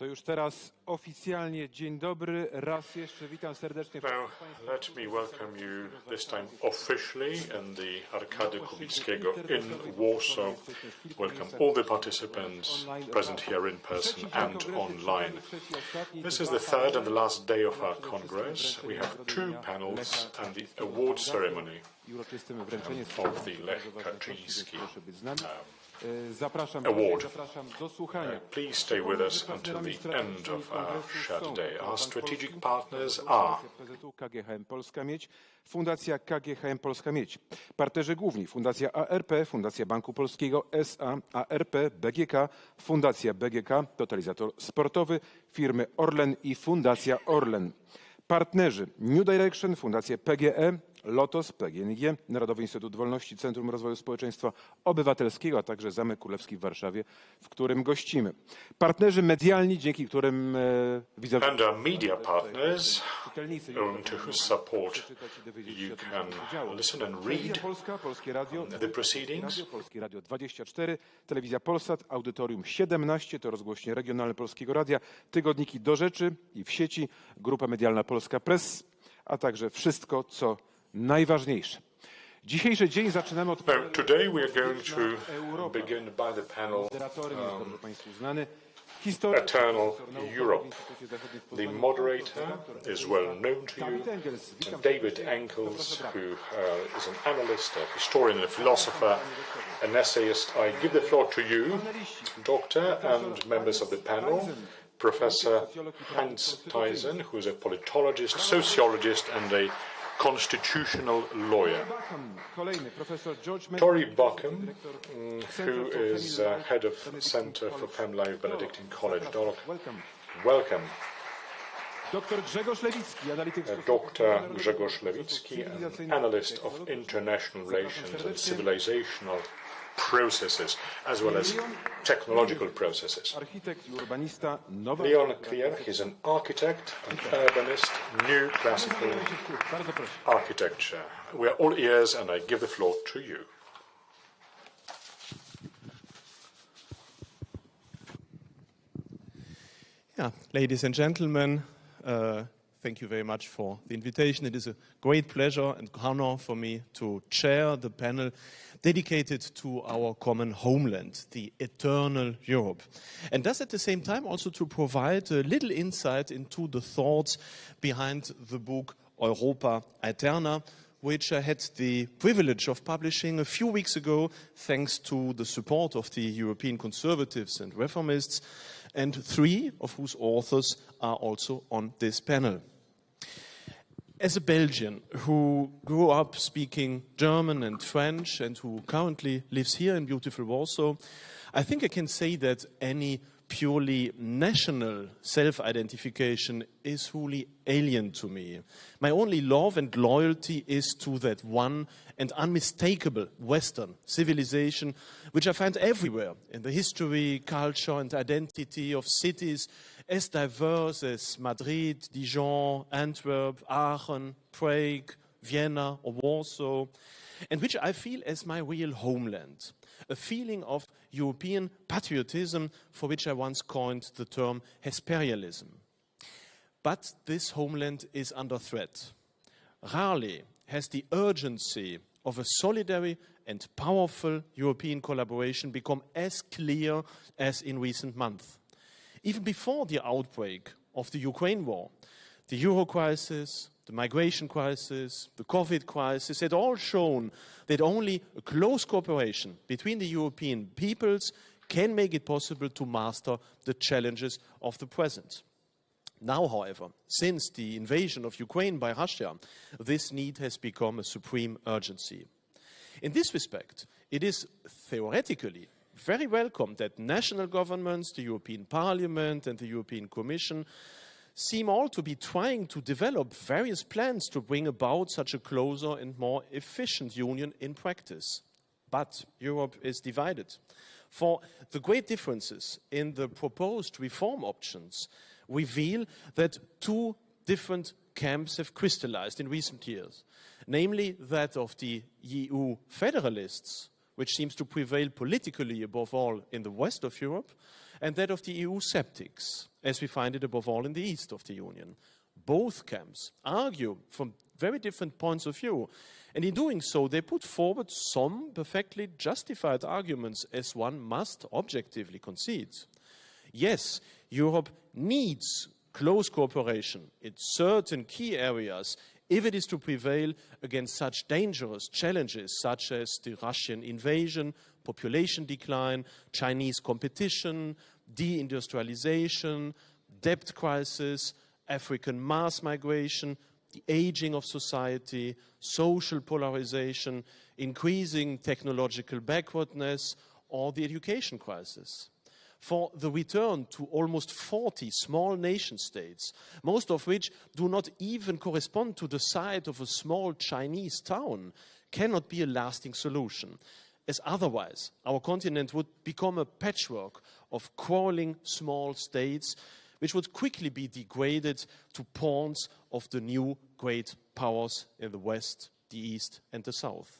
To już teraz oficjalnie dzień dobry. Raz jeszcze witam serdecznie. Now, let me welcome you this time officially in the Arkady Kubickiego in Warsaw. Welcome all the participants present here in person and online. This is the third and the last day of our Congress. We have two panels and the award ceremony of the Lech Kaczyński award. Please stay with us until the end of our shared day. Our strategic partners are KGHM Polska Miedź, Fundacja KGHM Polska Miedź. Partnerzy główni Fundacja ARP, Fundacja Banku Polskiego SA, ARP, BGK, Fundacja BGK, Totalizator Sportowy, firmy Orlen i Fundacja Orlen. Partnerzy New Direction, Fundacja PGE, LOTOS, PGNiG, Narodowy Instytut Wolności, Centrum Rozwoju Społeczeństwa Obywatelskiego, a także Zamek Królewski w Warszawie, w którym gościmy. Partnerzy medialni, dzięki którym widzowie... And our media partners, to whose support you can listen and read the proceedings. Polskie Radio 24, Telewizja Polsat, Audytorium 17, to rozgłośnie regionalne Polskiego Radia, tygodniki Do Rzeczy i w sieci, Grupa Medialna Polska Press, a także wszystko, co najważniejsze. Dzisiejszy dzień zaczynamy od... Today we are going to begin by the panel Eternal Europe. The moderator is well known to you, David Enkels, who is an analyst, a historian, a philosopher, an essayist. I give the floor to you, Doctor, and members of the panel. Professor Heinz Theisen, who is a politologist, sociologist, and a constitutional lawyer. Tory Baucum, who is head of Center for Penn-Life Benedictine College. Welcome. Dr. Grzegorz Lewicki, an analyst of international relations and civilizational processes, as well as technological processes. Léon Krier, he's an architect, an urbanist, new classical architecture. We are all ears, and I give the floor to you. Yeah, ladies and gentlemen, thank you very much for the invitation. It is a great pleasure and honor for me to chair the panel dedicated to our common homeland, the eternal Europe. And thus at the same time also to provide a little insight into the thoughts behind the book Europa Eterna, which I had the privilege of publishing a few weeks ago, thanks to the support of the European conservatives and reformists, and three of whose authors are also on this panel. As a Belgian who grew up speaking German and French and who currently lives here in beautiful Warsaw, I think I can say that any purely national self-identification is wholly alien to me. My only love and loyalty is to that one and unmistakable Western civilization, which I find everywhere in the history, culture, and identity of cities as diverse as Madrid, Dijon, Antwerp, Aachen, Prague, Vienna, or Warsaw, and which I feel as my real homeland. A feeling of European patriotism for which I once coined the term Hesperialism. But this homeland is under threat. Rarely has the urgency of a solidary and powerful European collaboration become as clear as in recent months. Even before the outbreak of the Ukraine war, the Euro crisis, the migration crisis, the COVID crisis had all shown that only a close cooperation between the European peoples can make it possible to master the challenges of the present. Now, however, since the invasion of Ukraine by Russia, this need has become a supreme urgency. In this respect, it is theoretically very welcome that national governments, the European Parliament and the European Commission seem all to be trying to develop various plans to bring about such a closer and more efficient union in practice. But Europe is divided. For the great differences in the proposed reform options reveal that two different camps have crystallized in recent years, namely that of the EU federalists, which seems to prevail politically above all in the west of Europe, and that of the EU sceptics, as we find it above all in the east of the Union. Both camps argue from very different points of view, and in doing so they put forward some perfectly justified arguments, as one must objectively concede. Yes, Europe needs close cooperation in certain key areas if it is to prevail against such dangerous challenges such as the Russian invasion, population decline, Chinese competition, deindustrialization, debt crisis, African mass migration, the aging of society, social polarization, increasing technological backwardness, or the education crisis. For the return to almost 40 small nation states, most of which do not even correspond to the size of a small Chinese town, cannot be a lasting solution, as otherwise our continent would become a patchwork of quarreling small states, which would quickly be degraded to pawns of the new great powers in the West, the East, and the South.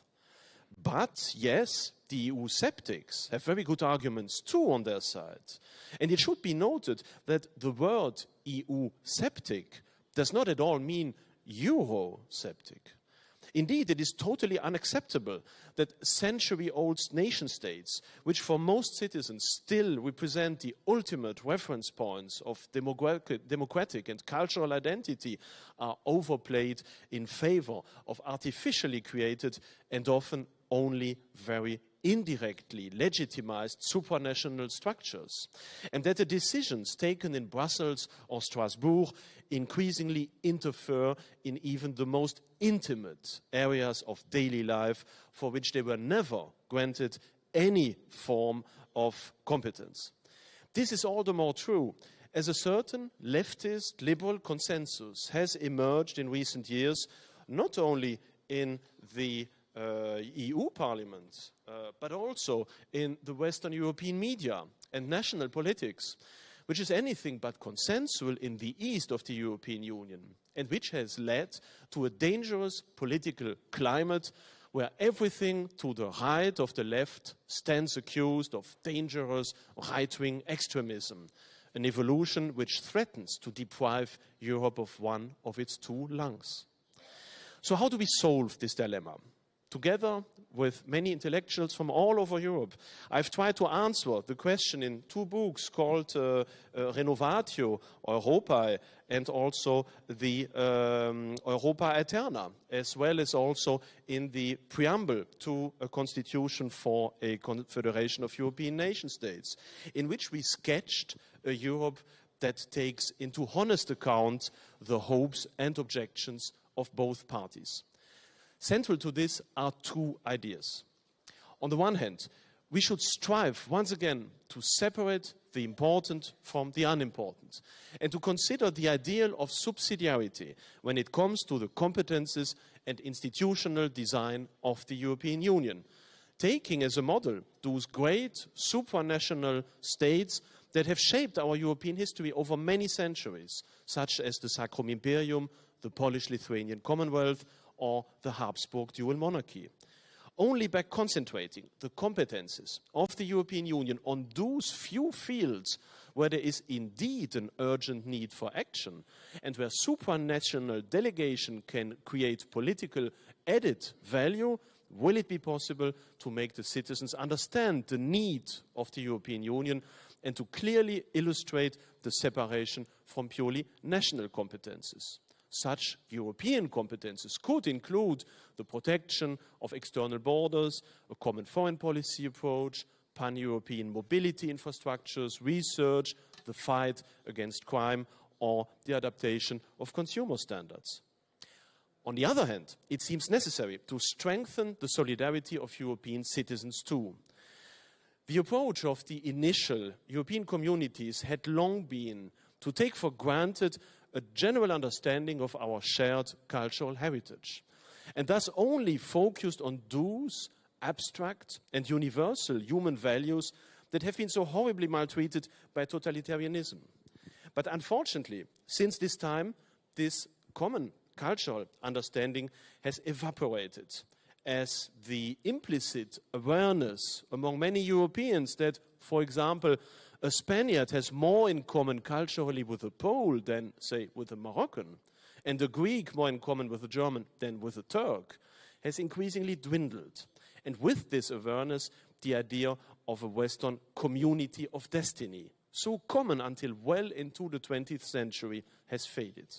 But yes, the EU sceptics have very good arguments too on their side. And it should be noted that the word EU sceptic does not at all mean Euro-sceptic. Indeed, it is totally unacceptable that century-old nation states, which for most citizens still represent the ultimate reference points of democratic and cultural identity, are overplayed in favor of artificially created and often only very indirectly legitimized supranational structures, and that the decisions taken in Brussels or Strasbourg increasingly interfere in even the most intimate areas of daily life for which they were never granted any form of competence. This is all the more true as a certain leftist liberal consensus has emerged in recent years, not only in the EU Parliament, but also in the Western European media and national politics, which is anything but consensual in the east of the European Union, and which has led to a dangerous political climate where everything to the right of the left stands accused of dangerous right-wing extremism, an evolution which threatens to deprive Europe of one of its two lungs. So how do we solve this dilemma? Together with many intellectuals from all over Europe, I've tried to answer the question in two books called Renovatio Europae and also the Europa Eterna, as well as also in the preamble to a constitution for a confederation of European nation states, in which we sketched a Europe that takes into honest account the hopes and objections of both parties. Central to this are two ideas. On the one hand, we should strive once again to separate the important from the unimportant and to consider the ideal of subsidiarity when it comes to the competences and institutional design of the European Union, taking as a model those great supranational states that have shaped our European history over many centuries, such as the Sacrum Imperium, the Polish-Lithuanian Commonwealth, or the Habsburg dual monarchy. Only by concentrating the competences of the European Union on those few fields where there is indeed an urgent need for action and where supranational delegation can create political added value, will it be possible to make the citizens understand the need of the European Union and to clearly illustrate the separation from purely national competences. Such European competences could include the protection of external borders, a common foreign policy approach, pan-European mobility infrastructures, research, the fight against crime, or the adaptation of consumer standards. On the other hand, it seems necessary to strengthen the solidarity of European citizens too. The approach of the initial European communities had long been to take for granted a general understanding of our shared cultural heritage, and thus only focused on those abstract and universal human values that have been so horribly maltreated by totalitarianism. But unfortunately, since this time, this common cultural understanding has evaporated, as the implicit awareness among many Europeans that, for example, A Spaniard has more in common culturally with a Pole than, say, with a Moroccan, and a Greek more in common with a German than with a Turk, has increasingly dwindled. And with this awareness, the idea of a Western community of destiny, so common until well into the 20th century, has faded.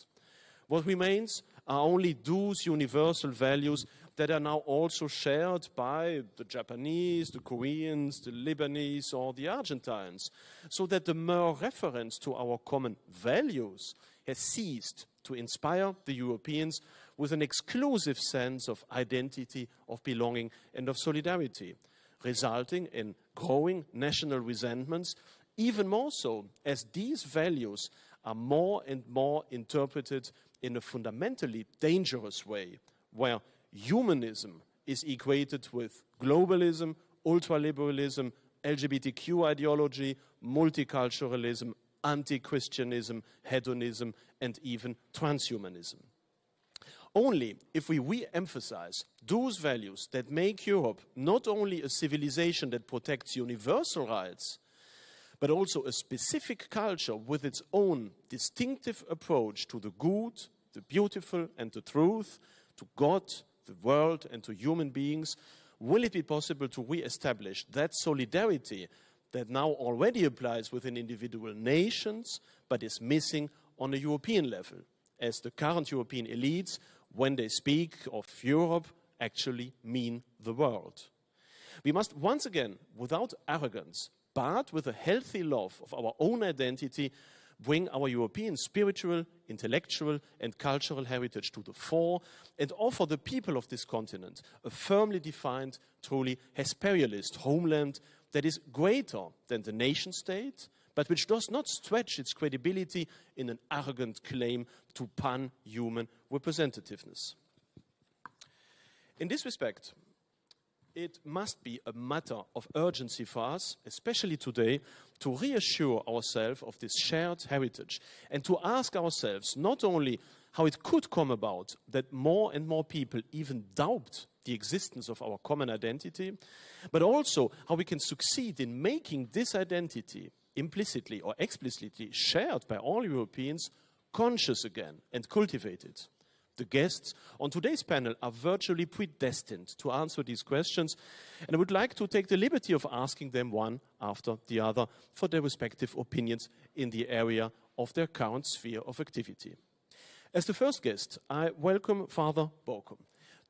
What remains are only those universal values that are now also shared by the Japanese, the Koreans, the Lebanese, or the Argentines, so that the mere reference to our common values has ceased to inspire the Europeans with an exclusive sense of identity, of belonging, and of solidarity, resulting in growing national resentments, even more so as these values are more and more interpreted in a fundamentally dangerous way, where humanism is equated with globalism, ultraliberalism, LGBTQ ideology, multiculturalism, anti-Christianism, hedonism, and even transhumanism. Only if we re-emphasize those values that make Europe not only a civilization that protects universal rights, but also a specific culture with its own distinctive approach to the good, the beautiful, and the truth, to God, the world, and to human beings, will it be possible to re-establish that solidarity that now already applies within individual nations, but is missing on a European level, as the current European elites, when they speak of Europe, actually mean the world. We must once again, without arrogance, but with a healthy love of our own identity, bring our European spiritual, intellectual, and cultural heritage to the fore and offer the people of this continent a firmly defined, truly Hesperialist homeland that is greater than the nation-state, but which does not stretch its credibility in an arrogant claim to pan-human representativeness. In this respect, it must be a matter of urgency for us, especially today, to reassure ourselves of this shared heritage and to ask ourselves not only how it could come about that more and more people even doubt the existence of our common identity, but also how we can succeed in making this identity implicitly or explicitly shared by all Europeans conscious again and cultivated. The guests on today's panel are virtually predestined to answer these questions, and I would like to take the liberty of asking them one after the other for their respective opinions in the area of their current sphere of activity. As the first guest, I welcome Father Baucum.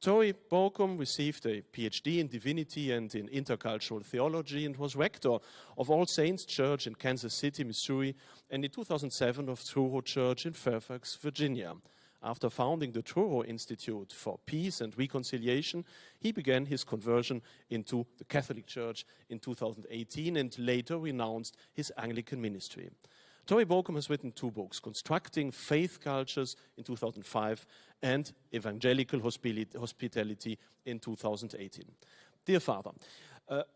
Tory Baucum received a PhD in divinity and in intercultural theology and was rector of All Saints Church in Kansas City, Missouri, and in 2007 of Truro Church in Fairfax, Virginia. After founding the Truro Institute for Peace and Reconciliation, he began his conversion into the Catholic Church in 2018 and later renounced his Anglican ministry. Tory Baucum has written 2 books, Constructing Faith Cultures in 2005 and Evangelical Hospitality in 2018. Dear Father,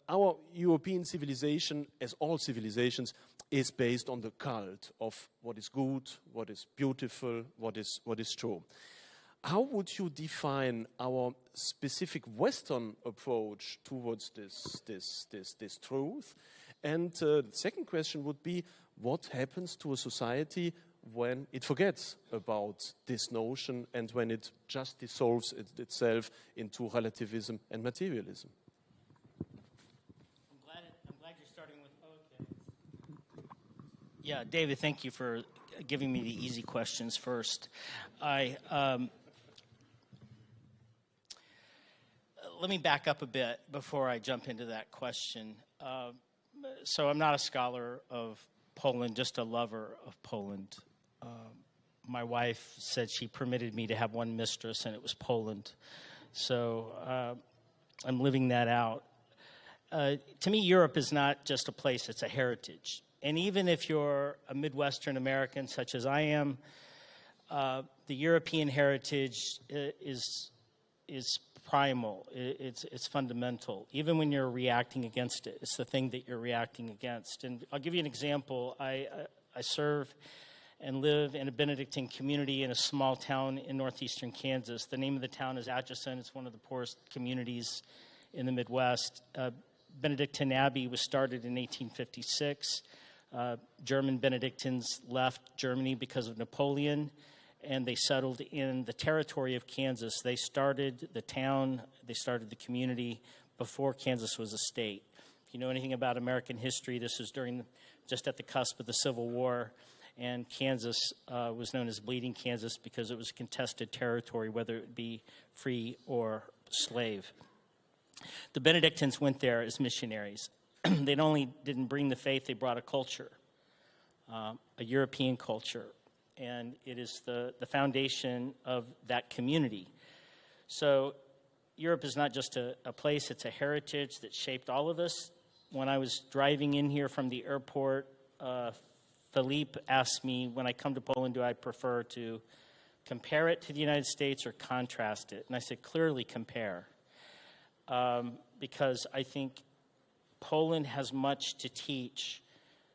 our European civilization, as all civilizations, is based on the cult of what is good, what is beautiful, what is true. How would you define our specific Western approach towards this truth? And the second question would be, what happens to a society when it forgets about this notion and when it just dissolves itself into relativism and materialism? I'm glad you're starting with, okay. Yeah, David, thank you for giving me the easy questions first. Let me back up a bit before I jump into that question. So I'm not a scholar of Poland, just a lover of Poland. My wife said she permitted me to have one mistress, and it was Poland. So I'm living that out. To me, Europe is not just a place, it's a heritage. And even if you're a Midwestern American, such as I am, the European heritage is primal, it's fundamental. Even when you're reacting against it, it's the thing that you're reacting against. And I'll give you an example. I serve and live in a Benedictine community in a small town in northeastern Kansas. The name of the town is Atchison. It's one of the poorest communities in the Midwest. Benedictine Abbey was started in 1856. German Benedictines left Germany because of Napoleon, and they settled in the territory of Kansas. They started the town, they started the community before Kansas was a state. If you know anything about American history, this was just at the cusp of the Civil War, and Kansas was known as Bleeding Kansas because it was a contested territory, whether it be free or slave. The Benedictines went there as missionaries. They not only didn't bring the faith, they brought a culture, a European culture, and it is the foundation of that community. So Europe is not just a place, it's a heritage that shaped all of us. When I was driving in here from the airport, Philippe asked me, when I come to Poland, do I prefer to compare it to the United States or contrast it? And I said, clearly compare, because I think Poland has much to teach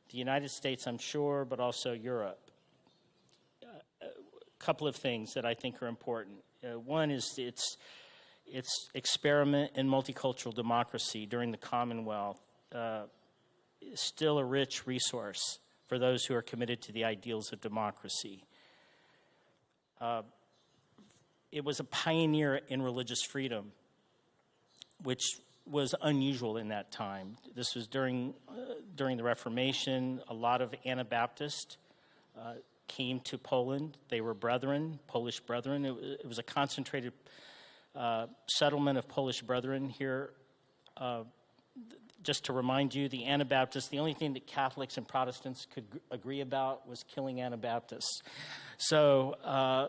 the United States, I'm sure, but also Europe. A couple of things that I think are important. One is its experiment in multicultural democracy during the Commonwealth is still a rich resource for those who are committed to the ideals of democracy. It was a pioneer in religious freedom, which was unusual in that time. This was during the Reformation. A lot of Anabaptists came to Poland. They were brethren, Polish brethren. It was a concentrated settlement of Polish brethren here. Just to remind you, the Anabaptists, the only thing that Catholics and Protestants could agree about was killing Anabaptists. So,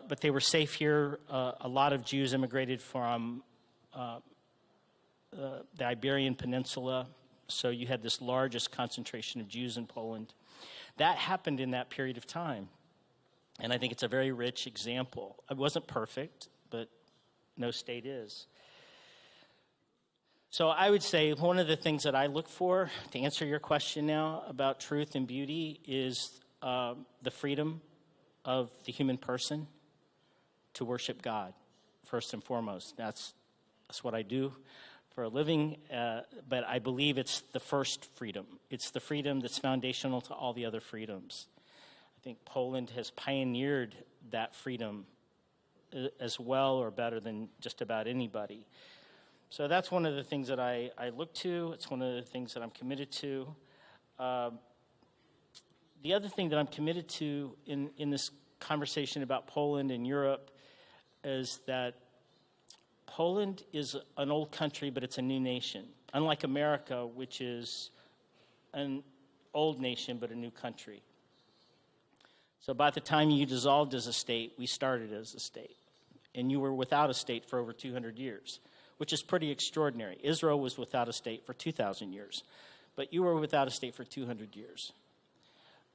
but they were safe here. A lot of Jews immigrated from the Iberian Peninsula, so you had this largest concentration of Jews in Poland. That happened in that period of time, and I think it's a very rich example. It wasn't perfect, but no state is. So I would say one of the things that I look for, to answer your question now about truth and beauty, is the freedom of the human person to worship God, first and foremost. That's what I do for a living, but I believe it's the first freedom. It's the freedom that's foundational to all the other freedoms. I think Poland has pioneered that freedom as well or better than just about anybody. So that's one of the things that I look to. It's one of the things that I'm committed to. The other thing that I'm committed to in this conversation about Poland and Europe is that Poland is an old country, but it's a new nation. Unlike America, which is an old nation, but a new country. So by the time you dissolved as a state, we started as a state. And you were without a state for over 200 years, which is pretty extraordinary. Israel was without a state for 2,000 years, but you were without a state for 200 years.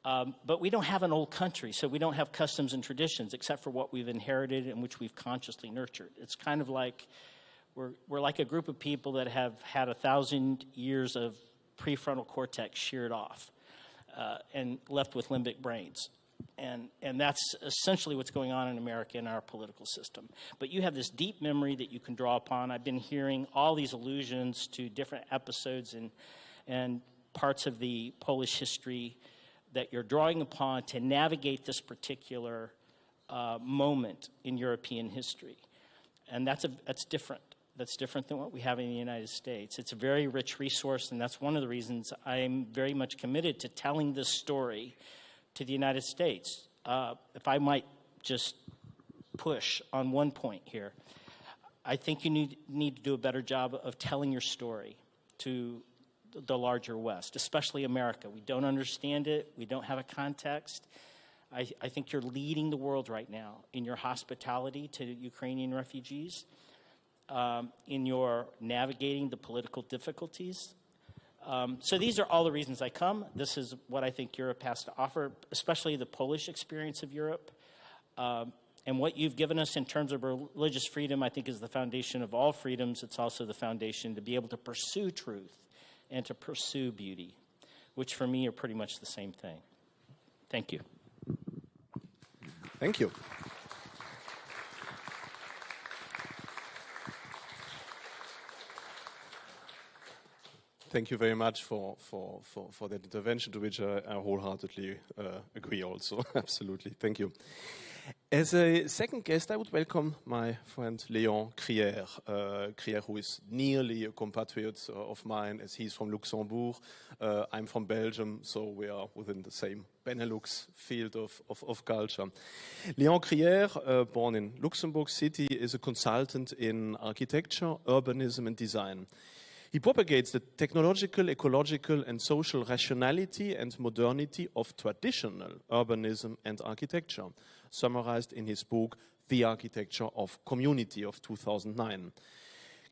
But we don't have an old country, so we don't have customs and traditions except for what we've inherited and which we've consciously nurtured. It's kind of like we're like a group of people that have had 1,000 years of prefrontal cortex sheared off and left with limbic brains. And that's essentially what's going on in America in our political system. But you have this deep memory that you can draw upon. I've been hearing all these allusions to different episodes and parts of the Polish history that you're drawing upon to navigate this particular moment in European history. And that's different. That's different than what we have in the United States. It's a very rich resource, and that's one of the reasons I'm very much committed to telling this story to the United States. If I might just push on one point here, I think you need to do a better job of telling your story to the larger West, especially America. We don't understand it. We don't have a context. I think you're leading the world right now in your hospitality to Ukrainian refugees, in your navigating the political difficulties. So these are all the reasons I come. This is what I think Europe has to offer, especially the Polish experience of Europe. And what you've given us in terms of religious freedom, I think, is the foundation of all freedoms. It's also the foundation to be able to pursue truth and to pursue beauty, which for me are pretty much the same thing. Thank you. Thank you. Thank you very much for that intervention, to which I wholeheartedly agree also. Absolutely. Thank you. As a second guest, I would welcome my friend Léon Krier, who is nearly a compatriot of mine, as he's from Luxembourg. I'm from Belgium, so we are within the same Benelux field of culture. Léon Krier, born in Luxembourg City, is a consultant in architecture, urbanism, and design. He propagates the technological, ecological, and social rationality and modernity of traditional urbanism and architecture, summarized in his book, The Architecture of Community of 2009.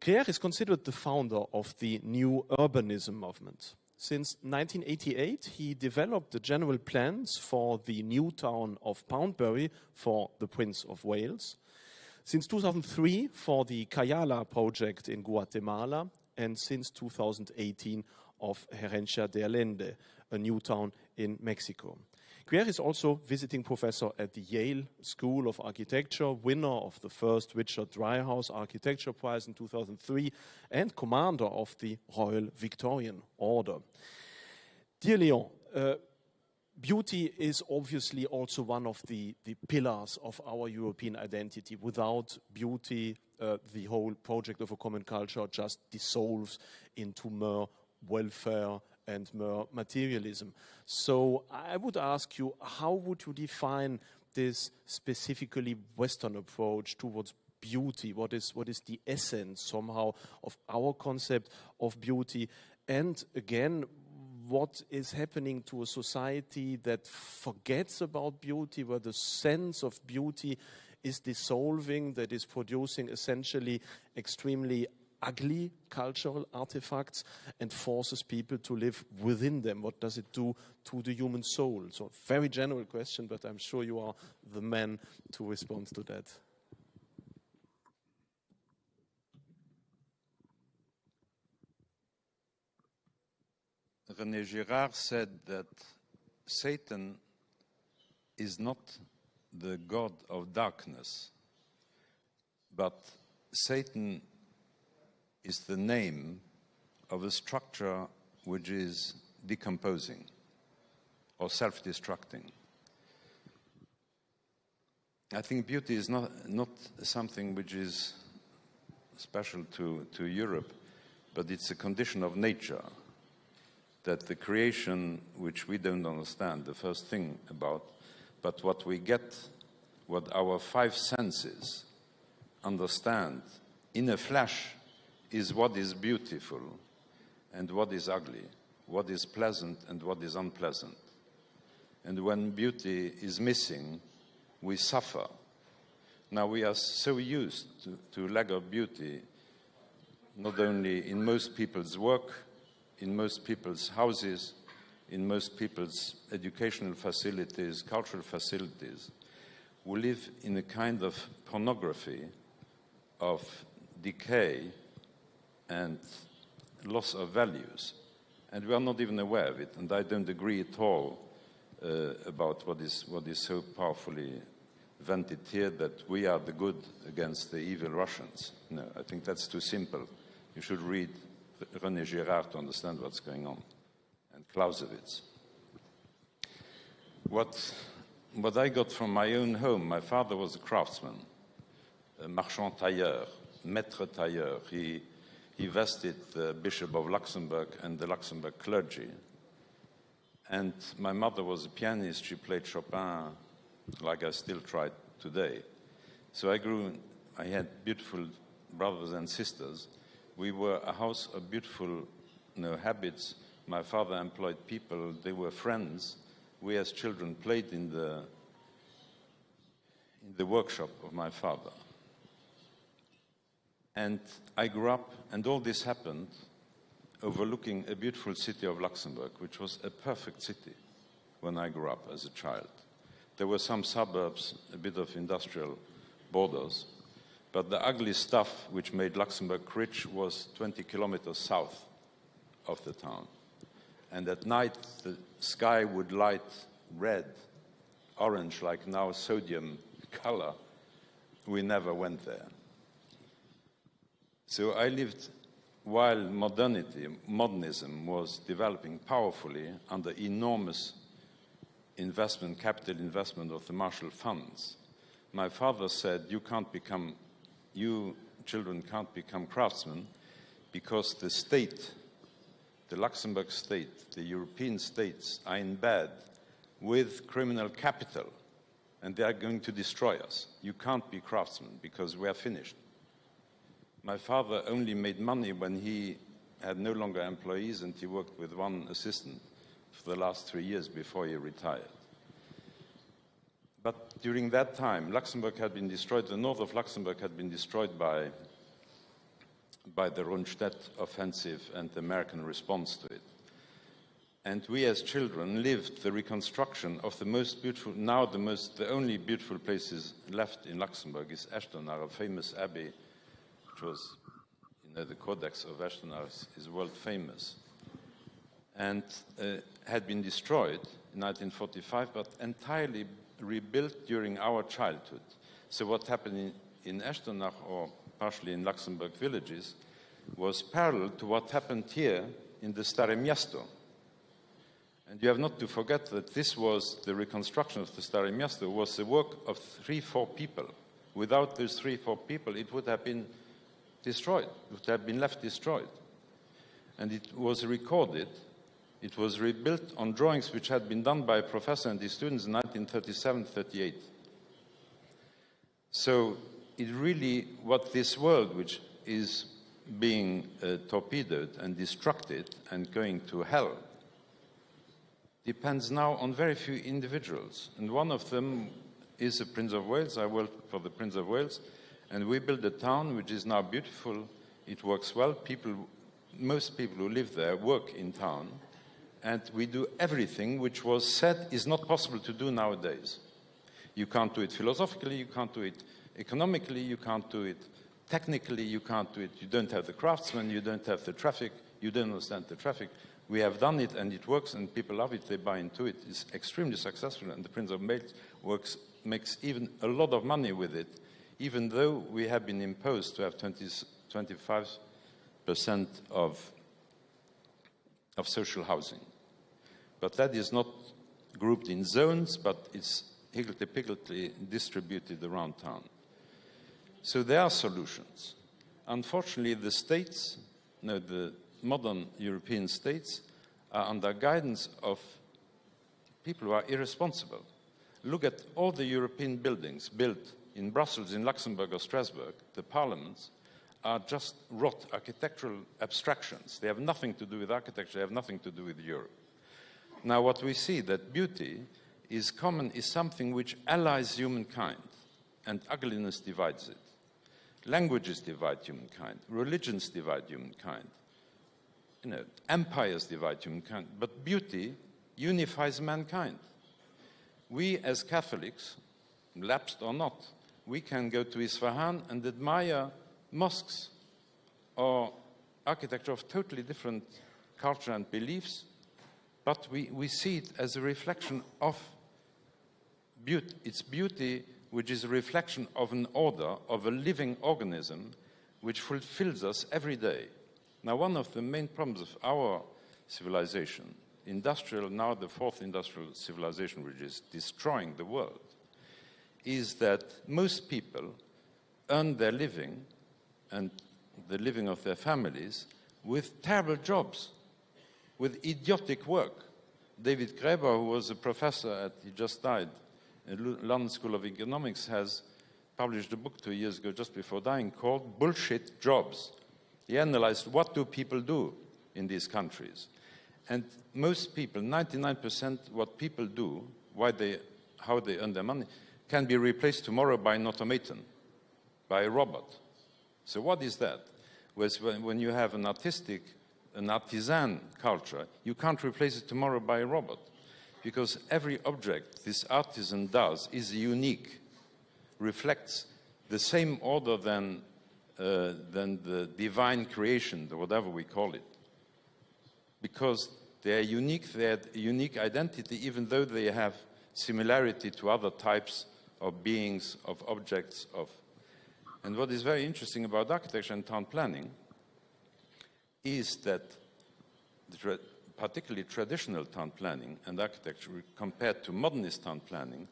Krier is considered the founder of the new urbanism movement. Since 1988, he developed the general plans for the new town of Poundbury for the Prince of Wales. Since 2003, for the Cayala project in Guatemala, and since 2018 of Herencia de Allende, a new town in Mexico. Krier is also visiting professor at the Yale School of Architecture, winner of the first Richard Dreyhaus Architecture Prize in 2003, and commander of the Royal Victorian Order. Dear Léon, beauty is obviously also one of the pillars of our European identity. Without beauty, the whole project of a common culture just dissolves into mere welfare and mere materialism. So I would ask you, how would you define this specifically Western approach towards beauty? What is the essence somehow of our concept of beauty? And again, what is happening to a society that forgets about beauty, where the sense of beauty is dissolving, that is producing essentially extremely ugly cultural artifacts and forces people to live within them? What does it do to the human soul? So, very general question, but I'm sure you are the man to respond to that. René Girard said that Satan is not the god of darkness, but Satan is the name of a structure which is decomposing or self-destructing. I think beauty is not something which is special to Europe, but it's a condition of nature, that the creation which we don't understand the first thing about, but what we get, what our five senses understand in a flash, is what is beautiful and what is ugly, what is pleasant and what is unpleasant. And when beauty is missing, we suffer. Now we are so used to lack of beauty, not only in most people's work, in most people's houses, in most people's educational facilities, cultural facilities. We live in a kind of pornography of decay and loss of values. And we are not even aware of it. And I don't agree at all about what is so powerfully vented here, that we are the good against the evil Russians. No, I think that's too simple. You should read René Girard to understand what's going on, and Clausewitz. What I got from my own home, my father was a craftsman, a marchand tailleur, maître tailleur. He vested the Bishop of Luxembourg and the Luxembourg clergy. And my mother was a pianist. She played Chopin like I still try today. So I had beautiful brothers and sisters. We were a house of beautiful habits. My father employed people. They were friends. We as children played in the workshop of my father. And I grew up, and all this happened overlooking a beautiful city of Luxembourg, which was a perfect city when I grew up as a child. There were some suburbs, a bit of industrial borders, but the ugly stuff which made Luxembourg rich was 20 kilometers south of the town. And at night, the sky would light red, orange, like now sodium color. We never went there. So I lived while modernism was developing powerfully under enormous capital investment of the Marshall Funds, my father said, you children can't become craftsmen because the state, the Luxembourg state, the European states are in bed with criminal capital and they are going to destroy us. You can't be craftsmen because we are finished. My father only made money when he had no longer employees and he worked with one assistant for the last 3 years before he retired. But during that time, Luxembourg had been destroyed, the north of Luxembourg had been destroyed by the Rundstedt offensive and the American response to it. And we as children lived the reconstruction of the most beautiful, now the only beautiful places left in Luxembourg is Echternach, a famous abbey, which was, the Codex of Echternach is world famous, and had been destroyed in 1945, but entirely rebuilt during our childhood. So what happened in Echternach, or partially in Luxembourg villages, was parallel to what happened here in the Stare Miasto. And you have not to forget that this was the reconstruction of the Stare Miasto, was the work of 3-4 people. Without those 3-4 people, it would have been destroyed. It would have been left destroyed. And it was recorded. It was rebuilt on drawings which had been done by a professor and his students in 1937-38. So it really, what this world, which is being torpedoed and destructed and going to hell, depends now on very few individuals. And one of them is the Prince of Wales. I worked for the Prince of Wales, and we built a town which is now beautiful. It works well. Most people who live there work in town. And we do everything which was said is not possible to do nowadays. You can't do it philosophically, you can't do it economically, you can't do it technically, you can't do it. You don't have the craftsmen, you don't have the traffic, you don't understand the traffic. We have done it and it works and people love it, they buy into it. It's extremely successful and the Prince of Wales makes even a lot of money with it, even though we have been imposed to have 25% of social housing. But that is not grouped in zones, but it's higgledy-piggledy distributed around town. So there are solutions. Unfortunately, the modern European states are under guidance of people who are irresponsible. Look at all the European buildings built in Brussels, in Luxembourg or Strasbourg, the parliaments, are just rot architectural abstractions. They have nothing to do with architecture, they have nothing to do with Europe. Now what we see that beauty is something which allies humankind, and ugliness divides it. Languages divide humankind, religions divide humankind, empires divide humankind, but beauty unifies mankind. We as Catholics, lapsed or not, we can go to Isfahan and admire mosques or architecture of totally different culture and beliefs, but we see it as a reflection of beauty. It's beauty which is a reflection of an order, of a living organism, which fulfills us every day. Now, one of the main problems of our civilization, now the fourth industrial civilization, which is destroying the world, is that most people earn their living and the living of their families with terrible jobs, with idiotic work. David Graeber, who was a professor he just died, at London School of Economics, has published a book 2 years ago, just before dying, called Bullshit Jobs. He analyzed what do people do in these countries. And most people, 99%, what people do, how they earn their money, can be replaced tomorrow by an automaton, by a robot. So what is that? Whereas when you have an artisan culture, you can't replace it tomorrow by a robot. Because every object this artisan does is unique, reflects the same order than the divine creation, or whatever we call it. Because they are unique, they have a unique identity, even though they have similarity to other types of beings, of objects, And what is very interesting about architecture and town planning is that particularly traditional town planning and architecture compared to modernist town planning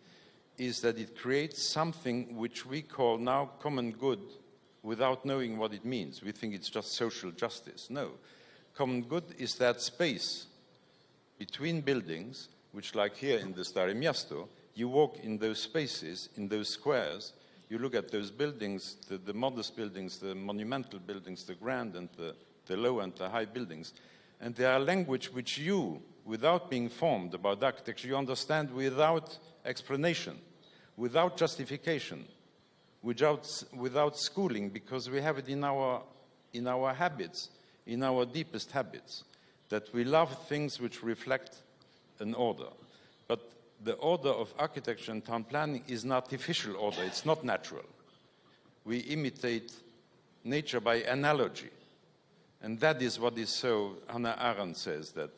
is that it creates something which we call now common good without knowing what it means. We think it's just social justice. No. Common good is that space between buildings, which like here in the Stare Miasto, you walk in those spaces, in those squares, you look at those buildings, the modest buildings, the monumental buildings, the grand and the low and the high buildings, and they are language which you, without being formed about architecture, you understand without explanation, without justification, without schooling, because we have it in our habits, in our deepest habits, that we love things which reflect an order. But the order of architecture and town planning is an artificial order. It's not natural. We imitate nature by analogy. And that is what is so, Hannah Arendt says that,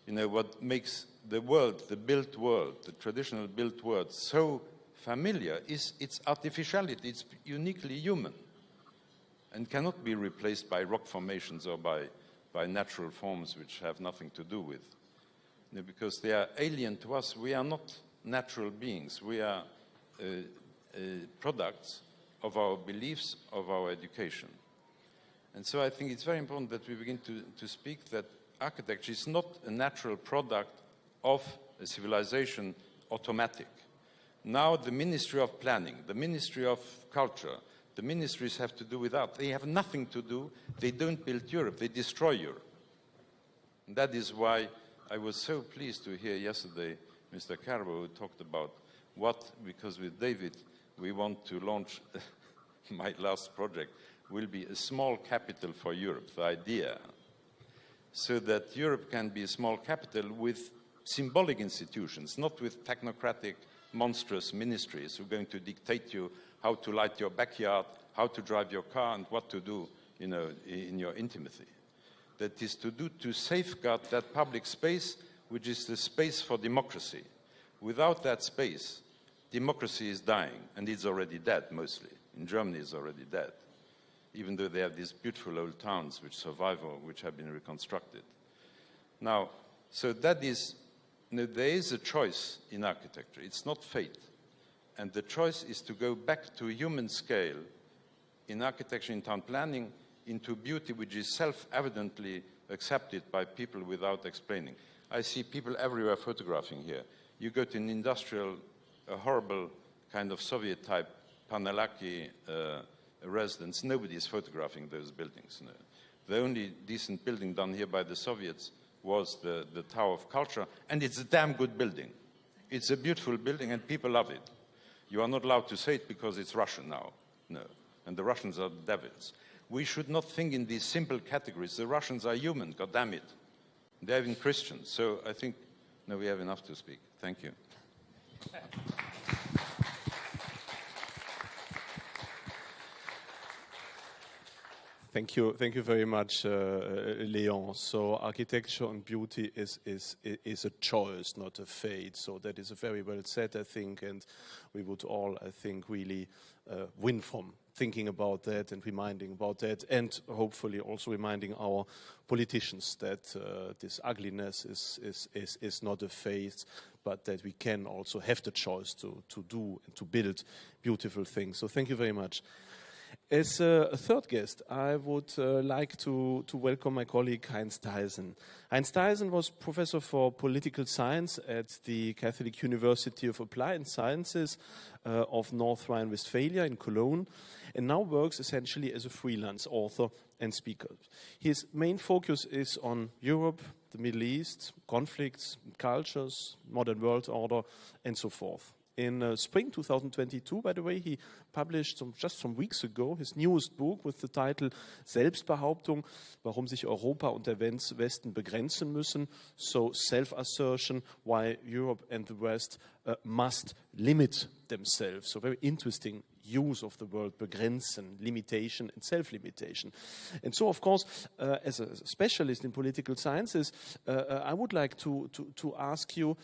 what makes the world, the built world, the traditional built world, so familiar is its artificiality. It's uniquely human and cannot be replaced by rock formations or by natural forms which have nothing to do with. Because they are alien to us. We are not natural beings. We are products of our beliefs, of our education. And so I think it's very important that we begin to speak that architecture is not a natural product of a civilization automatic. Now the Ministry of Planning, the Ministry of Culture, the ministries have to do with art. They have nothing to do. They don't build Europe. They destroy Europe. And that is why I was so pleased to hear yesterday Mr. Carbo who talked about because with David, we want to launch my last project will be a small capital for Europe, the idea, so that Europe can be a small capital with symbolic institutions, not with technocratic, monstrous ministries who are going to dictate you how to light your backyard, how to drive your car, and what to do, in your intimacy. That is to safeguard that public space, which is the space for democracy. Without that space, democracy is dying, and it's already dead, mostly. In Germany, it's already dead, even though they have these beautiful old towns which survive or which have been reconstructed. Now, so that is, there is a choice in architecture. It's not fate. And the choice is to go back to a human scale in architecture, in town planning, into beauty which is self-evidently accepted by people without explaining. I see people everywhere photographing here. You go to an industrial, a horrible kind of Soviet-type Panelaki residence, nobody is photographing those buildings. No. The only decent building done here by the Soviets was the Tower of Culture, and it's a damn good building. It's a beautiful building, and people love it. You are not allowed to say it because it's Russian now. No. And the Russians are devils. We should not think in these simple categories. The Russians are human, God damn it. They're even Christians. So I think, no, we have enough to speak. Thank you. Thank you very much, Léon. So architecture and beauty is a choice, not a fate. So that is very well said, I think, and we would all, I think, really win from thinking about that and reminding about that, and hopefully also reminding our politicians that this ugliness is not a fate, but that we can also have the choice to do and to build beautiful things. So thank you very much. As a third guest, I would like to welcome my colleague Heinz Theisen. Heinz Theisen was professor for political science at the Catholic University of Applied Sciences of North Rhine-Westphalia in Cologne, and now works essentially as a freelance author and speaker. His main focus is on Europe, the Middle East, conflicts, cultures, modern world order, and so forth. In spring 2022, by the way, he published just some weeks ago his newest book with the title Selbstbehauptung, warum sich Europa und der Westen begrenzen müssen, so self-assertion, why Europe and the West must limit themselves. So very interesting use of the word begrenzen, limitation and self-limitation. And so, of course, as a specialist in political sciences, I would like to ask you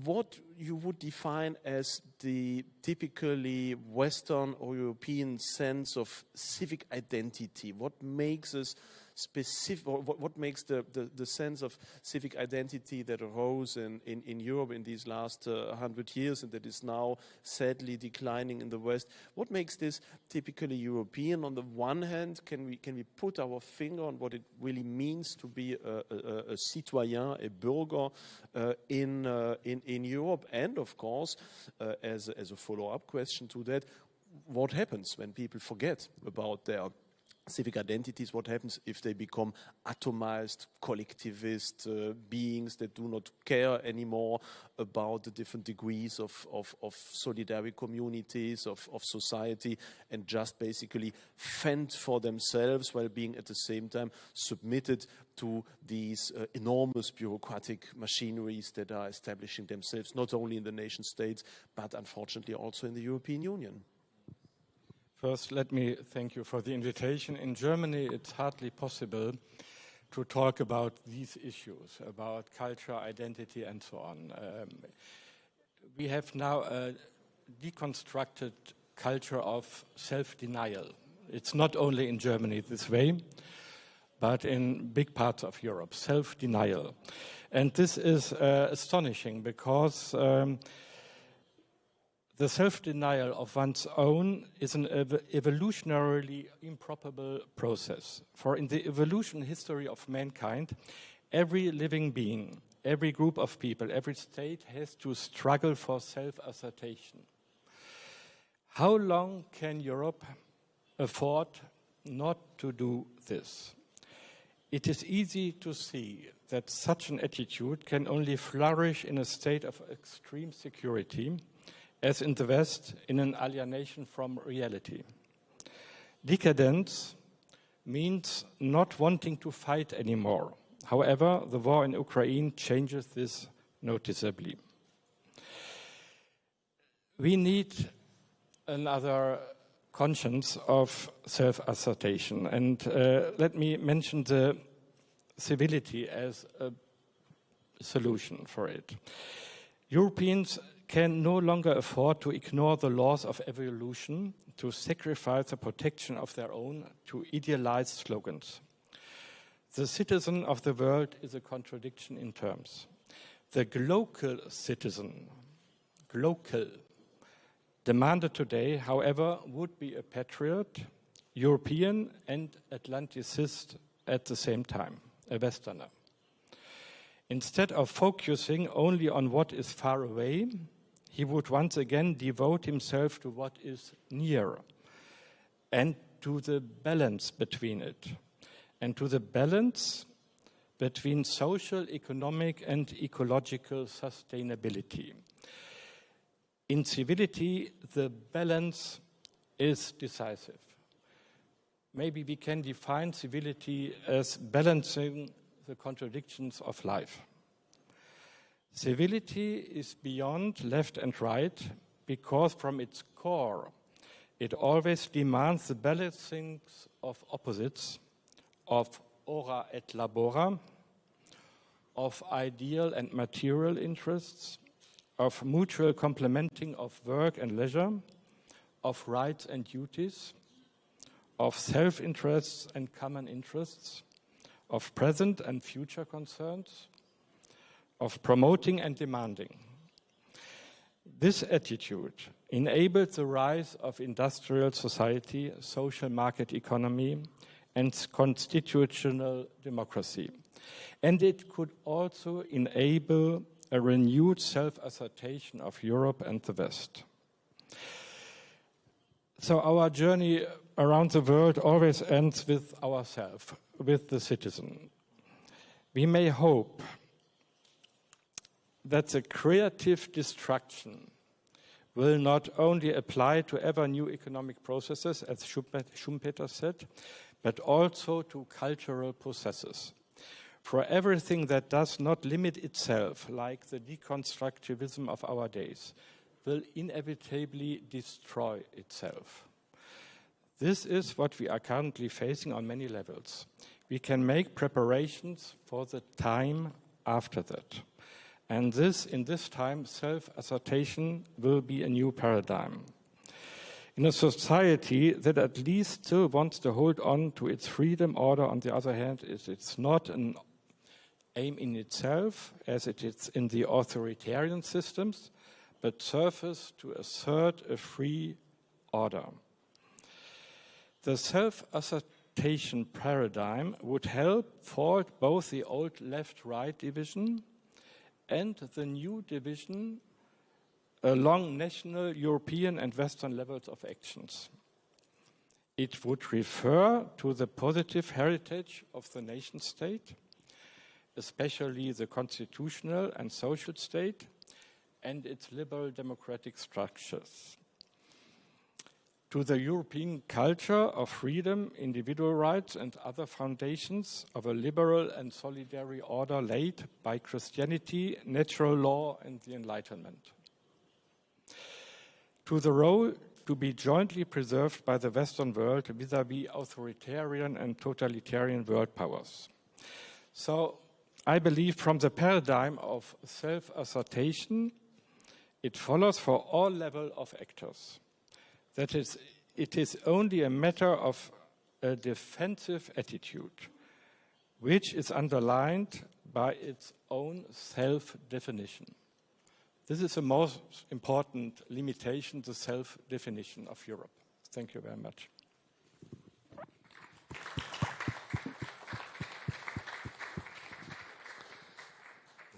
what you would define as the typically Western or European sense of civic identity? What makes us specific, or what makes the sense of civic identity that arose in Europe in these last 100 years and that is now sadly declining in the West? What makes this typically European? On the one hand, can we put our finger on what it really means to be a citoyen, a Bürger in Europe? And of course, as a follow-up question to that, what happens when people forget about their civic identities? What happens if they become atomized, collectivist beings that do not care anymore about the different degrees of solidary communities, of society, and just basically fend for themselves while being at the same time submitted to these enormous bureaucratic machineries that are establishing themselves not only in the nation states, but unfortunately also in the European Union? First, let me thank you for the invitation. In Germany, it's hardly possible to talk about these issues, about culture, identity, and so on. We have now a deconstructed culture of self-denial. It's not only in Germany this way, but in big parts of Europe, self-denial. And this is astonishing because the self-denial of one's own is an evolutionarily improbable process. For in the evolution history of mankind, every living being, every group of people, every state has to struggle for self-assertion. How long can Europe afford not to do this? It is easy to see that such an attitude can only flourish in a state of extreme security, as in the West, in an alienation from reality. Decadence means not wanting to fight anymore. However, the war in Ukraine changes this noticeably. We need another conscience of self-assertion, and let me mention the civility as a solution for it. Europeans can no longer afford to ignore the laws of evolution, to sacrifice the protection of their own, to idealize slogans. The citizen of the world is a contradiction in terms. The glocal citizen, glocal, demanded today, however, would be a patriot, European and Atlanticist at the same time, a Westerner. Instead of focusing only on what is far away, he would once again devote himself to what is near and to the balance between it, and to the balance between social, economic, and ecological sustainability. In civility, the balance is decisive. Maybe we can define civility as balancing the contradictions of life. Civility is beyond left and right because from its core it always demands the balancing of opposites, of ora et labora, of ideal and material interests, of mutual complementing of work and leisure, of rights and duties, of self-interests and common interests, of present and future concerns, of promoting and demanding. This attitude enabled the rise of industrial society, social market economy, and constitutional democracy. And it could also enable a renewed self-assertion of Europe and the West. So our journey around the world always ends with ourselves, with the citizen. We may hope that the creative destruction will not only apply to ever new economic processes, as Schumpeter said, but also to cultural processes. For everything that does not limit itself, like the deconstructivism of our days, will inevitably destroy itself. This is what we are currently facing on many levels. We can make preparations for the time after that. And in this time, self-assertion will be a new paradigm. In a society that at least still wants to hold on to its freedom, order, on the other hand, it's not an aim in itself, as it is in the authoritarian systems, but serves to assert a free order. The self-assertion paradigm would help fault both the old left-right division and the new division along national, European and Western levels of actions. It would refer to the positive heritage of the nation state, especially the constitutional and social state, and its liberal democratic structures. To the European culture of freedom, individual rights, and other foundations of a liberal and solidary order laid by Christianity, natural law, and the Enlightenment. To the role to be jointly preserved by the Western world vis-à-vis authoritarian and totalitarian world powers. So I believe from the paradigm of self-assertion, it follows for all levels of actors that it is only a matter of a defensive attitude, which is underlined by its own self-definition. This is the most important limitation, the self-definition of Europe. Thank you very much.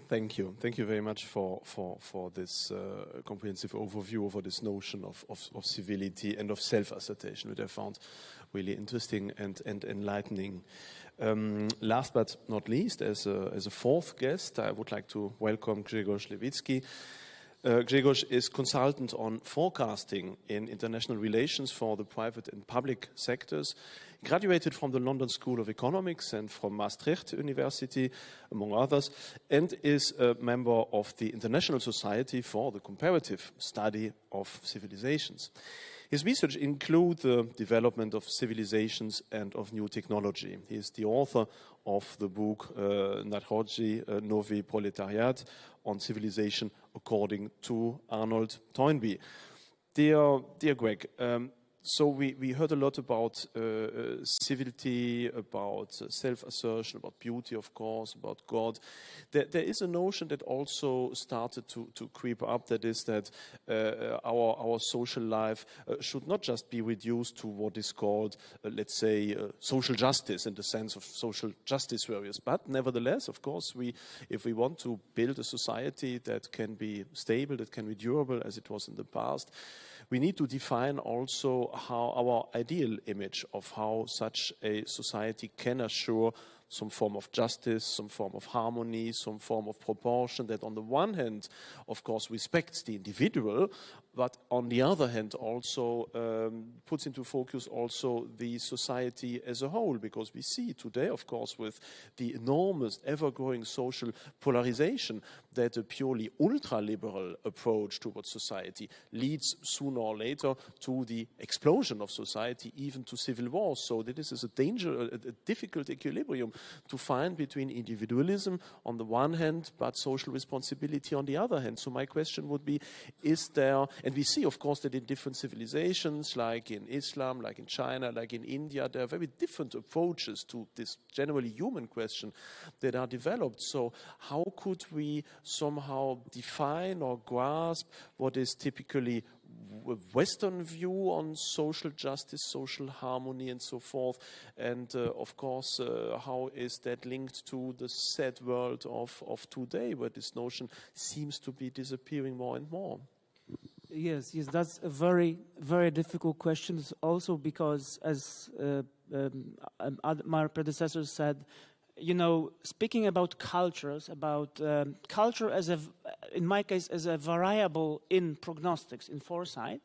Thank you. Thank you very much for this comprehensive overview over this notion of civility and of self-assertion, which I found really interesting and enlightening. Last but not least, as a fourth guest, I would like to welcome Grzegorz Lewicki. Grzegorz is consultant on forecasting in international relations for the private and public sectors. He graduated from the London School of Economics and from Maastricht University, among others, and is a member of the International Society for the Comparative Study of Civilizations. His research includes the development of civilizations and of new technology. He is the author of the book Nagrody, Nowy Proletariat, on civilization according to Arnold Toynbee. Dear Greg, so we heard a lot about civility, about self-assertion, about beauty, of course, about God. There is a notion that also started to creep up, that is that our social life should not just be reduced to what is called, let's say, social justice in the sense of social justice warriors. But nevertheless, of course, if we want to build a society that can be stable, that can be durable as it was in the past, we need to define also how our ideal image of how such a society can assure some form of justice, some form of harmony, some form of proportion that on the one hand, of course, respects the individual, but on the other hand also puts into focus also the society as a whole, because we see today, of course, with the enormous ever-growing social polarization, that a purely ultra-liberal approach towards society leads sooner or later to the explosion of society, even to civil wars. So this is a difficult equilibrium to find between individualism on the one hand, but social responsibility on the other hand. So my question would be, is there, and we see, of course, that in different civilizations, like in Islam, like in China, like in India, there are very different approaches to this generally human question that are developed. So how could we somehow define or grasp what is typically a Western view on social justice, social harmony, and so forth? And of course, how is that linked to the sad world of today, where this notion seems to be disappearing more and more? Yes, that's a very, very difficult question. Also because, as my predecessors said, speaking about cultures, about culture as in my case, as a variable in prognostics, in foresight,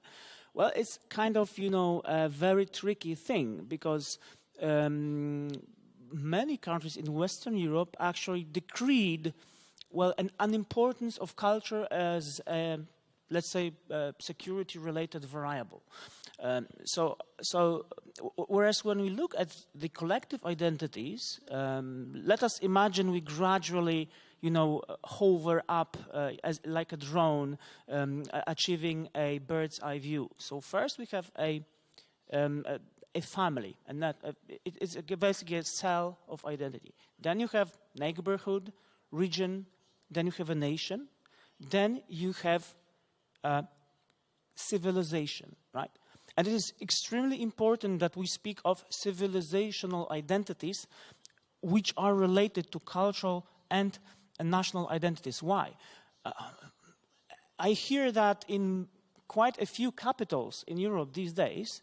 well, it's kind of, a very tricky thing, because many countries in Western Europe actually decreed, well, an unimportance of culture as let's say, security-related variable. So whereas when we look at the collective identities, let us imagine we gradually, hover up as like a drone, achieving a bird's eye view. So first we have a family, and that it's basically a cell of identity. Then you have neighborhood, region, then you have a nation, then you have civilization, right? And it is extremely important that we speak of civilizational identities which are related to cultural and national identities. Why? I hear that in quite a few capitals in Europe these days,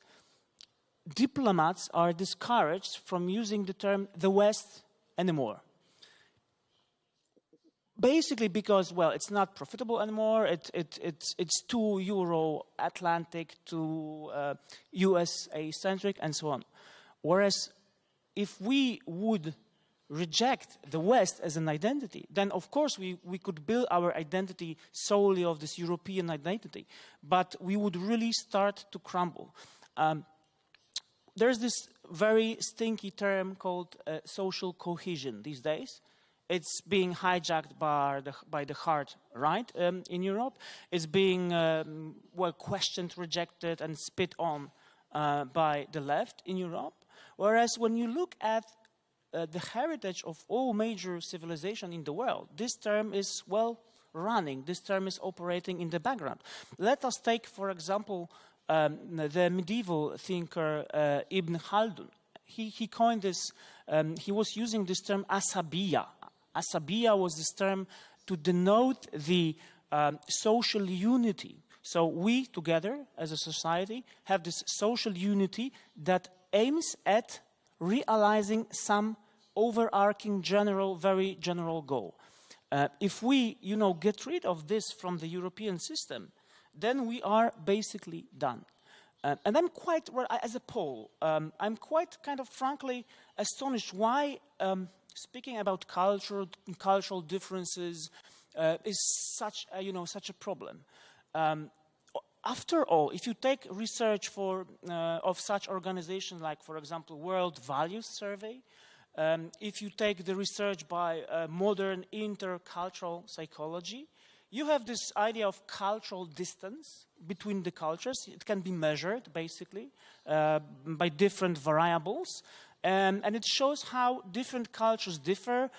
diplomats are discouraged from using the term the West anymore. Basically because, well, it's not profitable anymore, it's too Euro-Atlantic, too USA-centric, and so on. Whereas if we would reject the West as an identity, then of course we could build our identity solely of this European identity, but we would really start to crumble. There's this very stinky term called social cohesion these days. It's being hijacked by the hard right in Europe. It's being, well, questioned, rejected, and spit on by the left in Europe. Whereas when you look at the heritage of all major civilization in the world, this term is, well, running. This term is operating in the background. Let us take, for example, the medieval thinker Ibn Khaldun. He coined this, he was using this term asabiya. Asabiya was this term to denote the social unity. So we together as a society have this social unity that aims at realizing some overarching general, very general goal. If we, get rid of this from the European system, then we are basically done. And I'm quite, well, as a Pole, I'm quite kind of frankly astonished why speaking about cultural differences is such a problem. After all, if you take research of such organizations like, for example, World Values Survey, if you take the research by modern intercultural psychology, you have this idea of cultural distance between the cultures. It can be measured, basically, by different variables. And it shows how different cultures differ,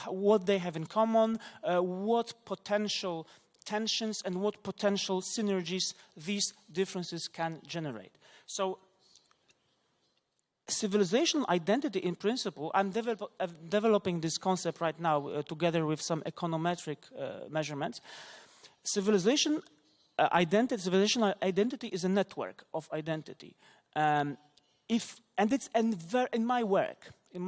what they have in common, what potential tensions and what potential synergies these differences can generate. So civilizational identity in principle, I'm developing this concept right now together with some econometric measurements. Civilizational identity is a network of identity. In my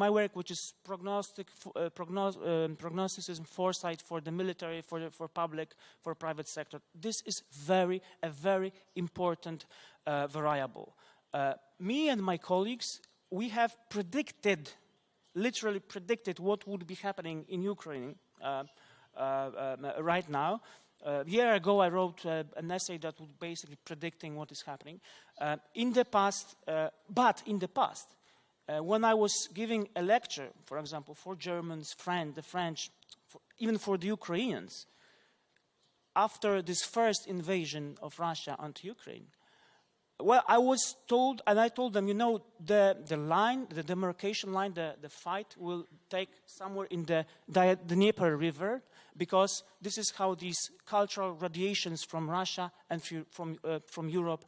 work, which is prognosticism, foresight for the military, for public, for private sector, this is a very important variable. Me and my colleagues, we have literally predicted what would be happening in Ukraine right now. A year ago, I wrote an essay that was basically predicting what is happening. In the past, when I was giving a lecture, for example, for Germans, the French, even for the Ukrainians, after this first invasion of Russia onto Ukraine, well, I was told, and I told them, the demarcation line, the fight will take somewhere in the Dnieper River, because this is how these cultural radiations from Russia and from Europe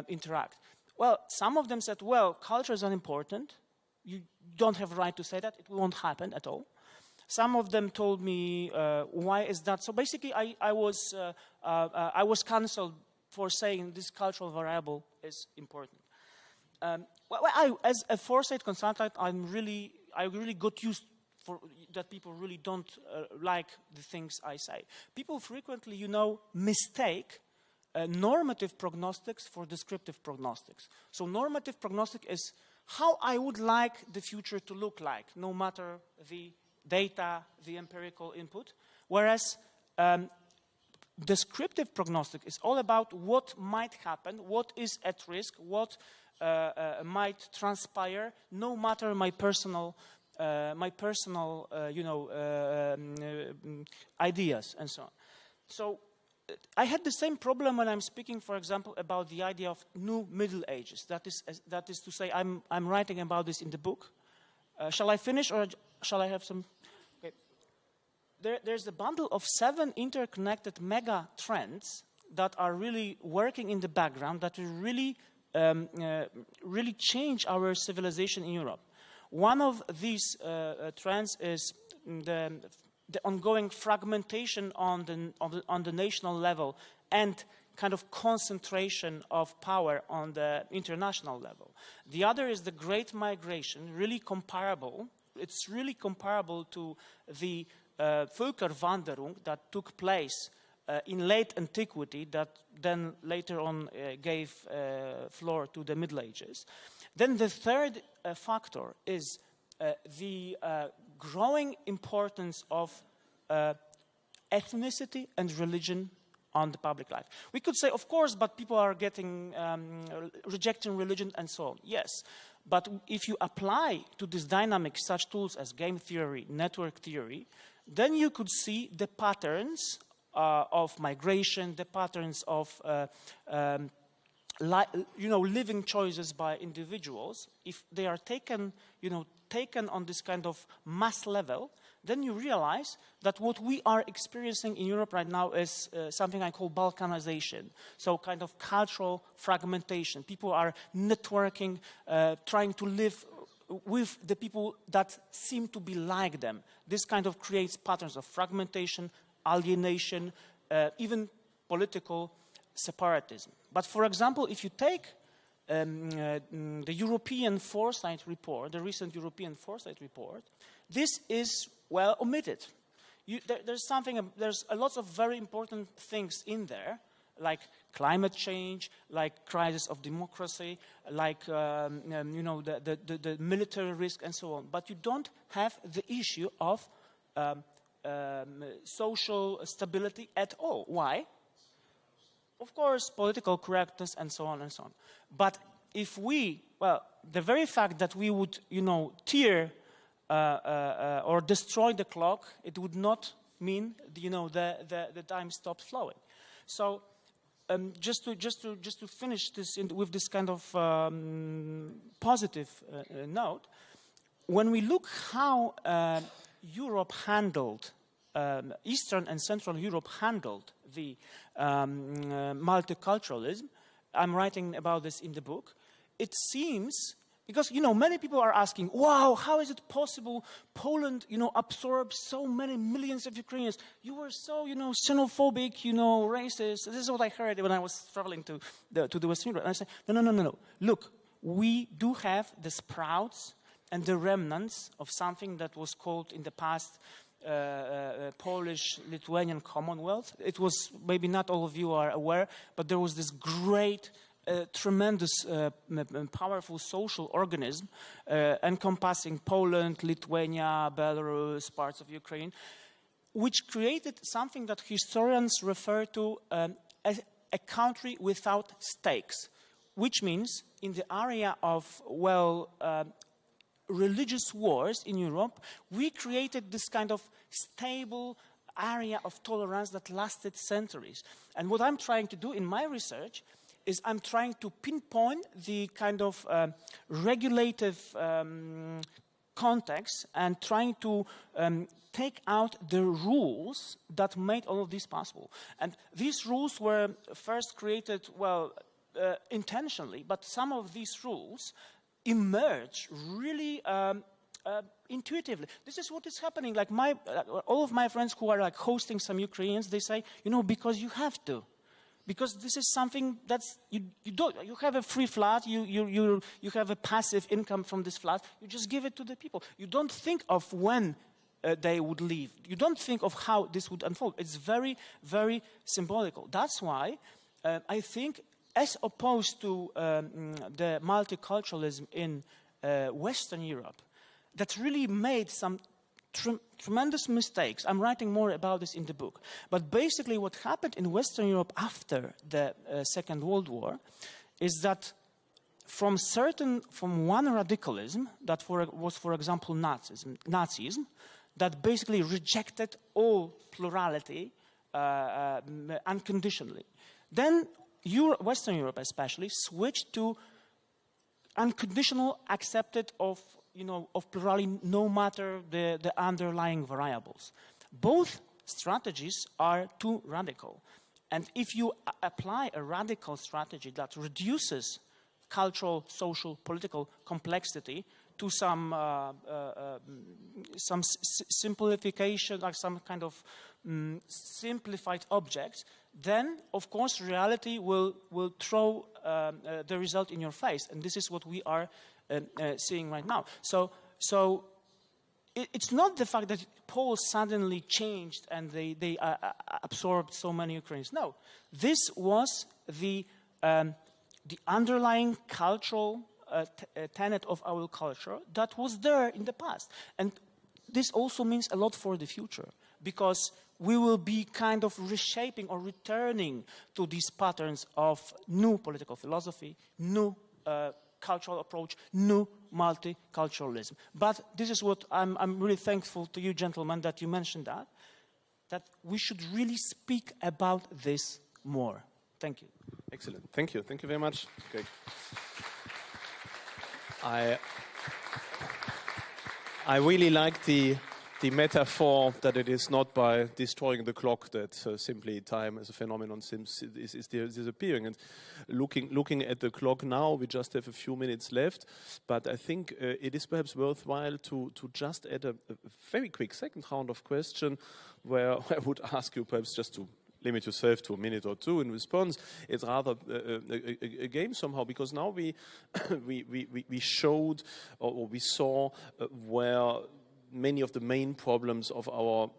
interact. Well, some of them said, well, culture is unimportant. You don't have a right to say that. It won't happen at all. Some of them told me, why is that? So basically, I was cancelled for saying this cultural variable is important. As a foresight consultant, I really got used that people really don't like the things I say. People frequently, mistake normative prognostics for descriptive prognostics. So normative prognostic is how I would like the future to look like, no matter the data, the empirical input. Whereas descriptive prognostic is all about what might happen, what is at risk, what might transpire, no matter my personal ideas and so on. So I had the same problem when I'm speaking, for example, about the idea of new Middle Ages. That is to say, I'm writing about this in the book. Shall I finish, or shall I have some? Okay. There's a bundle of 7 interconnected mega trends that are really working in the background, that will really, really change our civilization in Europe. One of these trends is the ongoing fragmentation on the national level and kind of concentration of power on the international level. The other is the Great Migration, really comparable. It's really comparable to the Völkerwanderung that took place in late antiquity, that then later on gave floor to the Middle Ages. Then the third factor is the growing importance of ethnicity and religion on the public life. We could say, of course, but people are getting rejecting religion and so on. Yes, but if you apply to this dynamic such tools as game theory, network theory, then you could see the patterns of migration, the patterns of living choices by individuals. If they are taken on this kind of mass level, then you realize that what we are experiencing in Europe right now is something I call Balkanization. So kind of cultural fragmentation. People are networking, trying to live with the people that seem to be like them. This kind of creates patterns of fragmentation, alienation, even political separatism. But for example, if you take the European Foresight Report, the recent European Foresight Report, this is, well, omitted. There's a lot of very important things in there, like climate change, like crisis of democracy, like the military risk and so on. But you don't have the issue of social stability at all. Why? Of course, political correctness and so on and so on. But if we, well, the very fact that we would, tear or destroy the clock, it would not mean, the time stopped flowing. So just to finish this with this kind of positive note, when we look how Europe handled, Eastern and Central Europe handled the multiculturalism, I'm writing about this in the book, it seems, because, many people are asking, wow, how is it possible Poland, absorbs so many millions of Ukrainians? You were so, xenophobic, racist. This is what I heard when I was traveling to the Western Europe. And I said, no. Look, we do have the sprouts and the remnants of something that was called in the past Polish-Lithuanian Commonwealth. It was, maybe not all of you are aware, but there was this great, tremendous, powerful social organism encompassing Poland, Lithuania, Belarus, parts of Ukraine, which created something that historians refer to as a country without stakes, which means in the area of, religious wars in Europe, we created this kind of stable area of tolerance that lasted centuries. And what I'm trying to do in my research is I'm trying to pinpoint the kind of regulative context and trying to take out the rules that made all of this possible. And these rules were first created, intentionally, but some of these rules emerge really intuitively. This is what is happening. Like all of my friends who are hosting some Ukrainians, they say, because you have to. Because this is something that's, you have a free flat, you have a passive income from this flat, you just give it to the people. You don't think of when they would leave. You don't think of how this would unfold. It's very, very symbolical. That's why I think, as opposed to the multiculturalism in Western Europe, that really made some tremendous mistakes. I'm writing more about this in the book. But basically what happened in Western Europe after the Second World War is that from one radicalism that was, for example, Nazism, that basically rejected all plurality unconditionally. Then Western Europe especially switched to unconditional accepted of plurality, no matter the underlying variables. Both strategies are too radical. And if you apply a radical strategy that reduces cultural, social, political complexity to some simplification, like some kind of simplified objects, then of course reality will throw the result in your face, and this is what we are seeing right now. So it's not the fact that Poles suddenly changed and they absorbed so many Ukrainians. No, this was the underlying cultural tenet of our culture that was there in the past. And this also means a lot for the future, because we will be kind of reshaping or returning to these patterns of new political philosophy, new cultural approach, new multiculturalism. But this is what I'm really thankful to you, gentlemen, that you mentioned that we should really speak about this more. Thank you. Excellent. Thank you. Thank you very much. Greg. I really like the metaphor that it is not by destroying the clock that simply time as a phenomenon is disappearing. And looking at the clock now, we just have a few minutes left, but I think it is perhaps worthwhile to just add a very quick second round of question where I would ask you perhaps just to limit yourself to a minute or two in response. It's rather a game somehow, because now we showed or we saw where many of the main problems of our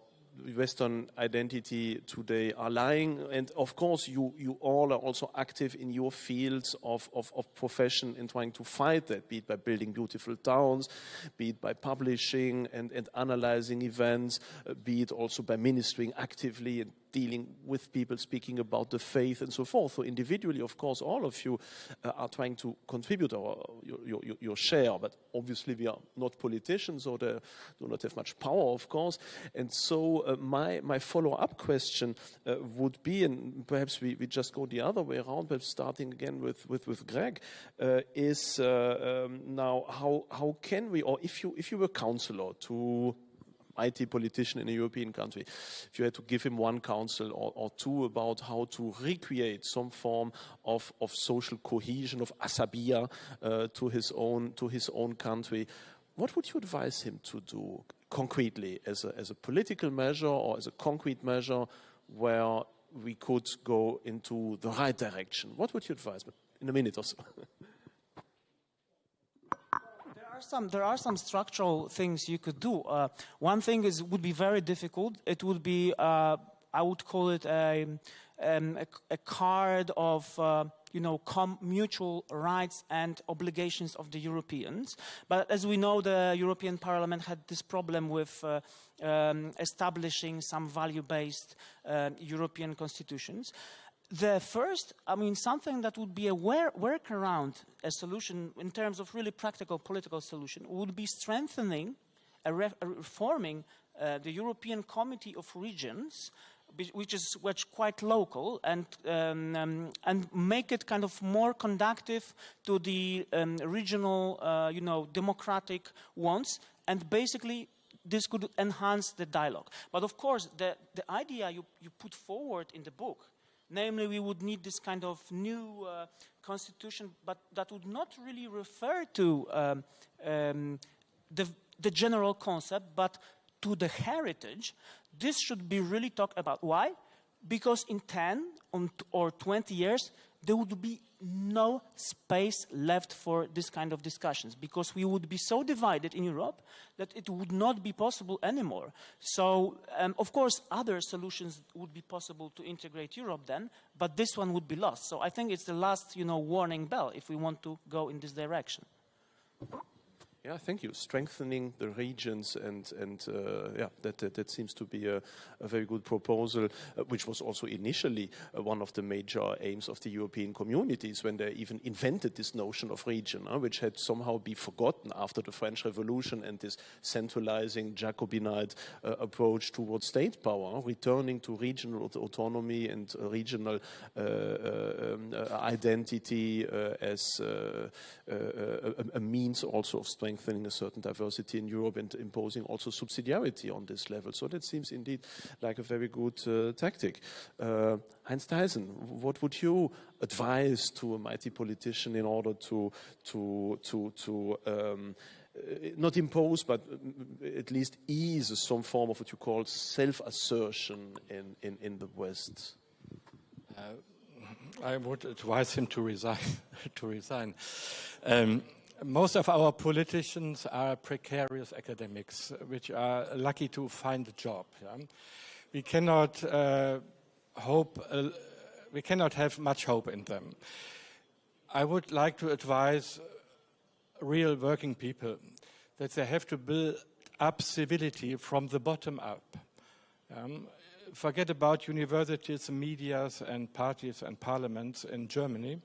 Western identity today are lying. And of course, you all are also active in your fields of profession in trying to fight that, be it by building beautiful towns, be it by publishing and analyzing events, be it also by ministering actively and dealing with people, speaking about the faith and so forth. So individually, of course, all of you are trying to contribute your share, but obviously we are not politicians, so they do not have much power, of course. And so my follow-up question would be, and perhaps we just go the other way around, perhaps starting again with Greg, is now how can we, or if you were counselor to IT politician in a European country, if you had to give him one counsel or two about how to recreate some form of social cohesion, of asabiya to his own country, what would you advise him to do concretely as a political measure or as a concrete measure where we could go into the right direction? What would you advise? But in a minute or so. There are some structural things you could do. One thing would be very difficult. It would be, I would call it a card of mutual rights and obligations of the Europeans. But as we know, the European Parliament had this problem with establishing some value-based European constitutions. The first, something that would be a workaround, a solution in terms of really practical political solution, would be strengthening, reforming the European Committee of Regions, which is quite local, and make it kind of more conducive to the regional, democratic wants, and basically this could enhance the dialogue. But of course, the idea you put forward in the book, namely, we would need this kind of new constitution, but that would not really refer to the general concept, but to the heritage. This should be really talked about. Why? Because in 10 or 20 years, there would be no space left for this kind of discussions, because we would be so divided in Europe that it would not be possible anymore. So, of course, other solutions would be possible to integrate Europe then, but this one would be lost. So I think it's the last, warning bell if we want to go in this direction. Yeah, thank you. Strengthening the regions that seems to be a very good proposal, which was also initially one of the major aims of the European communities when they even invented this notion of region, which had somehow been forgotten after the French Revolution and this centralizing Jacobinite approach towards state power, returning to regional autonomy and regional identity as a means also of strengthening a certain diversity in Europe and imposing also subsidiarity on this level. So that seems indeed like a very good tactic. Heinz Theisen, what would you advise to a mighty politician in order to not impose, but at least ease some form of what you call self-assertion in the West? I would advise him to resign. Most of our politicians are precarious academics, which are lucky to find a job. Yeah? We cannot we cannot have much hope in them. I would like to advise real working people that they have to build up civility from the bottom up. Forget about universities, medias, and parties and parliaments in Germany.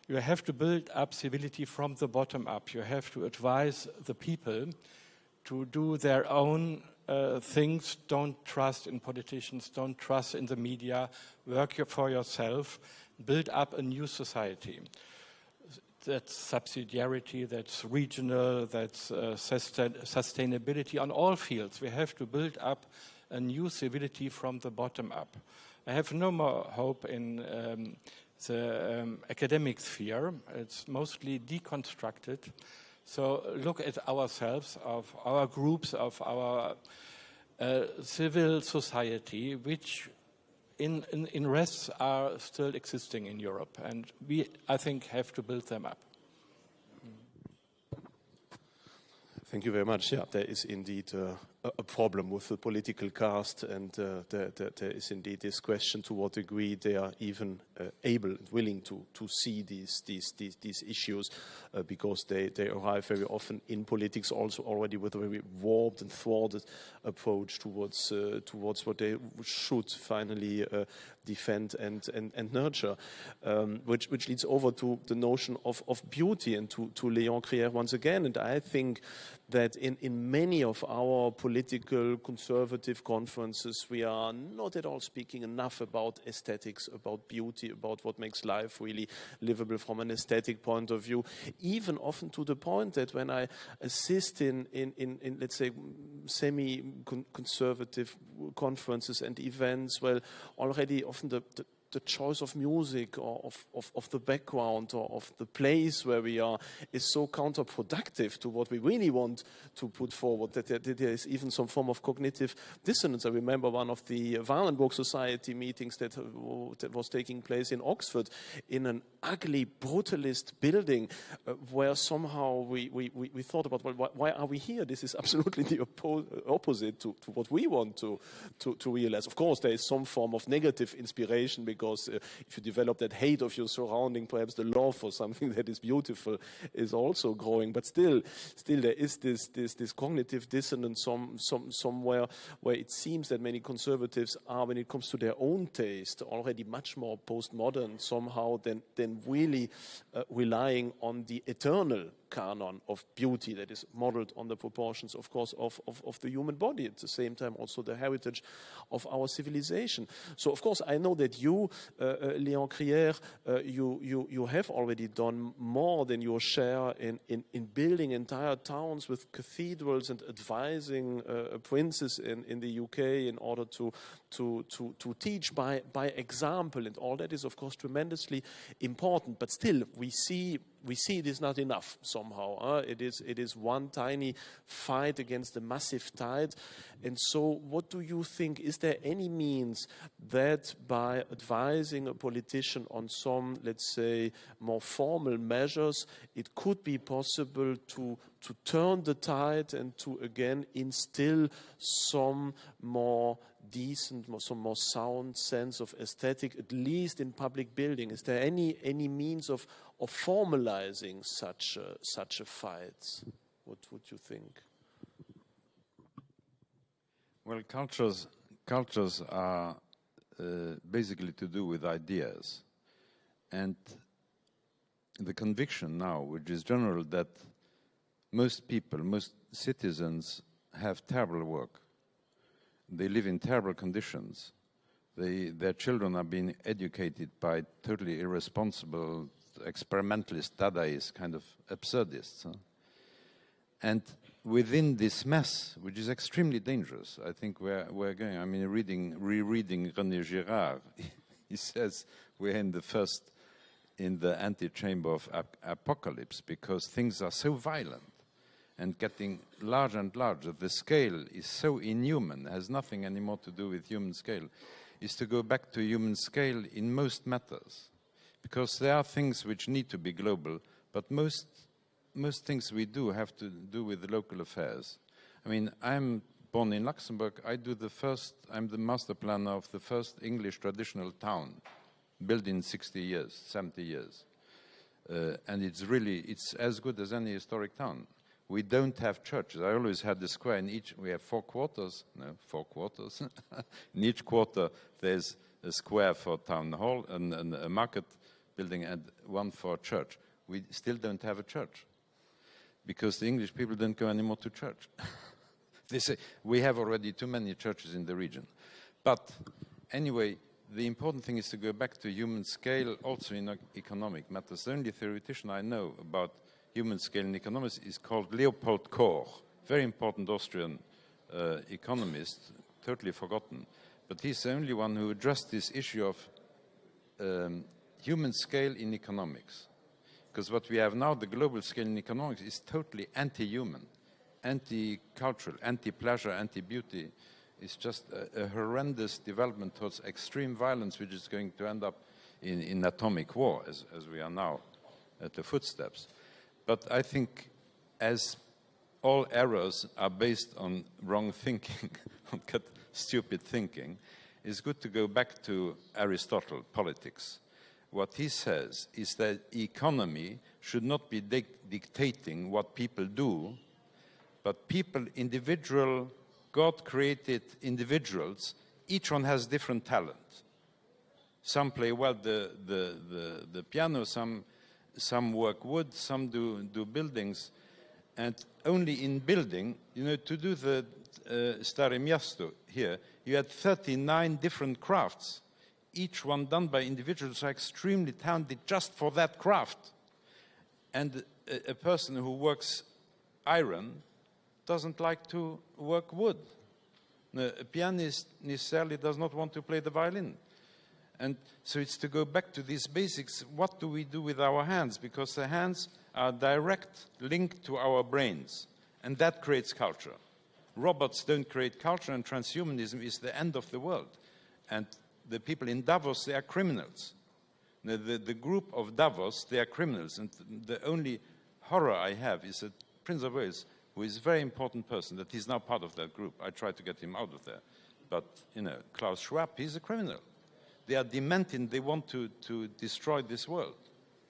You have to build up civility from the bottom up. You have to advise the people to do their own things. Don't trust in politicians. Don't trust in the media. Work for yourself. Build up a new society. That's subsidiarity, that's regional, that's sustainability on all fields. We have to build up a new civility from the bottom up. I have no more hope in the academic sphere. It's mostly deconstructed. So look at ourselves, of our groups, of our civil society, which in rests are still existing in Europe. And we, I think, have to build them up. Thank you very much. Yeah, there is indeed a problem with the political caste, and there is indeed this question to what degree they are even able and willing to see these issues, because they arrive very often in politics also already with a very warped and thwarted approach towards what they should finally defend and nurture, which leads over to the notion of beauty and to Léon Krier once again. And I think that in many of our political conservative conferences, we are not at all speaking enough about aesthetics, about beauty, about what makes life really livable from an aesthetic point of view, even often to the point that when I assist in let's say, semi-conservative conferences and events, well, already often the choice of music or of the background or of the place where we are is so counterproductive to what we really want to put forward that there is even some form of cognitive dissonance. I remember one of the Warlenburg Society meetings that was taking place in Oxford in an ugly, brutalist building where somehow we thought about, well, why are we here? This is absolutely the opposite to what we want to realize. Of course, there is some form of negative inspiration because if you develop that hate of your surrounding, perhaps the love for something that is beautiful is also growing. But still there is this cognitive dissonance somewhere where it seems that many conservatives are, when it comes to their own taste, already much more postmodern somehow than really relying on the eternal canon of beauty that is modeled on the proportions, of course, of the human body, at the same time also the heritage of our civilization. So, of course, I know that you, Léon Krier, you have already done more than your share in building entire towns with cathedrals and advising princes in the UK in order to teach by example, and all that is, of course, tremendously important. But still, we see it is not enough somehow. It is one tiny fight against the massive tide. And so what do you think? Is there any means that by advising a politician on some, let's say, more formal measures, it could be possible to turn the tide and to again instill some more decent, some more sound sense of aesthetic, at least in public building? Is there any means of formalizing such a fight? What would you think? Well, cultures are basically to do with ideas. And the conviction now, which is general, that most people, most citizens have terrible work. They live in terrible conditions. Their children are being educated by totally irresponsible, experimentalist, Dadaist, kind of absurdists. Huh? And within this mess, which is extremely dangerous, I think we're going, I mean, rereading René Girard, he says we're in the antechamber of apocalypse because things are so violent and getting larger and larger. The scale is so inhuman, has nothing anymore to do with human scale, is to go back to human scale in most matters. Because there are things which need to be global, but most things we do have to do with local affairs. I mean, I'm born in Luxembourg. I'm the master planner of the first English traditional town, built in 60 years, 70 years. And it's as good as any historic town. We don't have churches. I always had the square in each, we have 4 quarters. In each quarter, there's a square for town hall and a market building and one for a church. We still don't have a church because the English people don't go anymore to church. They say, we have already too many churches in the region. But anyway, the important thing is to go back to human scale also in economic matters. The only theoretician I know about human scale in economics is called Leopold Koch, very important Austrian economist, totally forgotten. But he's the only one who addressed this issue of human scale in economics. Because what we have now, the global scale in economics, is totally anti-human, anti-cultural, anti-pleasure, anti-beauty. It's just a horrendous development towards extreme violence, which is going to end up in atomic war, as we are now at the footsteps. But I think as all errors are based on wrong thinking, on stupid thinking, it's good to go back to Aristotle, politics. What he says is that economy should not be dictating what people do, but people, individual, God-created individuals, each one has different talent. Some play well the piano, some work wood, some do buildings, and only in building, to do the Stare Miasto here, you had 39 different crafts, each one done by individuals who are extremely talented just for that craft. And a person who works iron doesn't like to work wood. A pianist necessarily does not want to play the violin. And so it's to go back to these basics. What do we do with our hands? Because the hands are direct linked to our brains, and that creates culture. Robots don't create culture, and transhumanism is the end of the world. And the people in Davos, they are criminals. The group of Davos, they are criminals. And the only horror I have is that Prince of Wales, who is a very important person, that he's now part of that group. I tried to get him out of there. But, Klaus Schwab, he's a criminal. They are demented. They want to destroy this world.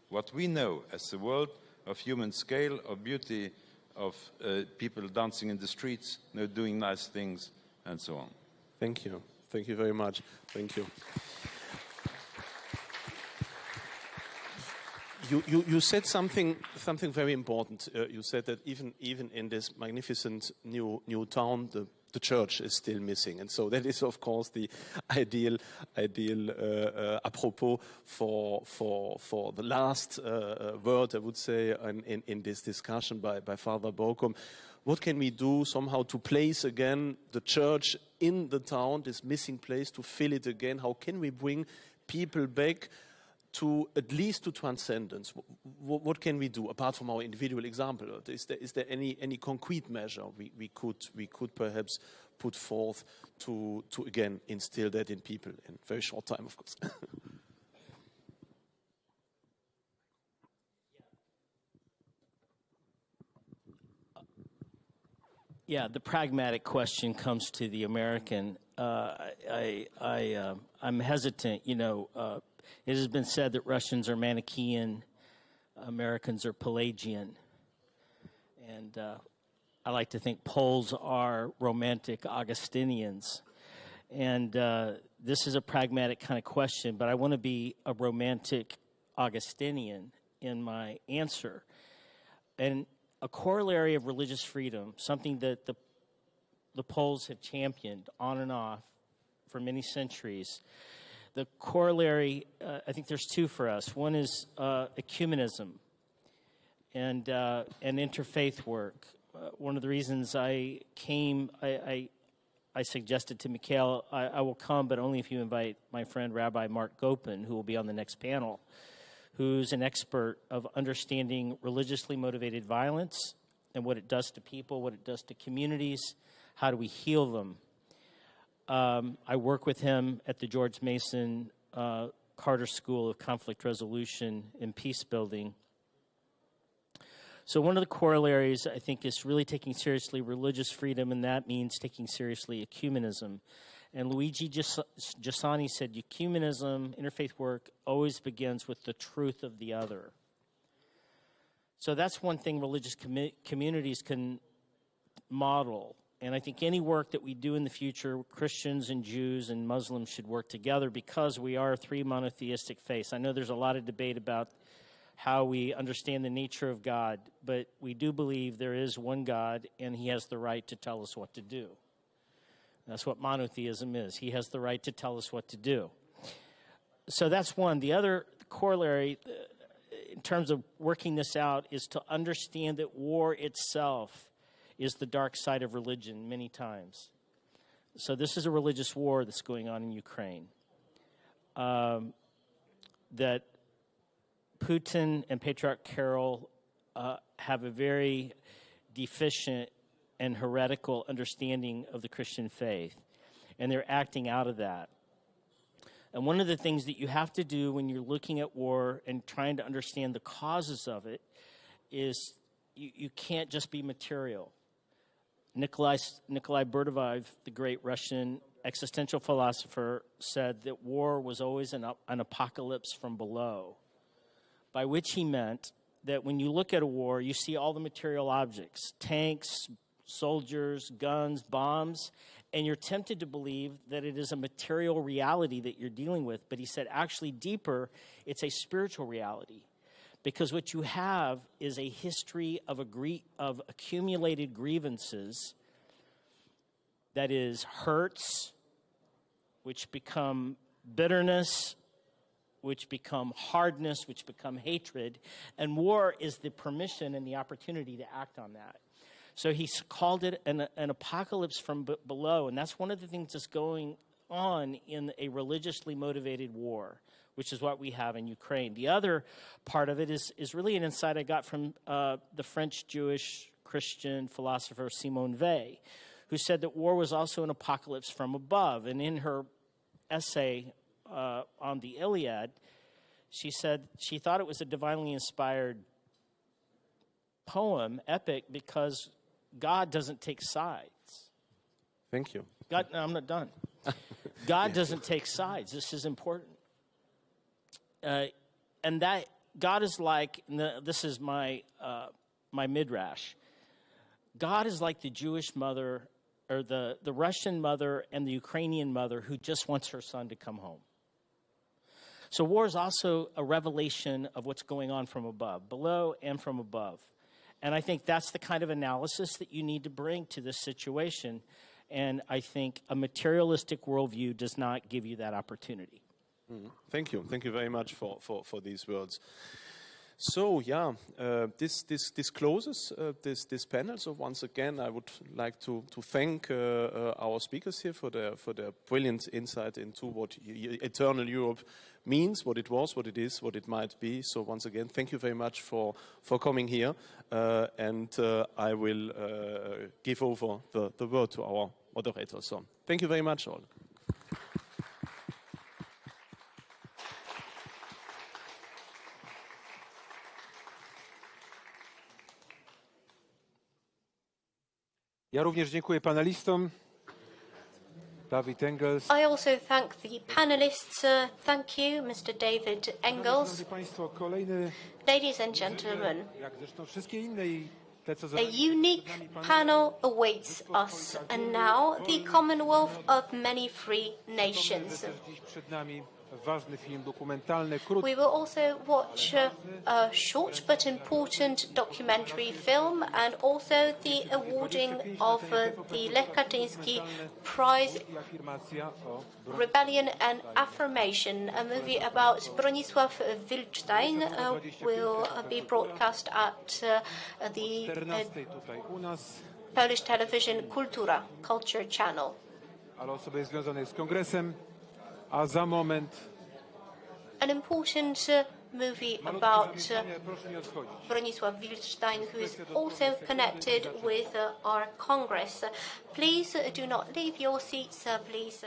What we know as the world of human scale, of beauty, of people dancing in the streets, doing nice things, and so on. Thank you. Thank you very much. Thank you. You said something very important. You said that even in this magnificent new town, the church is still missing, and so that is, of course, the ideal apropos for the last word, I would say, in this discussion by Father Baucum. What can we do somehow to place again the church in the town, this missing place, to fill it again? How can we bring people back to at least to transcendence? What can we do apart from our individual example? Is there any concrete measure we could perhaps put forth to again instill that in people in a very short time, of course? Yeah, the pragmatic question comes to the American. I'm hesitant. It has been said that Russians are Manichaean, Americans are Pelagian. And I like to think Poles are romantic Augustinians. And this is a pragmatic kind of question, but I want to be a romantic Augustinian in my answer. And a corollary of religious freedom, something that the Poles have championed on and off for many centuries. The corollary, I think there's two for us. One is ecumenism and interfaith work. One of the reasons I came, I suggested to Mikhail, I will come, but only if you invite my friend Rabbi Marc Gopin, who will be on the next panel, who's an expert of understanding religiously motivated violence and what it does to people, what it does to communities, how do we heal them. I work with him at the George Mason Carter School of Conflict Resolution and Peace Building. So one of the corollaries, I think, is really taking seriously religious freedom, and that means taking seriously ecumenism. And Luigi Giussani said, ecumenism, interfaith work, always begins with the truth of the other. So that's one thing religious communities can model. And I think any work that we do in the future, Christians and Jews and Muslims should work together because we are three monotheistic faiths. I know there's a lot of debate about how we understand the nature of God, but we do believe there is one God, and he has the right to tell us what to do. That's what monotheism is. He has the right to tell us what to do. So that's one. The other corollary, in terms of working this out, is to understand that war itself is the dark side of religion many times. So this is a religious war that's going on in Ukraine. That Putin and Patriarch Kirill have a very deficient and heretical understanding of the Christian faith, and they're acting out of that. And one of the things that you have to do when you're looking at war and trying to understand the causes of it is you can't just be material. Nikolai Berdyaev, the great Russian existential philosopher, said that war was always an apocalypse from below, by which he meant that when you look at a war, you see all the material objects, tanks, soldiers, guns, bombs, and you're tempted to believe that it is a material reality that you're dealing with. But he said, actually deeper, it's a spiritual reality. Because what you have is a history of accumulated grievances, that is hurts, which become bitterness, which become hardness, which become hatred. And war is the permission and the opportunity to act on that. So he's called it an apocalypse from below. And that's one of the things that's going on in a religiously motivated war, which is what we have in Ukraine. The other part of it is really an insight I got from the French Jewish Christian philosopher Simone Weil, who said that war was also an apocalypse from above. And in her essay on the Iliad, she said she thought it was a divinely inspired poem, epic, because God doesn't take sides. Thank you. God, no, I'm not done. God doesn't take sides. This is important. And that God is like, this is my midrash. God is like the Jewish mother, or the Russian mother and the Ukrainian mother who just wants her son to come home. So war is also a revelation of what's going on from above, below and from above. And I think that's the kind of analysis that you need to bring to this situation. And I think a materialistic worldview does not give you that opportunity. Mm-hmm. Thank you. Thank you very much for these words. So, yeah, this closes this panel. So once again, I would like to thank our speakers here for their brilliant insight into what eternal Europe means, what it was, what it is, what it might be. So once again, thank you very much for coming here. And I will give over the word to our moderator. So thank you very much, all. Ja również dziękuję panelistom. David Engels. I also thank the panelists. Thank you, Mr. David Engels. Szanowni Państwo, kolejny, Ladies and gentlemen, jak zresztą wszystkie inne A unique panel awaits us, and now the Commonwealth of many free nations. Dziś przed nami ważny film dokumentalny, We will also watch a short but important documentary film and also the awarding of the Lech Kaczyński Prize Rebellion and Affirmation. A movie about Bronisław Wilczstein will be broadcast at the Polish television Kultura, Culture Channel. ale osoby związanej z Kongresem, a za moment An important movie about Bronisław Wilczstein, who is also connected with our Congress. Please do not leave your seats, please.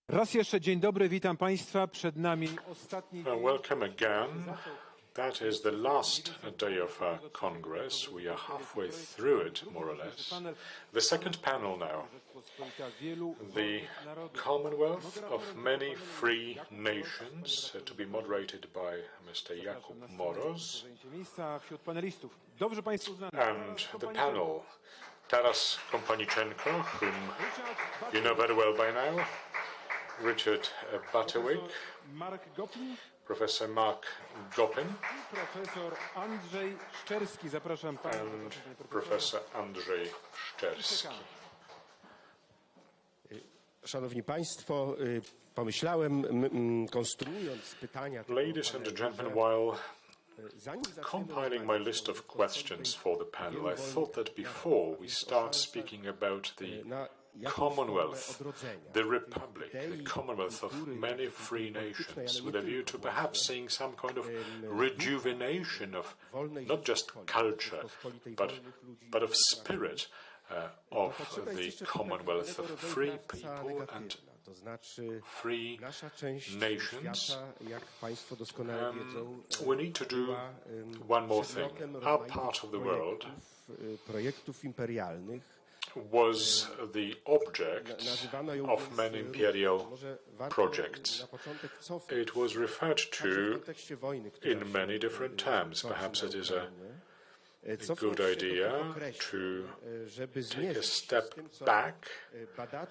Raz jeszcze dzień dobry, witam Państwa. Przed nami ostatni dzień. Welcome again. That is the last day of our Congress. We are halfway through it, more or less. The second panel now. The Commonwealth of Many Free Nations, to be moderated by Mr. Jakub Moroz. And the panel, Taras Kompaniczenko, whom you know very well by now, Richard Butterwick, Marc Gopin, Professor Marc Gopin, profesor Andrzej Szczerski. Zapraszam pana. and Professor Andrzej Szczerski. Szanowni Państwo, pomyślałem, konstruując pytania... Ladies and gentlemen, while compiling my list of questions for the panel, I thought that before we start speaking about the Commonwealth, the Republic, the Commonwealth of many free nations, with a view to perhaps seeing some kind of rejuvenation of not just culture, but of spirit of the Commonwealth of free people and free nations. We need to do one more thing. Our part of the world was the object of many imperial projects. It was referred to in many different terms. Perhaps it is a good idea to take a step back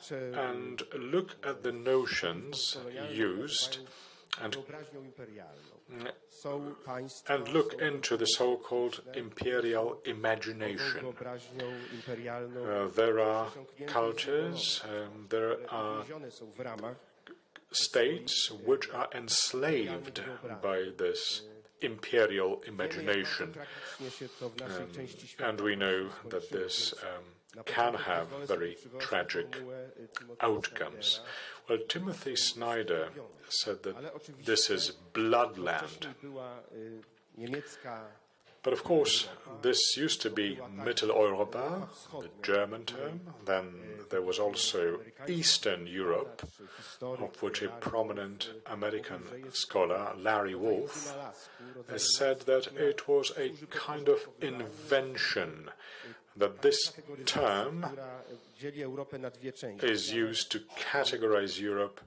and look at the notions used and look into the so-called imperial imagination. There are cultures, there are states which are enslaved by this imperial imagination. And we know that this can have very tragic outcomes. Well, Timothy Snyder said that this is bloodland. But of course, this used to be Mitteleuropa, the German term. Then there was also Eastern Europe, of which a prominent American scholar, Larry Wolff, has said that it was a kind of invention, that this term is used to categorize Europe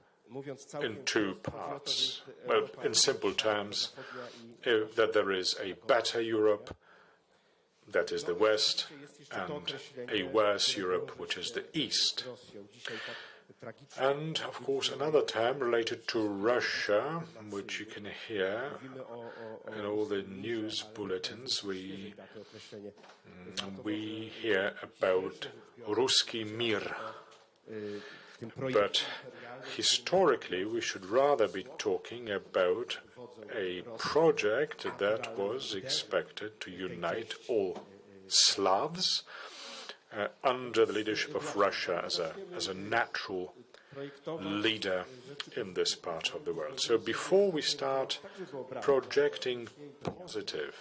in two parts. Well, in simple terms, that there is a better Europe, that is the West, and a worse Europe, which is the East. And, of course, another term related to Russia, which you can hear in all the news bulletins. We hear about Ruski Mir. But historically, we should rather be talking about a project that was expected to unite all Slavs under the leadership of Russia as a natural leader in this part of the world. So before we start projecting positive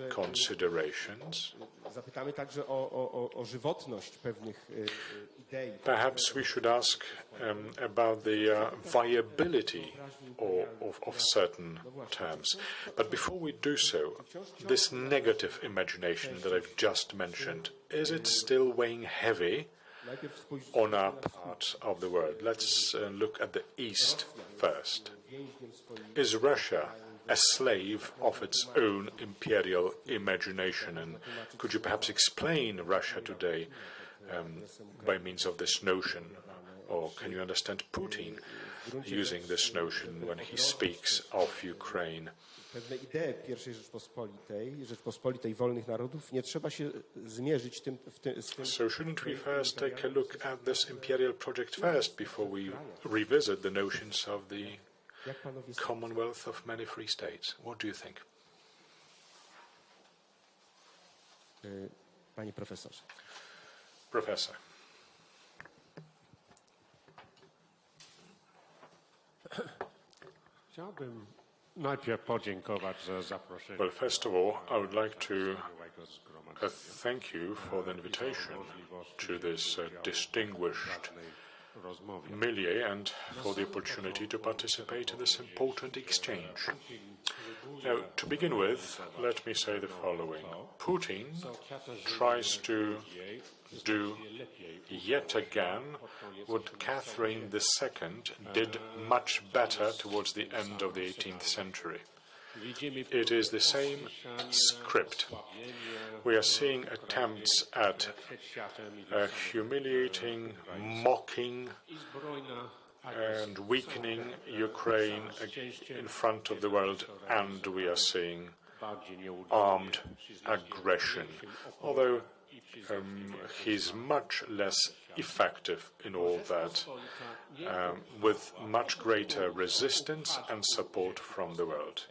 considerations, perhaps we should ask about the viability of certain terms. But before we do so, this negative imagination that I've just mentioned, is it still weighing heavy on our part of the world? Let's look at the East first. Is Russia a slave of its own imperial imagination? And could you perhaps explain Russia today by means of this notion? Or can you understand Putin using this notion when he speaks of Ukraine? Pewne idee pierwszej Rzeczpospolitej Wolnych Narodów, nie trzeba się zmierzyć z tym. So shouldn't we first take a look at this imperial project first before we revisit the notions of the Commonwealth of Many Free States? What do you think? Panie profesorze. Professor. Chciałbym najpierw podziękować za zaproszenie. Well, first of all, I would like to thank you for the invitation to this distinguished rozmowie. and for the opportunity to participate in this important exchange. Now, to begin with, let me say the following. Putin tries to do yet again what Catherine II did much better towards the end of the 18th century. It is the same script. We are seeing attempts at humiliating, mocking, and weakening Ukraine in front of the world, and we are seeing armed aggression, although he's much less effective in all that, with much greater resistance and support from the world.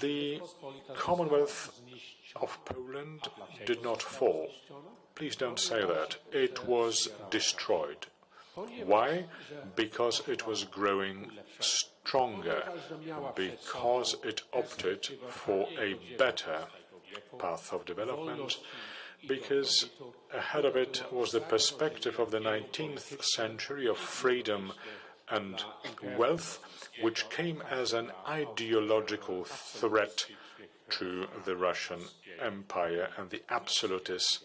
The Commonwealth of Poland did not fall. Please don't say that. It was destroyed. Why? Because it was growing stronger, because it opted for a better path of development, because ahead of it was the perspective of the 19th century of freedom and wealth, which came as an ideological threat to the Russian Empire and the absolutist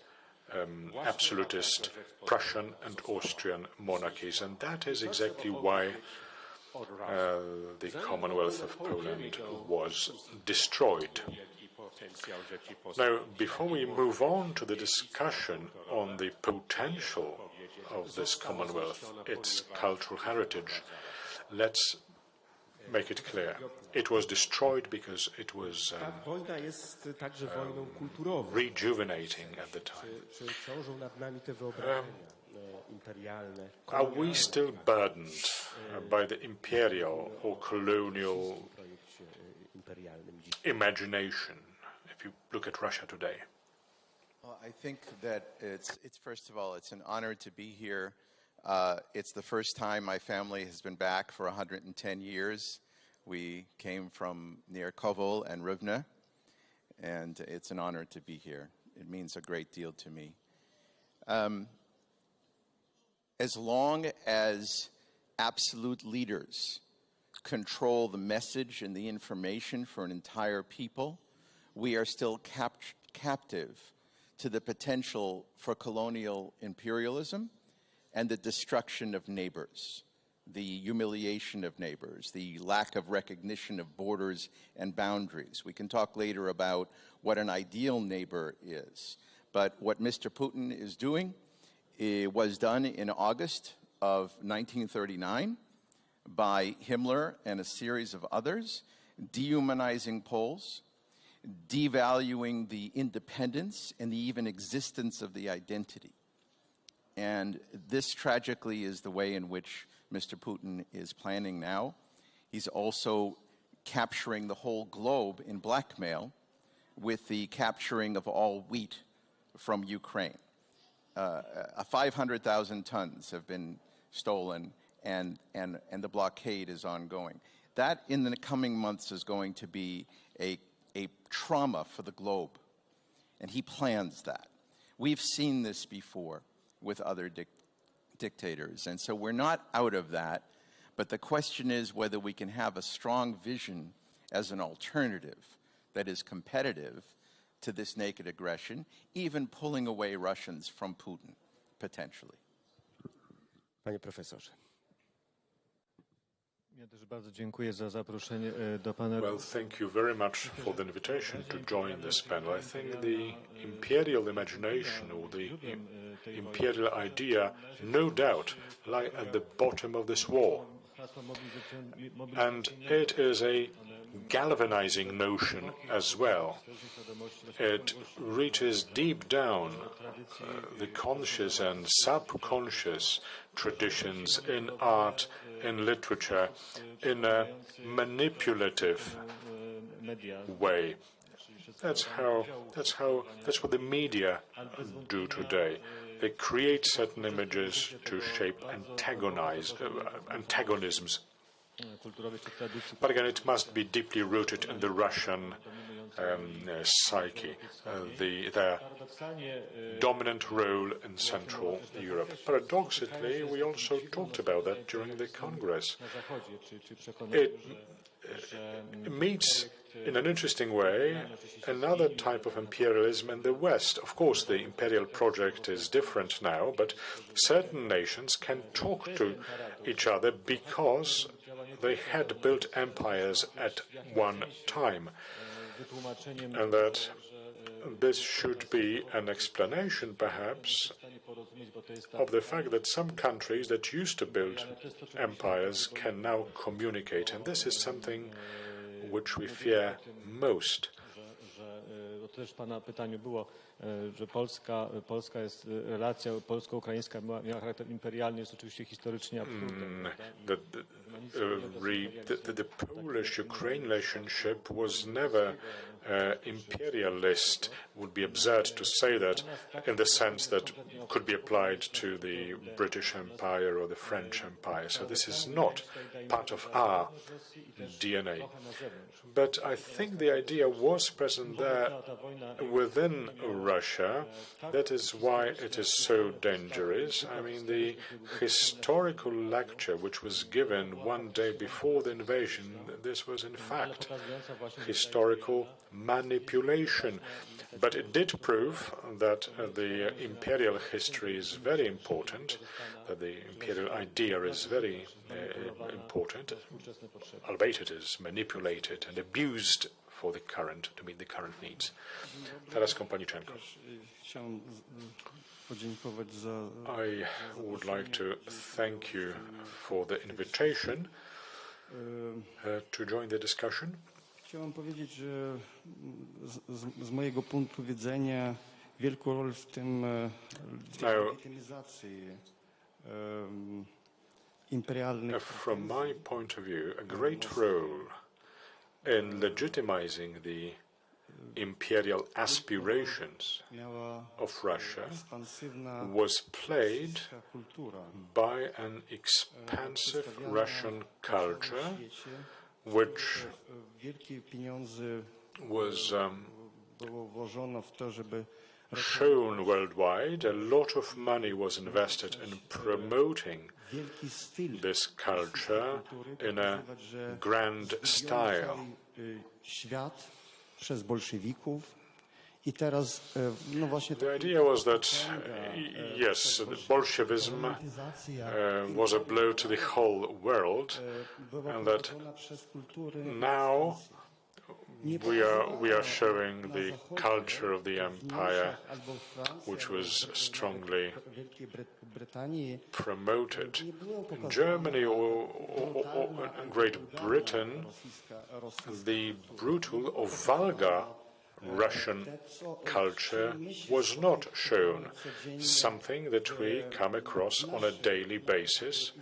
Prussian and Austrian monarchies. And that is exactly why the Commonwealth of Poland was destroyed. Now, before we move on to the discussion on the potential of this Commonwealth, its cultural heritage, let's make it clear. It was destroyed because it was rejuvenating at the time. Are we still burdened by the imperial or colonial imagination, if you look at Russia today? Well, I think that it's first of all, it's an honor to be here. It's the first time my family has been back for 110 years. We came from near Kovel and Rivne, and it's an honor to be here. It means a great deal to me. As long as absolute leaders control the message and the information for an entire people, we are still captive to the potential for colonial imperialism and the destruction of neighbors, the humiliation of neighbors, the lack of recognition of borders and boundaries. We can talk later about what an ideal neighbor is. But what Mr. Putin is doing was done in August of 1939 by Himmler and a series of others, dehumanizing Poles, devaluing the independence and the even existence of the identity. And this tragically is the way in which Mr. Putin is planning now. He's also capturing the whole globe in blackmail with the capturing of all wheat from Ukraine. 500,000 tons have been stolen, and the blockade is ongoing. That, in the coming months, is going to be a trauma for the globe, and he plans that. We've seen this before with other dictators, and so we're not out of that, but the question is whether we can have a strong vision as an alternative that is competitive to this naked aggression, even pulling away Russians from Putin, potentially. Panie profesorze. Ja też bardzo dziękuję za zaproszenie do panelu. Well, thank you very much for the invitation to join this panel. I think the imperial imagination or the imperial idea, no doubt, lie at the bottom of this war. And it is a galvanizing notion as well. It reaches deep down the conscious and subconscious traditions in art, in literature, in a manipulative way. That's what the media do today. They create certain images to shape antagonisms. But again, it must be deeply rooted in the Russian psyche, their dominant role in Central Europe. Paradoxically, we also talked about that during the Congress. It meets in an interesting way another type of imperialism in the West. Of course, the imperial project is different now, but certain nations can talk to each other because they had built empires at one time. And that this should be an explanation, perhaps, of the fact that some countries that used to build empires can now communicate. And this is something which we fear most. Też pana pytaniu było, że Polska jest, relacja polsko-ukraińska miała charakter imperialny, jest oczywiście historycznie absurdem. The Polish-Ukraine relationship was never imperialist. Would be absurd to say that in the sense that could be applied to the British Empire or the French Empire. So this is not part of our DNA. But I think the idea was present there within Russia. That is why it is so dangerous. I mean, the historical lecture which was given one day before the invasion, this was in fact historical manipulation. But it did prove that the imperial history is very important, that the imperial idea is very important, albeit it is manipulated and abused for the current, to meet the current needs. Teraz Kompaniczenko. I would like to thank you for the invitation to join the discussion. Chciałem powiedzieć, że z mojego punktu widzenia wielką rolę w tym legitymizacji imperialnych. From my point of view, a great role in legitimizing the imperial aspirations of Russia was played by an expansive Russian culture which was shown worldwide. A lot of money was invested in promoting this culture in a grand style. The idea was that, yes, Bolshevism was a blow to the whole world, and that now we are showing the culture of the empire, which was strongly promoted. In Germany or Great Britain, the brutal or vulgar Russian culture was not shown, something that we come across on a daily basis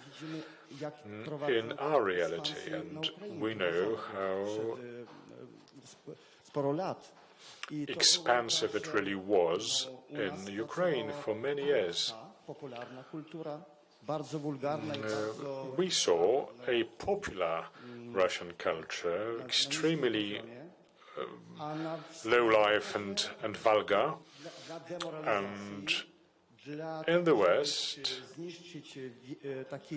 in our reality, and we know how expansive it really was in Ukraine for many years. We saw a popular Russian culture, extremely low life and vulgar, and in the West,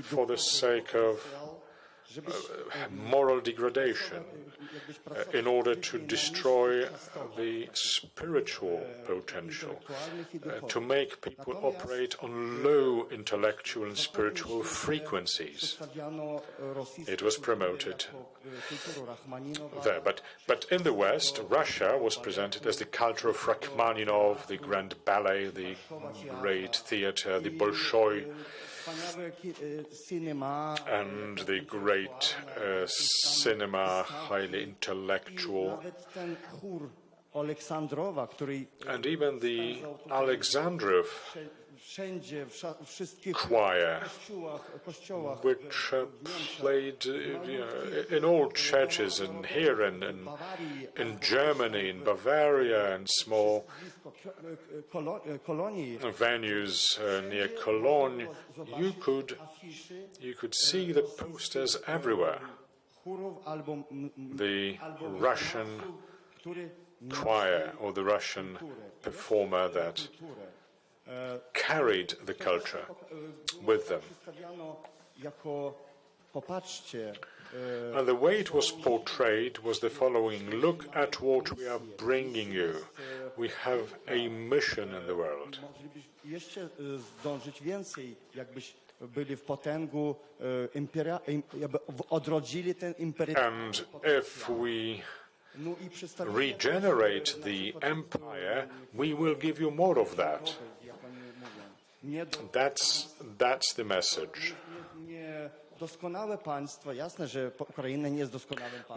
for the sake of moral degradation, in order to destroy the spiritual potential, to make people operate on low intellectual and spiritual frequencies. It was promoted there. But in the West, Russia was presented as the culture of Rachmaninov, the grand ballet, the great theater, the Bolshoi, and the great cinema, highly intellectual, and even the Alexandrov choir, which played in all churches and here in Germany, in Bavaria, and small venues near Cologne. You could see the posters everywhere. The Russian choir or the Russian performer that carried the culture with them. And the way it was portrayed was the following: look at what we are bringing you. We have a mission in the world. And if we regenerate the empire, we will give you more of that. That's the message. Well,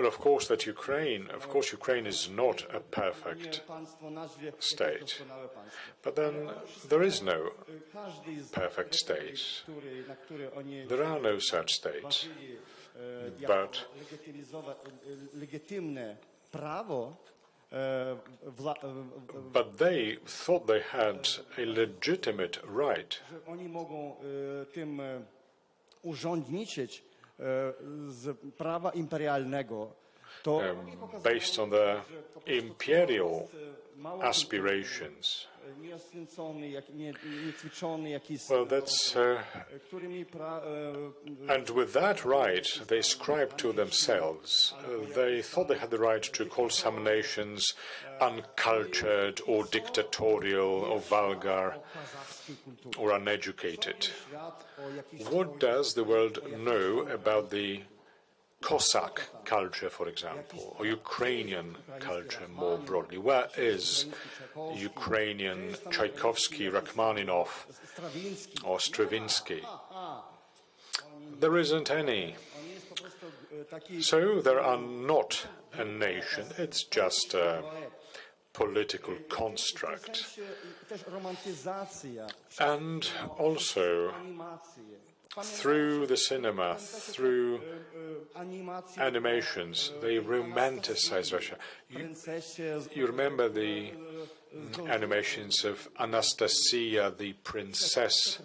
of course, Ukraine is not a perfect state. But then there is no perfect state. There are no such states. But they thought they had a legitimate right based on their imperial aspirations. Well, and with that right, they ascribed to themselves. They thought they had the right to call some nations uncultured or dictatorial or vulgar or uneducated. What does the world know about the Cossack culture, for example, or Ukrainian culture more broadly? Where is Ukrainian Tchaikovsky, Rachmaninoff, or Stravinsky? There isn't any. So they are not a nation, it's just a political construct. And also, through the cinema, through animations, they romanticize Russia. You remember the animations of Anastasia, the princess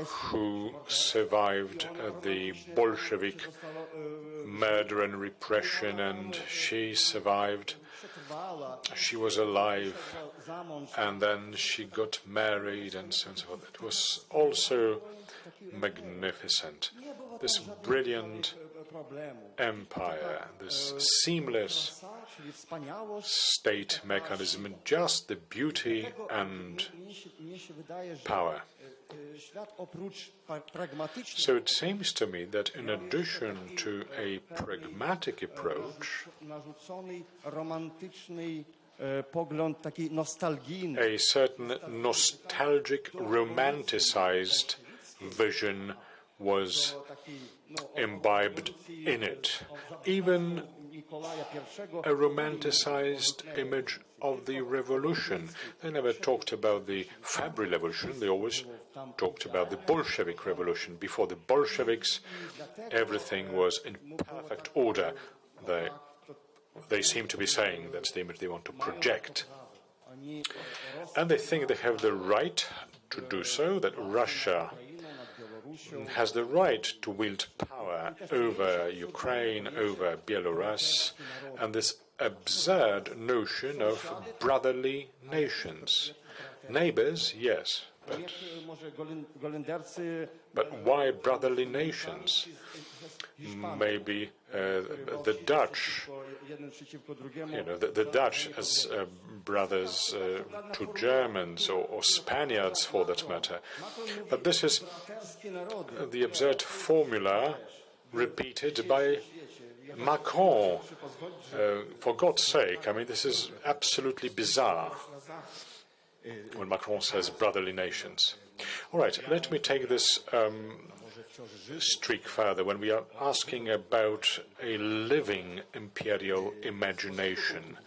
who survived the Bolshevik murder and repression, and she survived. She was alive, and then she got married, and so on and so forth. It was also magnificent. This brilliant empire, this seamless state mechanism, and just the beauty and power. So it seems to me that in addition to a pragmatic approach, a certain nostalgic, romanticized vision was imbibed in it. Even a romanticized image of the revolution. They never talked about the February Revolution, they always talked about the Bolshevik Revolution. Before the Bolsheviks, everything was in perfect order. They seem to be saying that's the image they want to project. And they think they have the right to do so, that Russia has the right to wield power over Ukraine, over Belarus, and this absurd notion of brotherly nations. Neighbors, yes, but why brotherly nations? Maybe the Dutch, the Dutch as brothers to Germans or Spaniards for that matter. But this is the absurd formula repeated by Macron. For God's sake, I mean, this is absolutely bizarre when Macron says brotherly nations. All right, let me take this streak further. When we are asking about a living imperial imagination,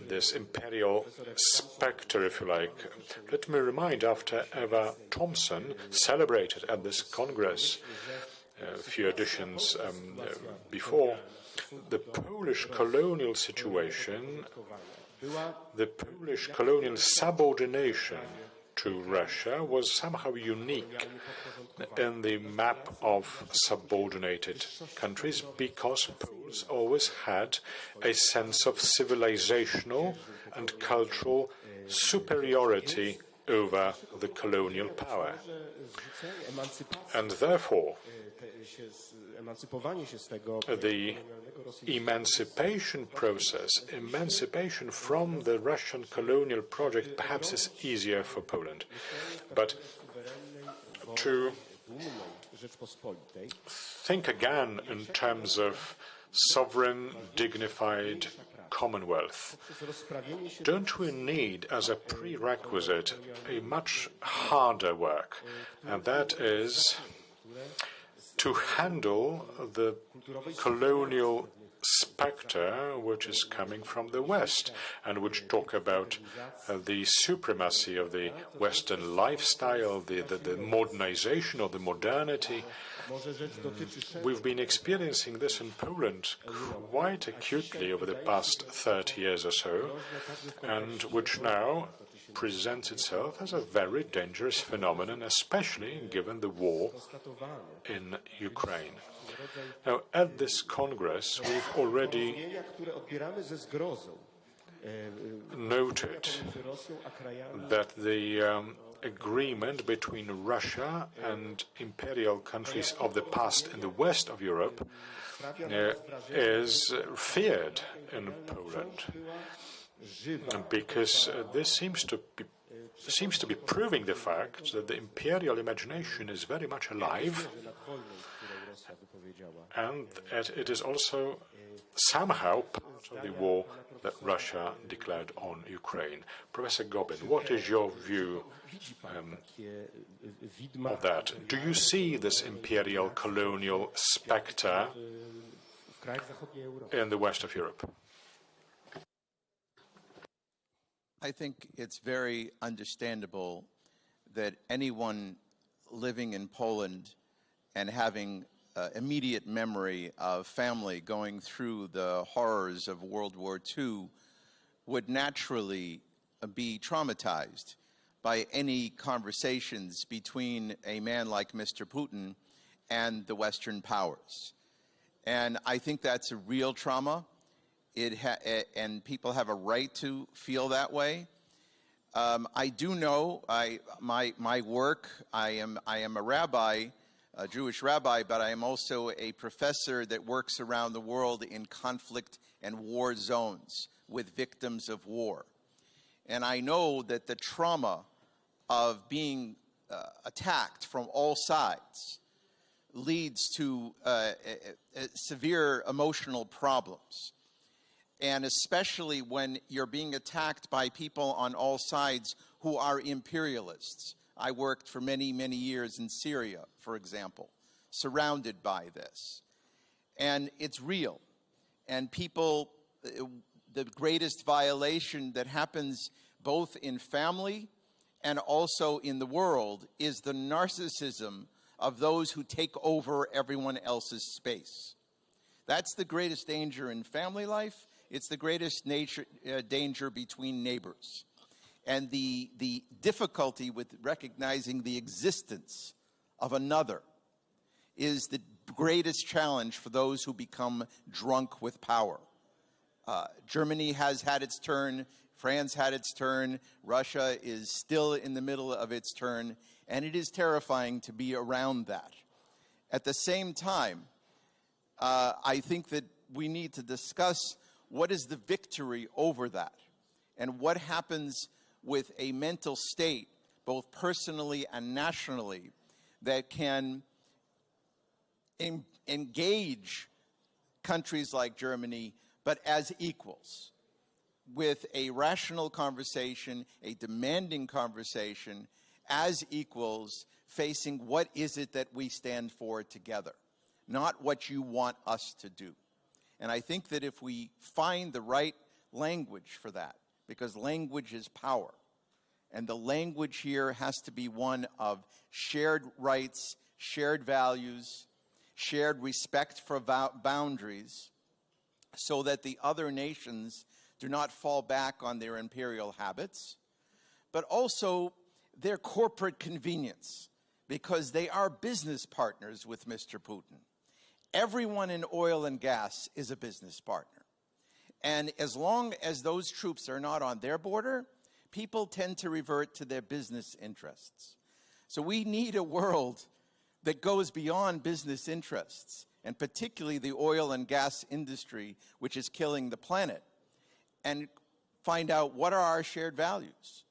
this imperial spectre, if you like, let me remind, after Eva Thompson celebrated at this Congress a few editions before, the Polish colonial situation, the Polish colonial subordination to Russia was somehow unique in the map of subordinated countries because Poles always had a sense of civilizational and cultural superiority over the colonial power. And therefore, the emancipation process, emancipation from the Russian colonial project perhaps is easier for Poland. But to think again in terms of sovereign, dignified Commonwealth, don't we need as a prerequisite a much harder work, and that is to handle the colonial spectre which is coming from the West and which talk about the supremacy of the Western lifestyle, the modernization or the modernity. We've been experiencing this in Poland quite acutely over the past 30 years or so, and which now presents itself as a very dangerous phenomenon, especially given the war in Ukraine. Now, at this Congress, we've already noted that the agreement between Russia and imperial countries of the past in the west of Europe is feared in Poland, because this seems to be proving the fact that the imperial imagination is very much alive, and it is also somehow part of the war that Russia declared on Ukraine. Professor Gopin, what is your view of that? Do you see this imperial colonial spectre in the west of Europe? I think it's very understandable that anyone living in Poland and having immediate memory of family going through the horrors of World War II would naturally be traumatized by any conversations between a man like Mr. Putin and the Western powers. And I think that's a real trauma. And people have a right to feel that way. I do know my work. I am a rabbi, a Jewish rabbi, but I am also a professor that works around the world in conflict and war zones with victims of war. And I know that the trauma of being attacked from all sides leads to severe emotional problems. And especially when you're being attacked by people on all sides who are imperialists. I worked for many, many years in Syria, for example, surrounded by this. And it's real. And people, the greatest violation that happens both in family and also in the world is the narcissism of those who take over everyone else's space. That's the greatest danger in family life. It's the greatest danger between neighbors. And the difficulty with recognizing the existence of another is the greatest challenge for those who become drunk with power. Germany has had its turn, France had its turn, Russia is still in the middle of its turn, and it is terrifying to be around that. At the same time, I think that we need to discuss what is the victory over that, and what happens with a mental state, both personally and nationally, that can engage countries like Germany, but as equals, with a rational conversation, a demanding conversation, as equals, facing what is it that we stand for together, not what you want us to do. And I think that if we find the right language for that, because language is power, and the language here has to be one of shared rights, shared values, shared respect for boundaries, so that the other nations do not fall back on their imperial habits, but also their corporate convenience, because they are business partners with Mr. Putin. Everyone in oil and gas is a business partner. And as long as those troops are not on their border, people tend to revert to their business interests. So we need a world that goes beyond business interests, and particularly the oil and gas industry, which is killing the planet, and find out what are our shared values.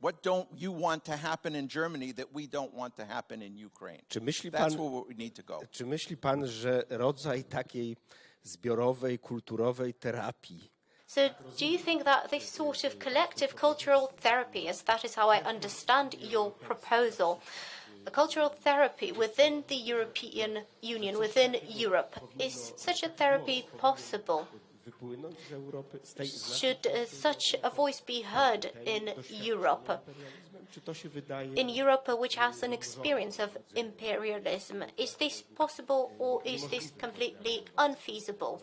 What don't you want to happen in Germany that we don't want to happen in Ukraine? That's where we need to go. Czy myśli pan, że rodzaj takiej zbiorowej, kulturowej terapii? So do you think that this sort of collective cultural therapy, as that is how I understand your proposal, a cultural therapy within the European Union, within Europe, is such a therapy possible? Should such a voice be heard in Europe? In Europe, which has an experience of imperialism, is this possible or is this completely unfeasible?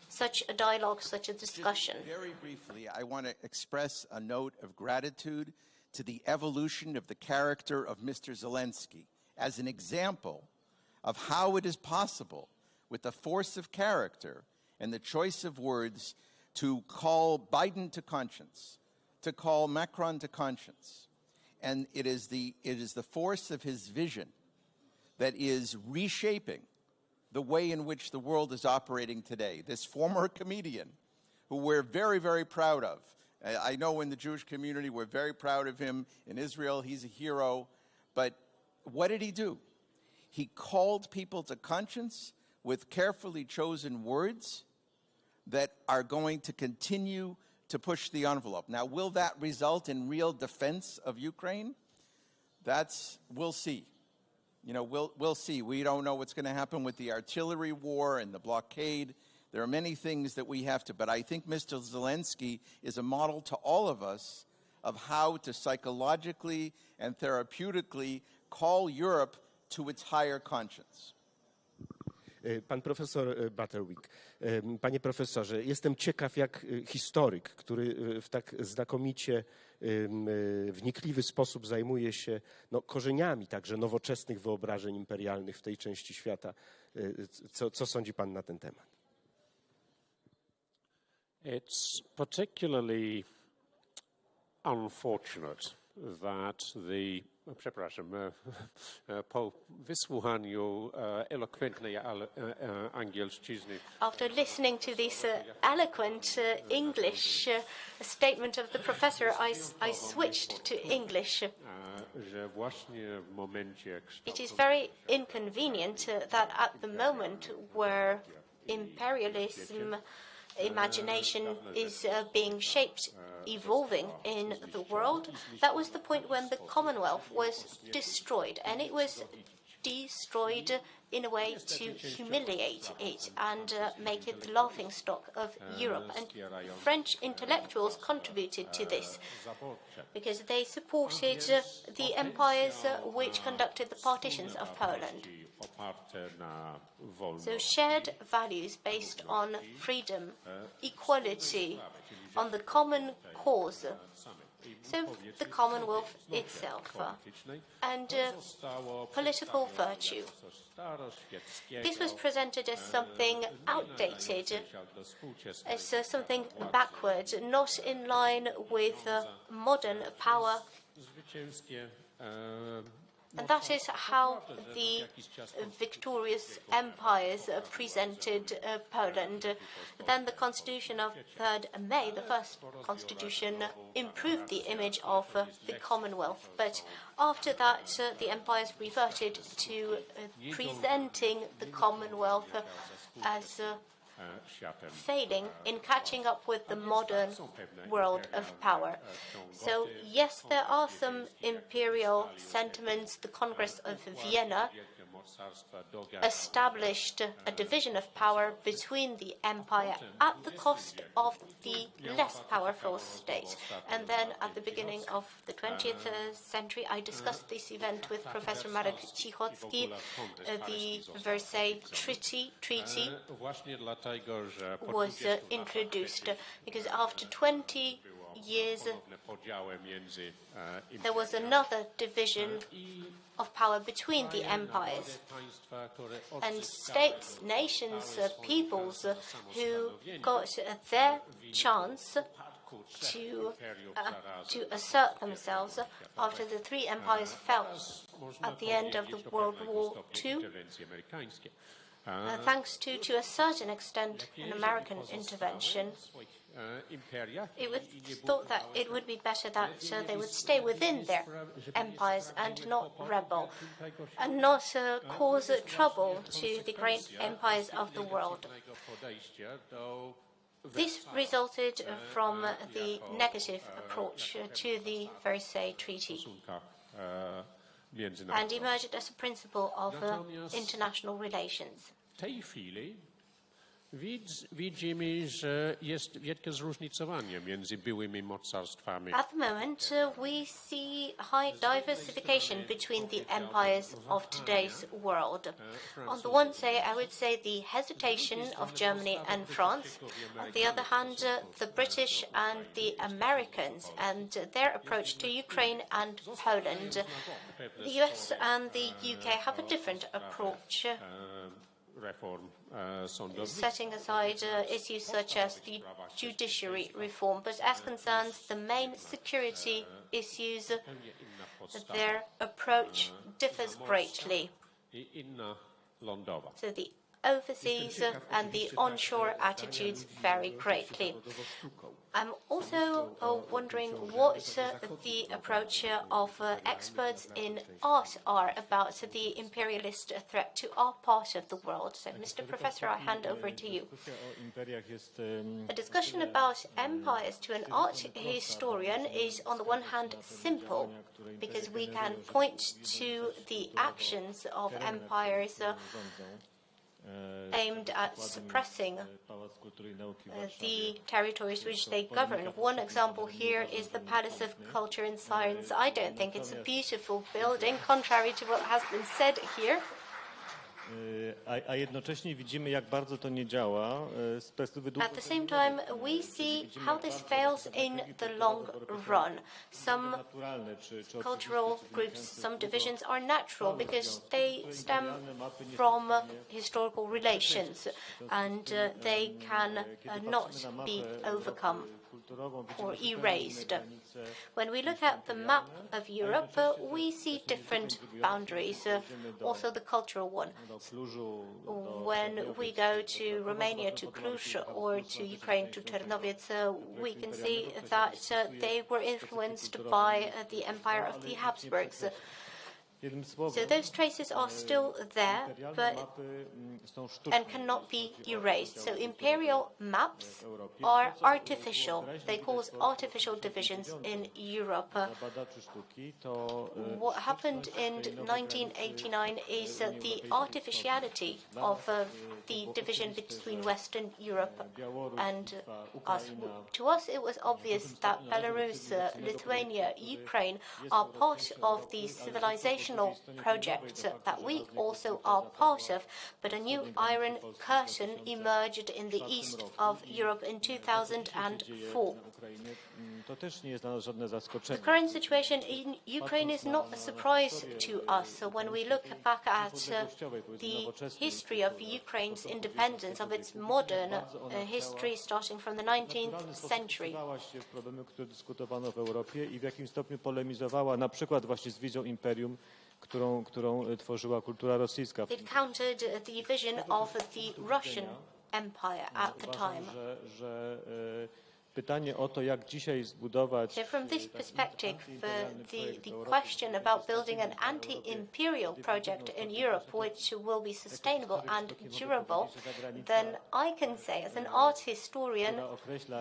Such a dialogue, such a discussion. Very briefly, I want to express a note of gratitude to the evolution of the character of Mr. Zelensky as an example of how it is possible, with the force of character and the choice of words, to call Biden to conscience, to call Macron to conscience. And it is the force of his vision that is reshaping the way in which the world is operating today. This former comedian, who we're very, very proud of. I know in the Jewish community we're very proud of him. In Israel, he's a hero. But what did he do? He called people to conscience with carefully chosen words that are going to continue to push the envelope. Now, will that result in real defense of Ukraine? We'll see. You know, we'll see. We don't know what's going to happen with the artillery war and the blockade. There are many things that we have to, but I think Mr. Zelensky is a model to all of us of how to psychologically and therapeutically call Europe to its higher conscience. Pan profesor Butterwick. Panie profesorze, jestem ciekaw, jak historyk, który w tak znakomicie wnikliwy sposób zajmuje się korzeniami także nowoczesnych wyobrażeń imperialnych w tej części świata. Co sądzi pan na ten temat? It's particularly unfortunate that po wysłuchaniu elokwentnej angielszczyzny. After listening to this eloquent English statement of the professor, I switched to English. Że właśnie w momencie It is very inconvenient that at the moment where imperialism imagination is being shaped, evolving in the world, that was the point when the Commonwealth was destroyed, and it was destroyed in a way to humiliate it and make it the laughingstock of Europe. And French intellectuals contributed to this because they supported the empires which conducted the partitions of Poland. So shared values based on freedom, equality, on the common cause. So the Commonwealth itself and political virtue. This was presented as something outdated, as something backward, not in line with modern power. And that is how the victorious empires presented Poland. Then the constitution of 3rd May, the first constitution, improved the image of the Commonwealth. But after that, the empires reverted to presenting the Commonwealth as failing in catching up with the modern world of power. So yes, there are some imperial sentiments. The Congress of Vienna established a division of power between the empire at the cost of the less powerful state. And then at the beginning of the 20th century, I discussed this event with Professor Marek Cichocki, the Versailles Treaty was introduced, because after 20 years, there was another division of power between the empires. And states, nations, peoples who got their chance to assert themselves after the three empires fell at the end of the World War II, thanks to a certain extent, an American intervention. It was thought that it would be better that they would stay within their empires and not rebel, and not cause trouble to the great empires of the world. This resulted from the negative approach to the Versailles Treaty and emerged as a principle of international relations. Widzimy, że jest wielkie zróżnicowanie między byłymi mocarstwami. At the moment, we see high diversification between the empires of today's world. On the one side, I would say the hesitation of Germany and France. On the other hand, the British and the Americans and their approach to Ukraine and Poland. The US and the UK have a different approach, setting aside issues such as the judiciary reform. But as concerns the main security issues, their approach differs greatly. So the overseas and the onshore attitudes vary greatly. I'm also wondering what the approach of experts in art are about the imperialist threat to our part of the world. So, Mr. Professor, I hand over to you. A discussion about empires to an art historian is, on the one hand, simple, because we can point to the actions of empires aimed at suppressing the territories which they govern. One example here is the Palace of Culture and Science. I don't think it's a beautiful building, contrary to what has been said here. A jednocześnie widzimy, jak bardzo to nie działa z perspektywy. At the same time, we see how this fails in the long run. Some cultural groups, some divisions are natural because they stem from historical relations and they can not be overcome or erased. When we look at the map of Europe, we see different boundaries, also the cultural one. When we go to Romania, to Cluj, or to Ukraine, to Czernowiec, we can see that they were influenced by the Empire of the Habsburgs. So those traces are still there, and cannot be erased. So imperial maps are artificial. They cause artificial divisions in Europe. What happened in 1989 is the artificiality of the division between Western Europe and us. To us, it was obvious that Belarus, Lithuania, Ukraine are part of the civilization project that we also are part of, but a new Iron Curtain emerged in the east of Europe in 2004. The current situation in Ukraine is not a surprise to us. So when we look back at the history of Ukraine's independence, of its modern history starting from the 19th century. I w jakim stopniu polemizowała na przykład właśnie z wizją imperium, którą tworzyła kultura rosyjska. It countered the vision of the Russian Empire at the time. Pytanie o to, jak dzisiaj zbudować. So from this perspective, the question about building an anti-imperial project in Europe which will be sustainable and durable, then I can say as an art historian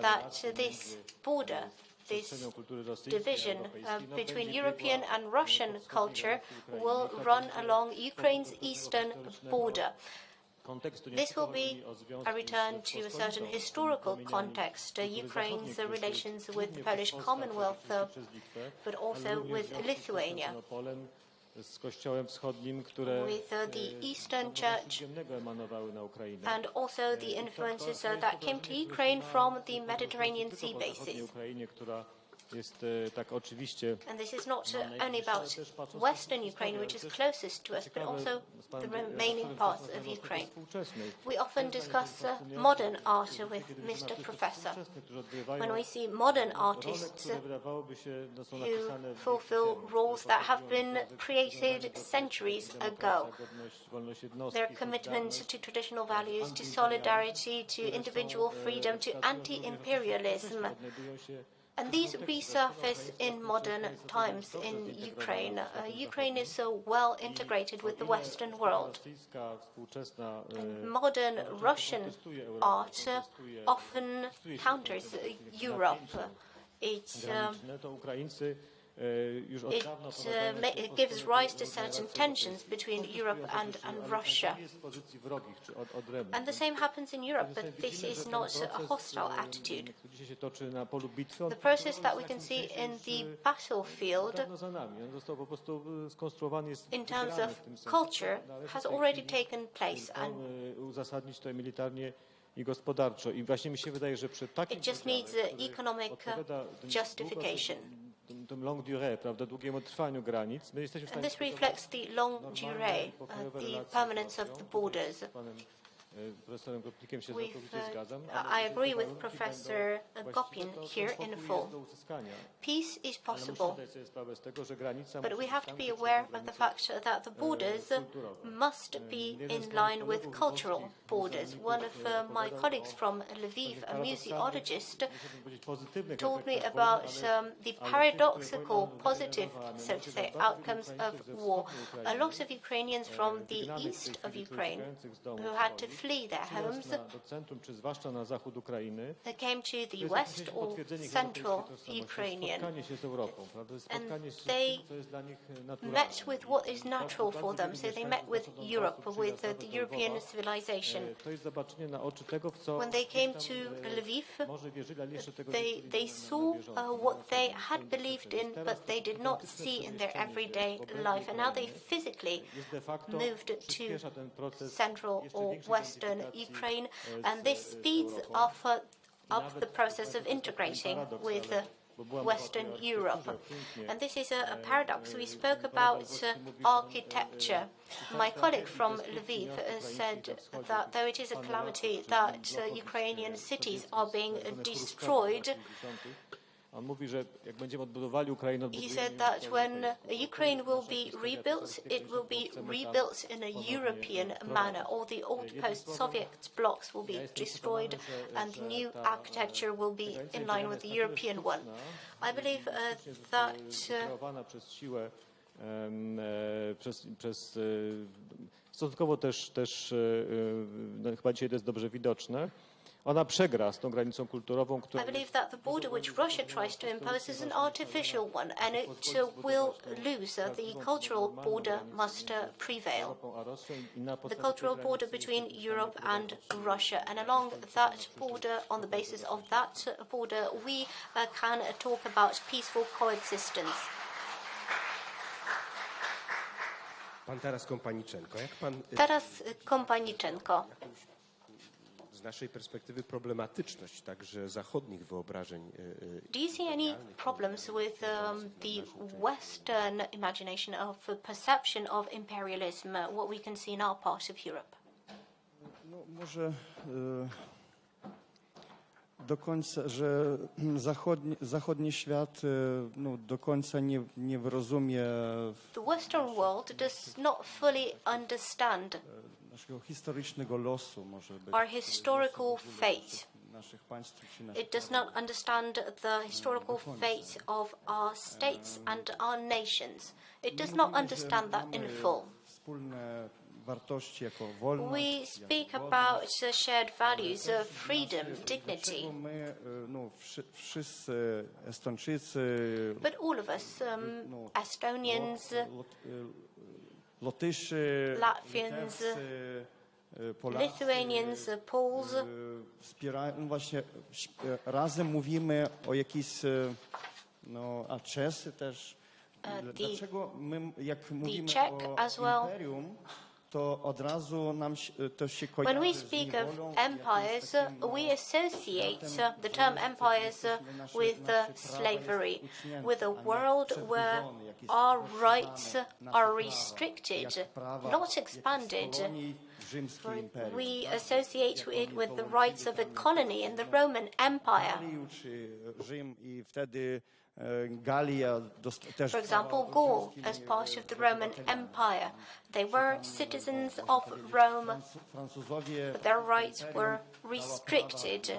that this border, this division between European and Russian culture will run along Ukraine's eastern border. This will be a return to a certain historical context, Ukraine's relations with the Polish Commonwealth, but also with Lithuania. z Kościołem Wschodnim, które with the Eastern Church Śródziemnego emanowały na Ukrainę. and also the influences that came to Ukraine from the Mediterranean Sea bases. Ukrainie, która jest tak oczywiście. And this is not only about Western Ukraine, which is closest to us, but also the remaining parts of Ukraine. We often discuss modern art with Mr. Professor. When we see modern artists who fulfill roles that have been created centuries ago, their commitment to traditional values, to solidarity, to individual freedom, to anti-imperialism, and these resurface in modern times in Ukraine. Ukraine is so well integrated with the Western world. And modern Russian art often counters Europe. It gives rise to certain tensions between Europe and Russia. And the same happens in Europe, but this is not a hostile attitude. The process that we can see in the battlefield in terms of culture has already taken place. And it just needs economic justification. And this reflects the longue durée, the permanence of the borders. I agree with Professor Gopin here in full. Peace is possible, but we have to be aware of the fact that the borders must be in line with cultural borders. One of my colleagues from Lviv, a museologist, told me about the paradoxical positive, so to say, outcomes of war. A lot of Ukrainians from the east of Ukraine who had to flee their homes, they came to the west or central Ukrainian, and they met with what is natural for them. So they met with Europe, with the European civilization. When they came to Lviv, they saw what they had believed in, but they did not see in their everyday life. And now they physically moved to central or western Ukraine, and this speeds up the process of integrating with Western Europe. And this is a paradox. We spoke about architecture. My colleague from Lviv said that though it is a calamity that Ukrainian cities are being destroyed, he said that when Ukraine will be rebuilt, it will be rebuilt in a European manner. All the old post-Soviet blocks will be destroyed, and the new architecture will be in line with the European one. I believe that stosunkowo też chyba dzisiaj to jest dobrze widoczne. Ona przegra z tą granicą kulturową, która... I believe that the border which Russia tries to impose is an artificial one, and it will lose. The cultural border must prevail. The cultural border between Europe and Russia, and along that border, on the basis of that border, we can talk about peaceful coexistence. Teraz Kompaniczenko. Z naszej perspektywy problematyczność także zachodnich wyobrażeń. Do you see any problems with the Western imagination of perception of imperialism, what we can see in our part of Europe? No, może do końca, że zachodni świat do końca nie rozumie. The Western world does not fully understand our historical fate. It does not understand the historical fate of our states and our nations. It does not understand that in full. We speak about shared values of freedom, dignity. But all of us, Estonians, Latvians, Lithuanians, Poles, właśnie razem mówimy o jakiejś, a Czesy też, Dlaczego my, jak mówimy Czech o as well. imperium, to od razu nam to się kojarzy When we z speak niewolą, of empires, we associate the term empires with slavery, with a world where our rights are restricted, not expanded. We associate it with the rights of a colony in the Roman Empire. For example, Gaul, as part of the Roman Empire, they were citizens of Rome, but their rights were restricted.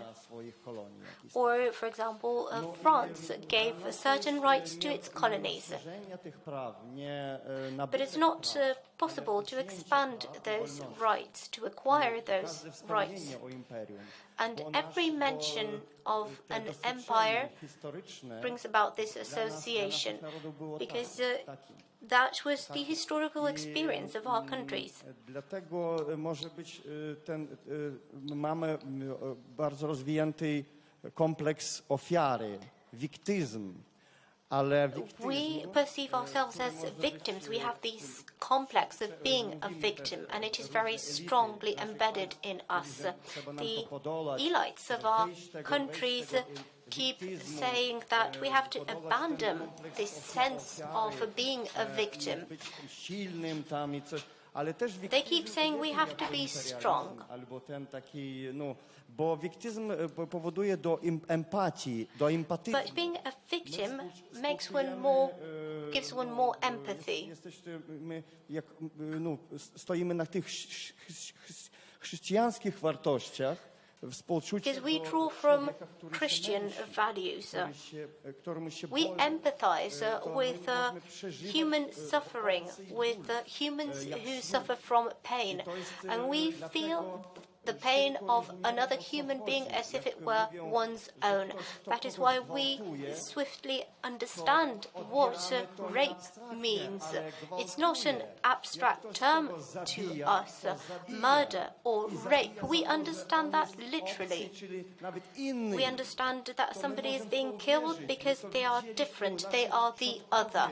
Or, for example, France gave certain rights to its colonies. But it's not possible to expand those rights, to acquire those rights. And every mention of an empire brings about this association, because that was the historical experience of our countries. Dlatego może być mamy bardzo rozwinięty kompleks ofiary, wiktyzm. We perceive ourselves as victims. We have this complex of being a victim, and it is very strongly embedded in us. The elites of our countries keep saying that we have to abandon this sense of being a victim. They keep saying we have to be strong. Bo wiktyzm powoduje do empatii, do empatyzmu. But being a victim makes one more, gives one more empathy. Stoimy na tych chrześcijańskich wartościach, because we draw from Christian values. We empathize with human suffering, with humans who suffer from pain, and we feel the pain of another human being as if it were one's own. That is why we swiftly understand what rape means. It's not an abstract term to us. Murder or rape, we understand that literally. We understand that somebody is being killed because they are different, they are the other.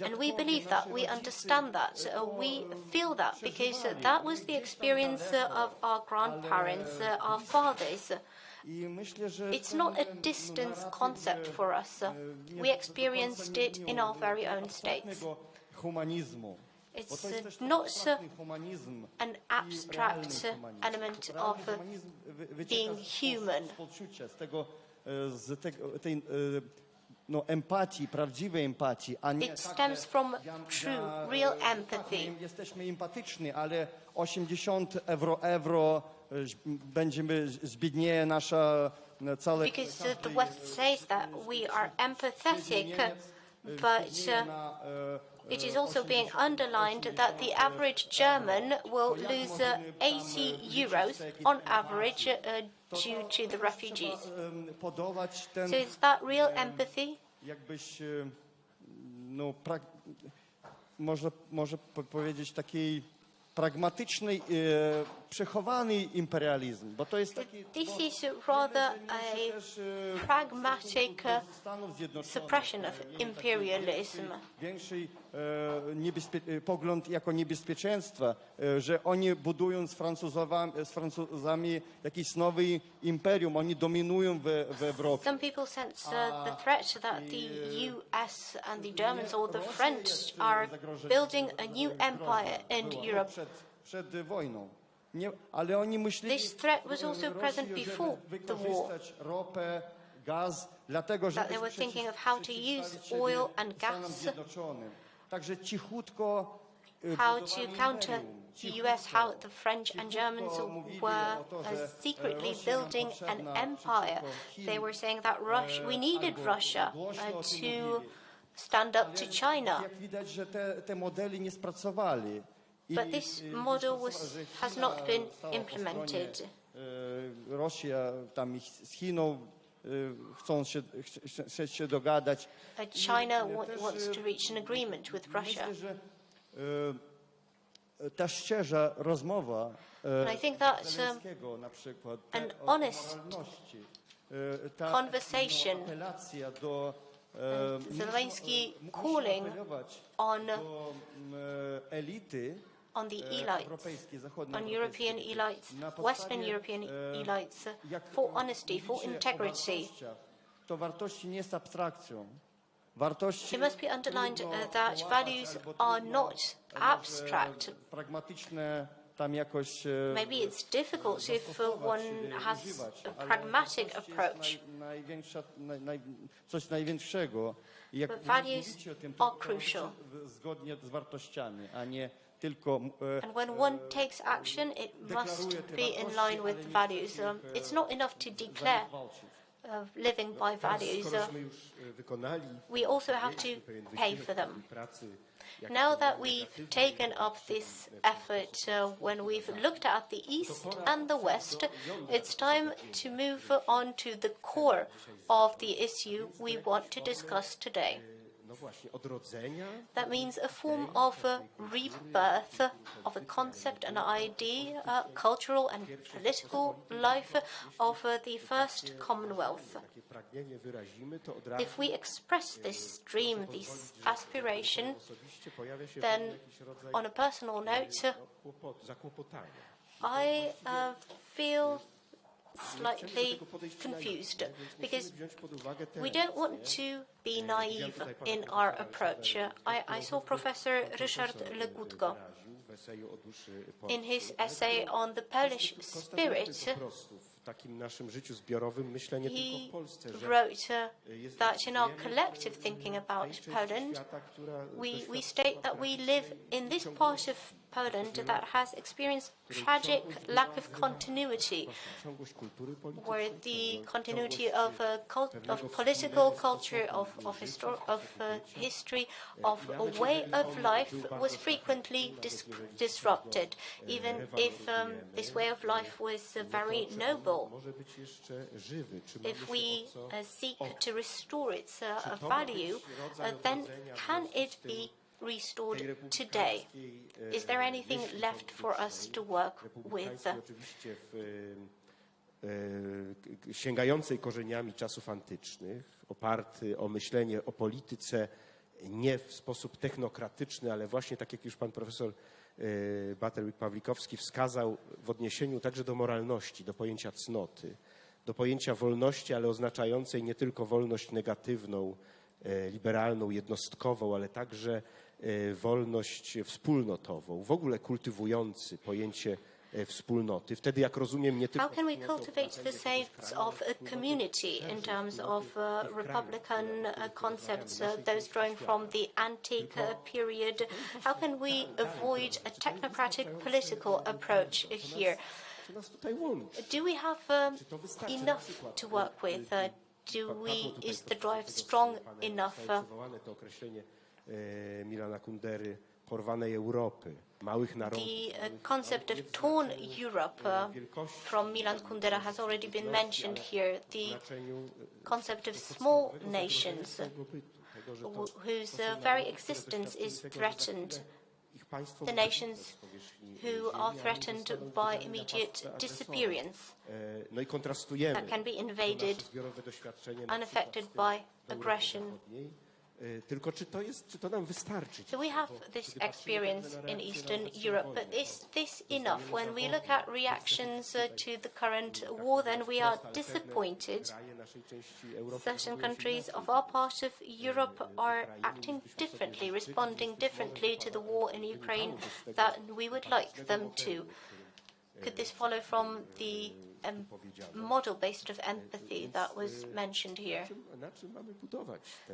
And we believe that, we understand that, we feel that, because that was the experience of our grandparents, our fathers. It's not a distant concept for us. We experienced it in our very own states. It's not an abstract element of being human. Empatii, prawdziwej empatii, a nie it stems from true, real empathy. Jesteśmy empatyczni, ale 80 euro będziemy zbiednieje nasza całe. Because the West says that we are empathetic, but it is also being underlined that the average German will lose 80 euros on average due to the refugees. So is that real empathy? Jakbyś, może powiedzieć takiej pragmatyczny, przechowany imperializm, bo to jest taki... This is rather a pragmatic suppression of imperialism. Większy pogląd jako niebezpieczeństwa, że oni budują z Francuzami jakiś nowy imperium, oni dominują w Europie. Some people sense the threat that the US and the Germans or the French are building a new empire in Europe. Przed wojną. Ale oni myśleli, this threat was also present before the war. Ropę, gaz, dlatego, że they were thinking of how to use oil and gas. Także cichutko how to counter the US, how the French and Germans were secretly building an empire. They were saying that we needed Russia to stand up to China. Jak widać, że te modele nie spracowali. But this model has not been implemented. Rosja tam z Chiną chcą się dogadać. China wants to reach an agreement with Russia. Myślę, że ta szczera rozmowa I think that na przykład an honest conversation Zelensky calling on elity on the elites, on European elites, Western European elites, for honesty, for integrity. To wartości nie jest abstrakcją. It must be underlined that values are not abstract. Pragmatyczne tam jakoś. Maybe it's difficult if one has a pragmatic approach. Coś największego. But values are crucial. Zgodnie z wartościami, a nie tylko. And when one takes action, it must be in line with values. It's not enough to declare living by values. We also have to pay for them. Now that we've taken up this effort, when we've looked at the East and the West, it's time to move on to the core of the issue we want to discuss today. That means a form of rebirth of a concept, an idea, cultural and political life of the first Commonwealth. If we express this dream, this aspiration, then on a personal note, I feel slightly confused because we don't want to be naive in our approach. I saw Professor Ryszard Legutko in his essay on the Polish spirit. He wrote that in our collective thinking about Poland, we state that we live in this part of Poland that has experienced tragic lack of continuity, where the continuity of political culture, of history, of a way of life was frequently disrupted, even if this way of life was very noble. If we seek to restore its value, then can it be restored today? Is there anything left for us to work with? Sięgającej korzeniami czasów antycznych, oparty o myślenie o polityce nie w sposób technokratyczny, ale właśnie tak jak już pan profesor Butterwick-Pawlikowski wskazał w odniesieniu także do moralności, do pojęcia cnoty, do pojęcia wolności, ale oznaczającej nie tylko wolność negatywną, liberalną, jednostkową, ale także wolność wspólnotową, w ogóle kultywujący pojęcie wspólnoty. Wtedy, jak rozumiem, nie tylko... How can we cultivate the sense of a community in terms of republican concepts, those drawing from the antique period? How can we avoid a technocratic political approach here? Do we have enough to work with? Is the drive strong enough? Milana Kundery, porwanej Europy, małych narodów. The concept of torn Europe from Milan Kundera has already been mentioned here. The concept of small nations whose very existence is threatened. The nations who are threatened by immediate disappearance, that can be invaded, unaffected by aggression. Tylko czy to nam wystarczy? So we have this experience in Eastern Europe, but is this enough? When we look at reactions to the current war, then we are disappointed. Certain countries of our part of Europe are acting differently, responding differently to the war in Ukraine than we would like them to. Could this follow from the model based of empathy that was mentioned here?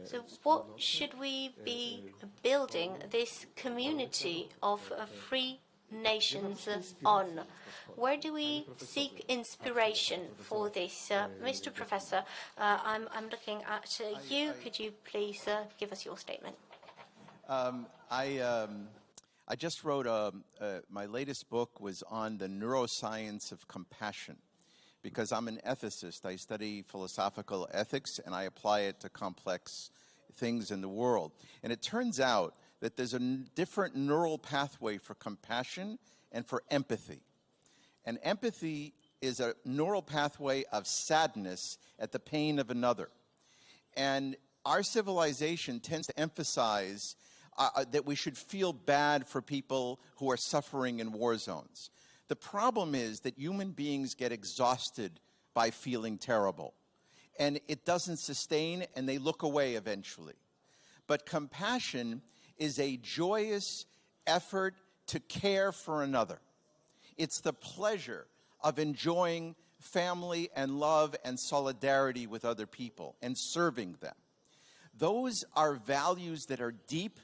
So what should we be building this community of free nations on? Where do we seek inspiration for this? Mr. Professor, I'm looking at you. Could you please give us your statement? I just wrote my latest book was on the neuroscience of compassion, because I'm an ethicist. I study philosophical ethics and I apply it to complex things in the world. And it turns out that there's a different neural pathway for compassion and for empathy. And empathy is a neural pathway of sadness at the pain of another. And our civilization tends to emphasize that we should feel bad for people who are suffering in war zones. The problem is that human beings get exhausted by feeling terrible, and it doesn't sustain, and they look away eventually. But compassion is a joyous effort to care for another. It's the pleasure of enjoying family and love and solidarity with other people and serving them. Those are values that are deep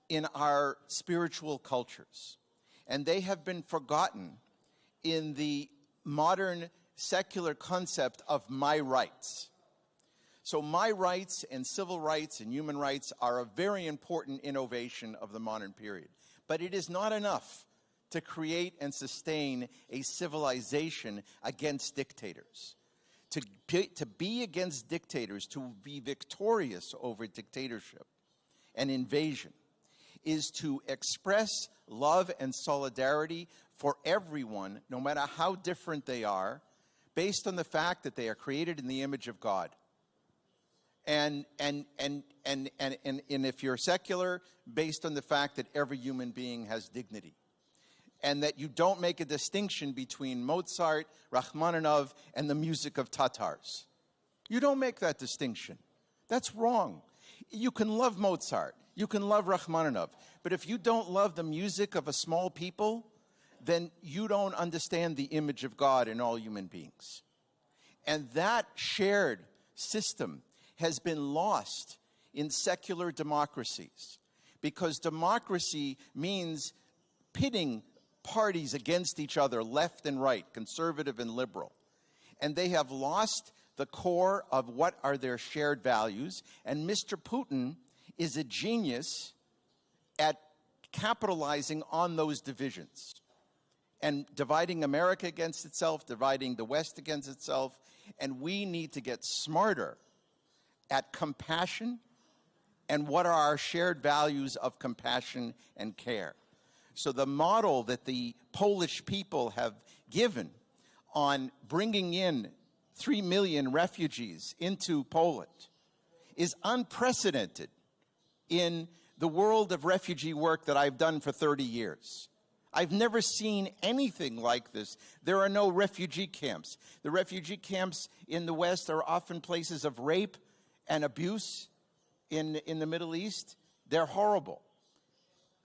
in our spiritual cultures, and they have been forgotten in the modern secular concept of my rights. So my rights and civil rights and human rights are a very important innovation of the modern period. But it is not enough to create and sustain a civilization against dictators. To be against dictators, to be victorious over dictatorship and invasion, is to express love and solidarity for everyone, no matter how different they are, based on the fact that they are created in the image of God. And if you're secular, based on the fact that every human being has dignity. And that you don't make a distinction between Mozart, Rachmaninoff, and the music of Tatars. You don't make that distinction. That's wrong. You can love Mozart, you can love Rachmaninoff, but if you don't love the music of a small people, then you don't understand the image of God in all human beings. And that shared system has been lost in secular democracies, because democracy means pitting parties against each other, left and right, conservative and liberal. And they have lost the core of what are their shared values. And Mr. Putin is a genius at capitalizing on those divisions and dividing America against itself, dividing the West against itself. And we need to get smarter at compassion and what are our shared values of compassion and care. So the model that the Polish people have given on bringing in 3 million refugees into Poland is unprecedented in the world of refugee work that I've done for 30 years. I've never seen anything like this. There are no refugee camps. The refugee camps in the West are often places of rape and abuse in the Middle East. They're horrible.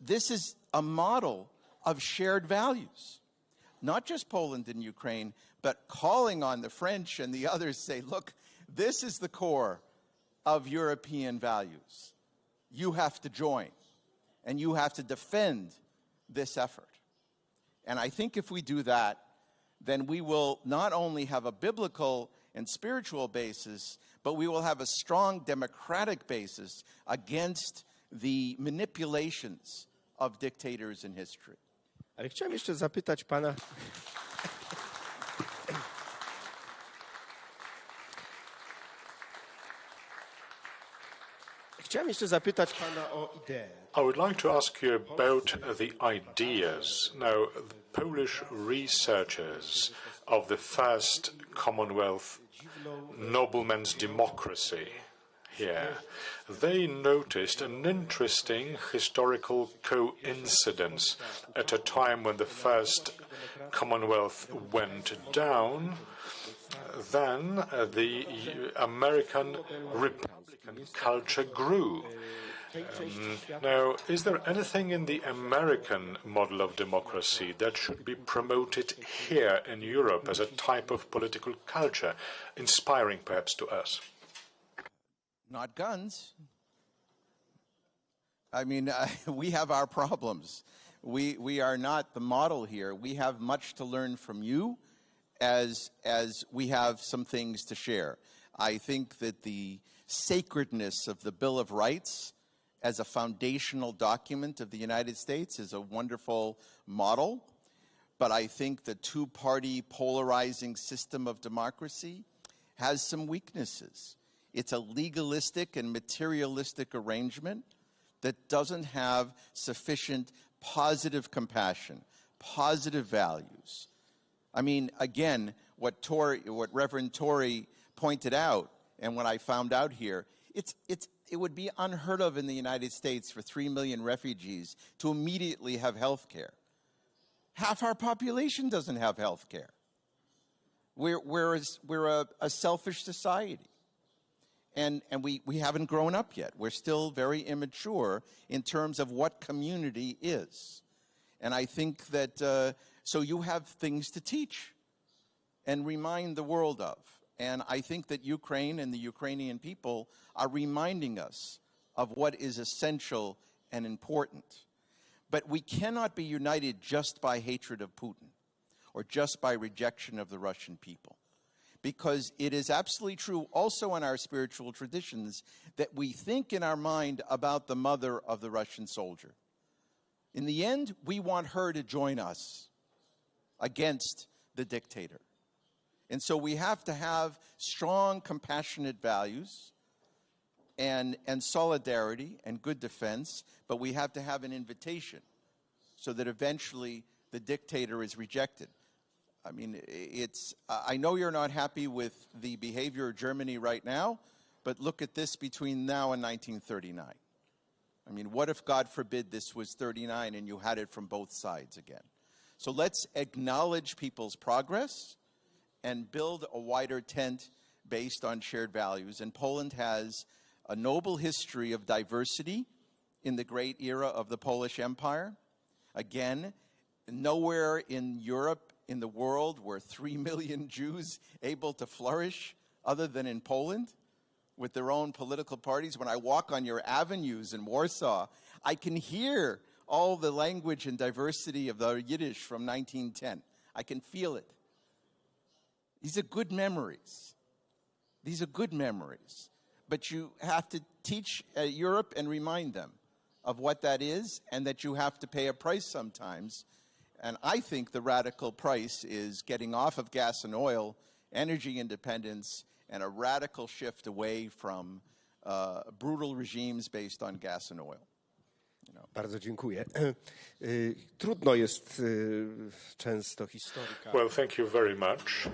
This is a model of shared values. Not just Poland and Ukraine, but calling on the French and the others say, look, this is the core of European values. You have to join, and you have to defend this effort. And I think if we do that, then we will not only have a biblical and spiritual basis, but we will have a strong democratic basis against the manipulations of dictators in history. Ale chciałem jeszcze zapytać pana... Chciałem jeszcze zapytać pana o ideę. I would like to ask you about the ideas. Now, the Polish researchers of the first Commonwealth nobleman's democracy here, they noticed an interesting historical coincidence. At a time when the first Commonwealth went down, then the American Republican culture grew. Now, is there anything in the American model of democracy that should be promoted here in Europe as a type of political culture, inspiring perhaps to us? Not guns. I mean, we have our problems. We are not the model here. We have much to learn from you as we have some things to share. I think that the sacredness of the Bill of Rights as a foundational document of the United States is a wonderful model. But I think the two-party polarizing system of democracy has some weaknesses. It's a legalistic and materialistic arrangement that doesn't have sufficient positive compassion, positive values. I mean, again, what Reverend Tory pointed out, and what I found out here, it it would be unheard of in the United States for 3 million refugees to immediately have health care. Half our population doesn't have health care. We're a selfish society. And we haven't grown up yet. We're still very immature in terms of what community is. And I think that, so you have things to teach and remind the world of. And I think that Ukraine and the Ukrainian people are reminding us of what is essential and important. But we cannot be united just by hatred of Putin or just by rejection of the Russian people. Because it is absolutely true also in our spiritual traditions that we think in our mind about the mother of the Russian soldier. In the end, we want her to join us against the dictator. And so we have to have strong, compassionate values and solidarity and good defense, but we have to have an invitation so that eventually the dictator is rejected. I mean, I know you're not happy with the behavior of Germany right now, but look at this between now and 1939. I mean, what if, God forbid, this was 39 and you had it from both sides again? So let's acknowledge people's progress and build a wider tent based on shared values. And Poland has a noble history of diversity in the great era of the Polish Empire. Again, nowhere in Europe, in the world, were 3 million Jews able to flourish other than in Poland with their own political parties. When I walk on your avenues in Warsaw, I can hear all the language and diversity of the Yiddish from 1910. I can feel it. These are good memories. These are good memories. But you have to teach Europe and remind them of what that is and that you have to pay a price sometimes. And I think the radical price is getting off of gas and oil, energy independence, and a radical shift away from brutal regimes based on gas and oil. Bardzo dziękuję. Trudno jest często historyka. Well, thank you very much.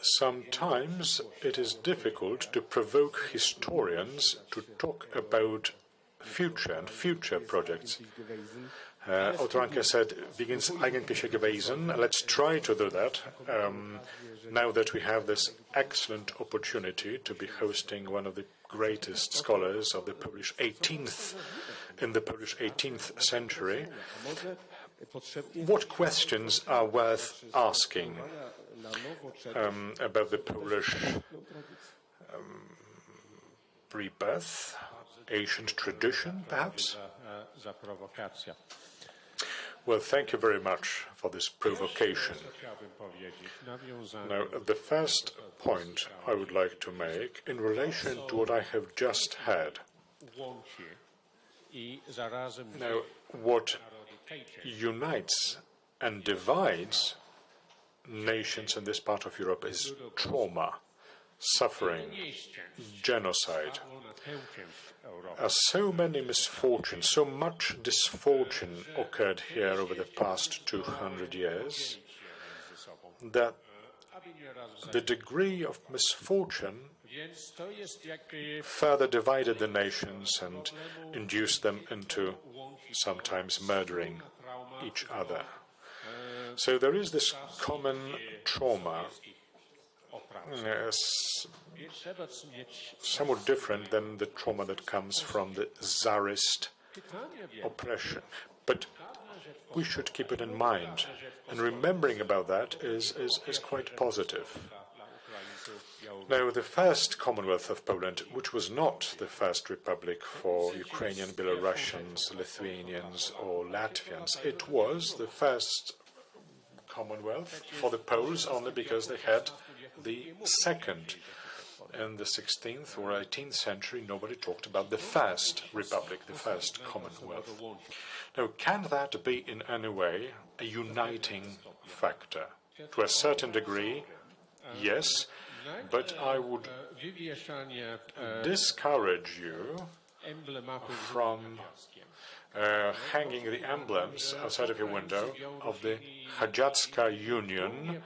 Sometimes it is difficult to provoke historians to talk about future and future projects. Otto Ranke said, begins eigentliche gewesen. Let's try to do that. Now that we have this excellent opportunity to be hosting one of the greatest scholars of the Polish 18th, in the Polish 18th century, what questions are worth asking about the Polish rebirth, ancient tradition, perhaps? Well, thank you very much for this provocation. Now, the first point I would like to make in relation to what I have just heard. Now, what unites and divides nations in this part of Europe is trauma, suffering, genocide. As so many misfortunes, so much dysfortune occurred here over the past 200 years, that the degree of misfortune further divided the nations and induced them into sometimes murdering each other. So there is this common trauma, somewhat different than the trauma that comes from the Tsarist oppression. But we should keep it in mind, and remembering about that is quite positive. Now, the first Commonwealth of Poland, which was not the first republic for Ukrainian, Belarusians, Lithuanians or Latvians, it was the first Commonwealth for the Poles only because they had the second. In the 16th or 18th century, nobody talked about the first republic, the first Commonwealth. Now, can that be in any way a uniting factor? To a certain degree, yes, but I would discourage you from hanging the emblems outside of your window of the Hadziacka Union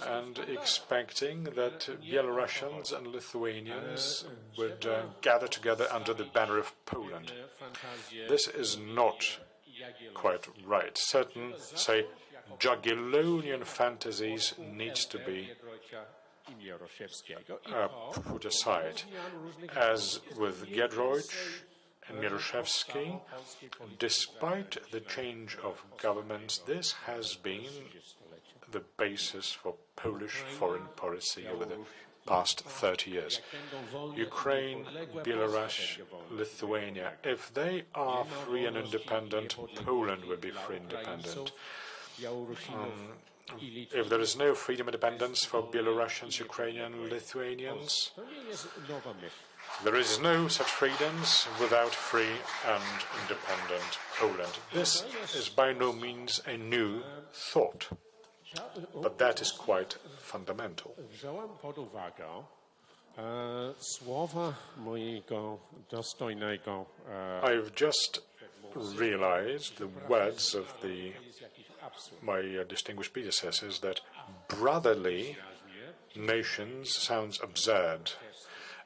and expecting that Belarusians and Lithuanians would gather together under the banner of Poland. This is not quite right. Certain, say, Jagiellonian fantasies needs to be put aside. As with Giedroyć and Mieroszewski, despite the change of governments, this has been the basis for Polish foreign policy over the past 30 years. Ukraine, Belarus, Lithuania, if they are free and independent, Poland will be free and independent. If there is no freedom and independence for Belarusians, Ukrainians, Lithuanians, there is no such freedoms without free and independent Poland. This is by no means a new thought, but that is quite fundamental. I've just realized the words of my distinguished predecessors that brotherly nations sounds absurd.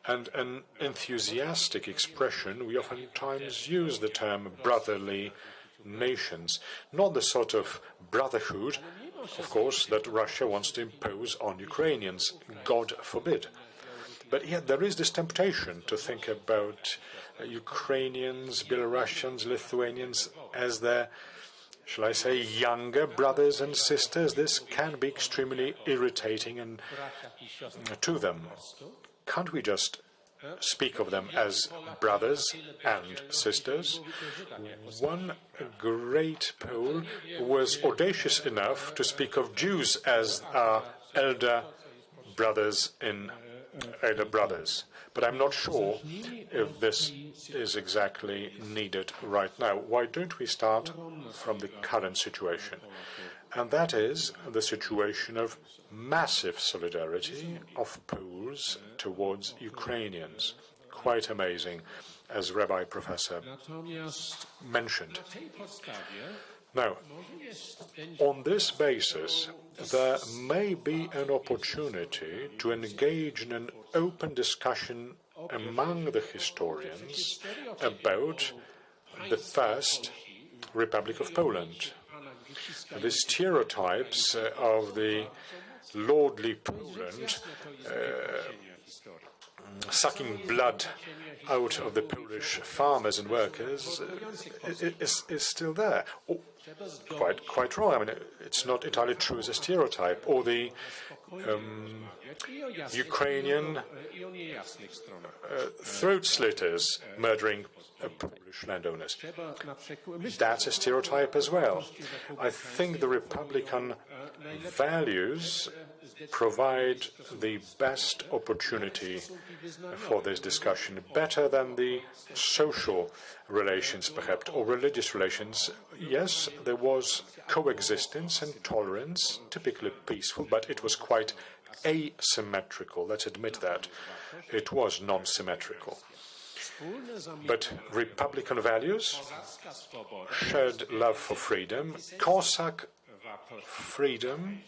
And an enthusiastic expression, we oftentimes use the term brotherly nations, not the sort of brotherhood, of course, that Russia wants to impose on Ukrainians. God forbid. But yet there is this temptation to think about Ukrainians, Belarusians, Lithuanians as their, shall I say, younger brothers and sisters. This can be extremely irritating and to them. Can't we just speak of them as brothers and sisters? One great Pole was audacious enough to speak of Jews as our elder brothers. But I'm not sure if this is exactly needed right now. Why don't we start from the current situation? And that is the situation of massive solidarity of Poles towards Ukrainians. Quite amazing, as Rabbi Professor mentioned. Now, on this basis, there may be an opportunity to engage in an open discussion among the historians about the First Republic of Poland. The stereotypes of the lordly Poland sucking blood out of the Polish farmers and workers is still there. Quite wrong. I mean, it's not entirely true as a stereotype. Or the Ukrainian throat slitters murdering Polish landowners. That's a stereotype as well. I think the Republican values provide the best opportunity for this discussion, better than the social relations, perhaps, or religious relations. Yes, there was coexistence and tolerance, typically peaceful, but it was quite asymmetrical. Let's admit that. It was non-symmetrical. But Republican values, shared love for freedom, Cossack freedom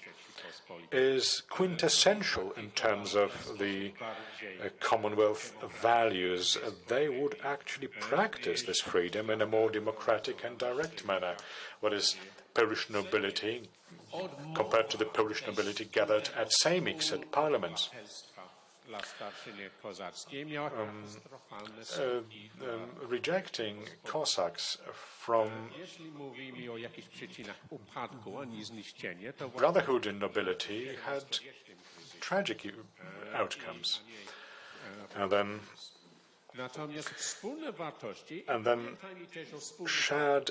is quintessential in terms of the Commonwealth values. They would actually practice this freedom in a more democratic and direct manner. What is Polish nobility compared to the Polish nobility gathered at sejmiks, at parliaments? Rejecting Cossacks from brotherhood in nobility had tragic outcomes. And then shared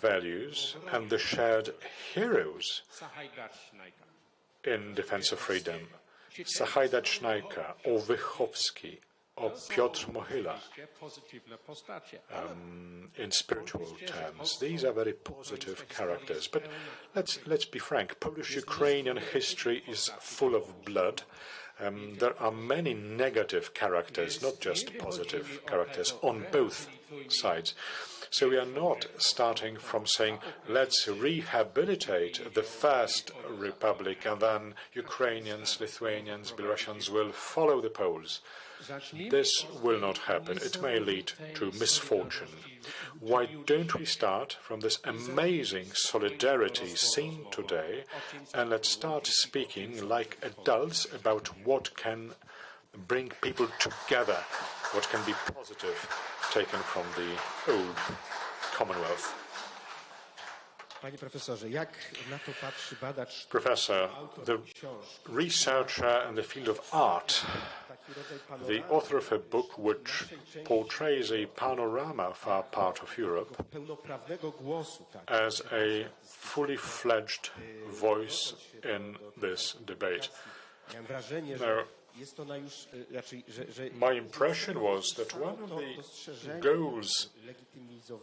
values and the shared heroes in defense of freedom. Sahajdac-Sznajka, or Wychowski, or Piotr Mohyla, in spiritual terms. These are very positive characters. But let's be frank, Polish-Ukrainian history is full of blood. There are many negative characters, not just positive characters, on both sides. So we are not starting from saying, let's rehabilitate the first republic and then Ukrainians, Lithuanians, Belarusians will follow the Poles. This will not happen. It may lead to misfortune. Why don't we start from this amazing solidarity seen today, and let's start speaking like adults about what can bring people together, what can be positive taken from the old Commonwealth. Panie profesorze, jak na to patrzy badacz? Professor, the researcher in the field of art, the author of a book which portrays a panorama of our part of Europe as a fully fledged voice in this debate. Now, my impression was that one of the goals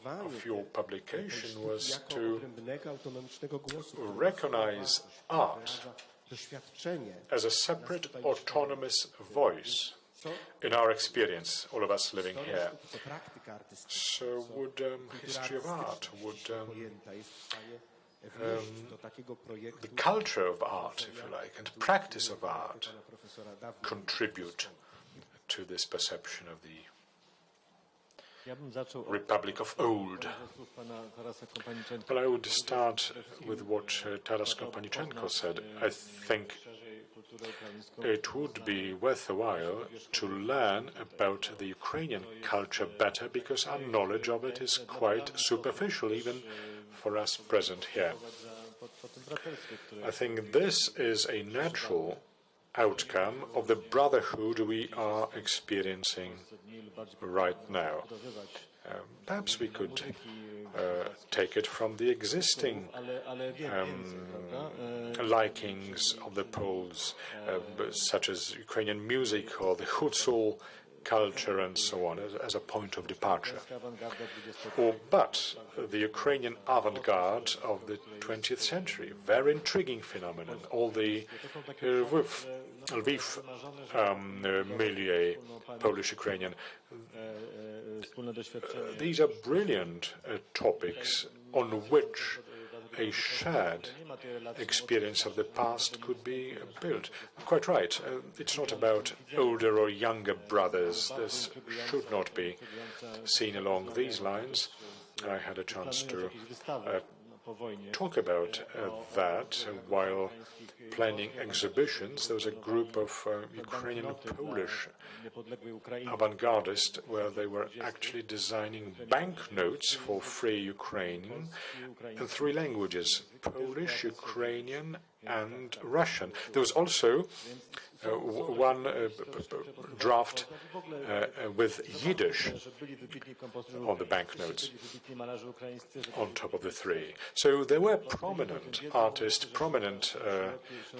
of your publication was to recognize art as a separate autonomous voice in our experience, all of us living here. So would history of art, would the culture of art, if you like, and practice of art contribute to this perception of the Republic of old? Well, I would start with what Taras Kopaniczenko said. I think it would be worth a while to learn about the Ukrainian culture better, because our knowledge of it is quite superficial, even for us present here. I think this is a natural outcome of the brotherhood we are experiencing right now. Perhaps we could take it from the existing likings of the Poles, such as Ukrainian music or the Hutzul culture and so on, as a point of departure. But the Ukrainian avant-garde of the 20th century, very intriguing phenomenon, all the Lviv milieu, Polish-Ukrainian. These are brilliant topics on which a shared experience of the past could be built. Quite right. It's not about older or younger brothers. This should not be seen along these lines. I had a chance to talk about that while planning exhibitions. There was a group of Ukrainian and Polish avant-gardists where they were actually designing banknotes for free Ukraine in 3 languages: Polish, Ukrainian, and Russian. There was also one draft with Yiddish on the banknotes on top of the 3. So there were prominent artists, prominent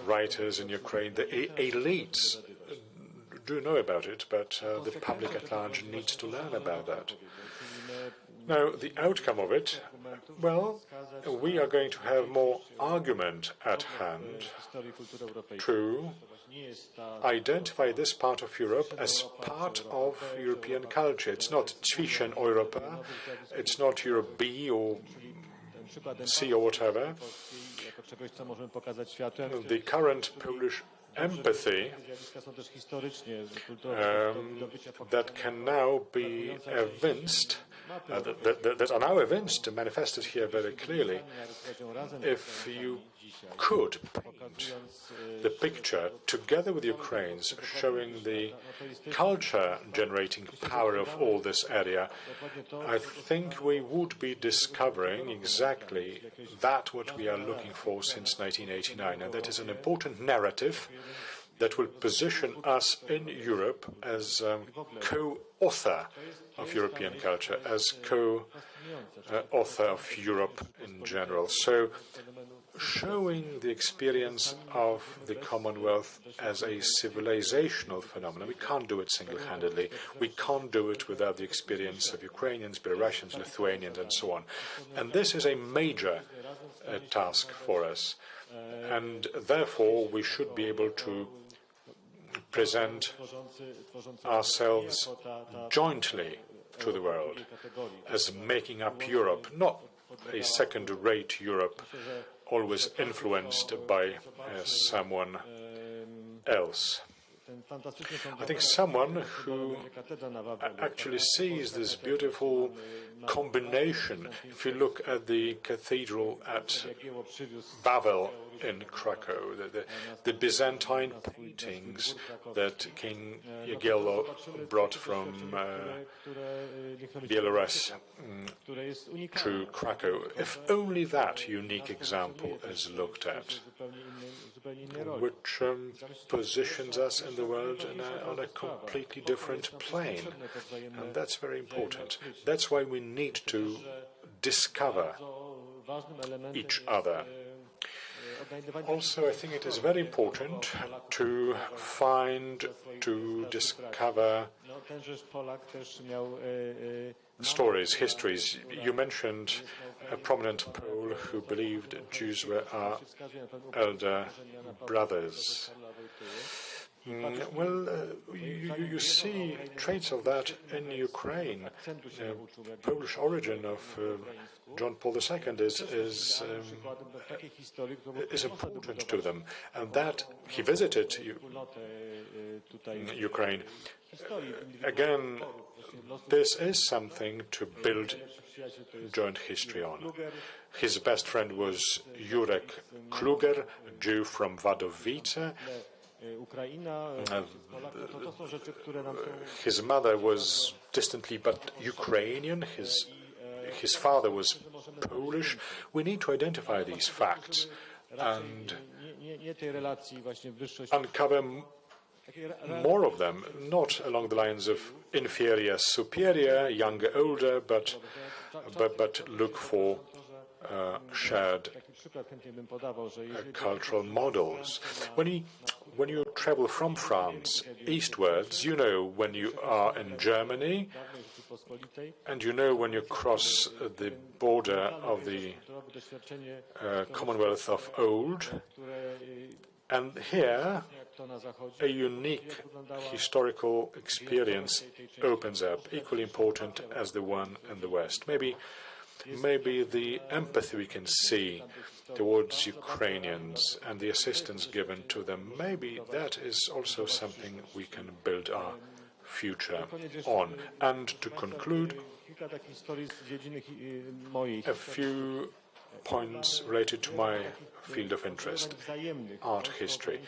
writers in Ukraine. The elites do know about it, but the public at large needs to learn about that. Now, the outcome of it, well, we are going to have more argument at hand to identify this part of Europe as part of European culture. It's not Zwischen Europa, it's not Europe B or C or whatever. The current Polish empathy that can now be evinced, that are now evinced, manifested here very clearly. If you could paint the picture together with Ukraine's, showing the culture-generating power of all this area, I think we would be discovering exactly that what we are looking for since 1989, and that is an important narrative that will position us in Europe as co-author of European culture, as co-author of Europe in general. So, showing the experience of the Commonwealth as a civilizational phenomenon. We can't do it single-handedly. We can't do it without the experience of Ukrainians, Belarusians, Lithuanians, and so on. And this is a major task for us. And therefore, we should be able to present ourselves jointly to the world as making up Europe, not a second-rate Europe, always influenced by someone else. I think someone who actually sees this beautiful combination, if you look at the cathedral at Wawel in Krakow, the Byzantine paintings that King Jagiello brought from Belarus to Krakow. If only that unique example is looked at, which positions us in the world on a completely different plane. And that's very important. That's why we need to discover each other. Also, I think it is very important to discover stories, histories. You mentioned a prominent Pole who believed Jews were our elder brothers. Well, you see traits of that in Ukraine. Polish origin of John Paul II is important to them, and that he visited Ukraine. Again, this is something to build joint history on. His best friend was Jurek Kluger, a Jew from Wadowice. His mother was distantly but Ukrainian. His father was Polish. We need to identify these facts and uncover more of them, not along the lines of inferior, superior, younger, older, but look for shared cultural models. When you travel from France eastwards, you know when you are in Germany, and you know when you cross the border of the Commonwealth of old. And here, a unique historical experience opens up, equally important as the one in the West. Maybe the empathy we can see towards Ukrainians and the assistance given to them, maybe that is also something we can build our future on. And to conclude, a few points related to my field of interest, art history.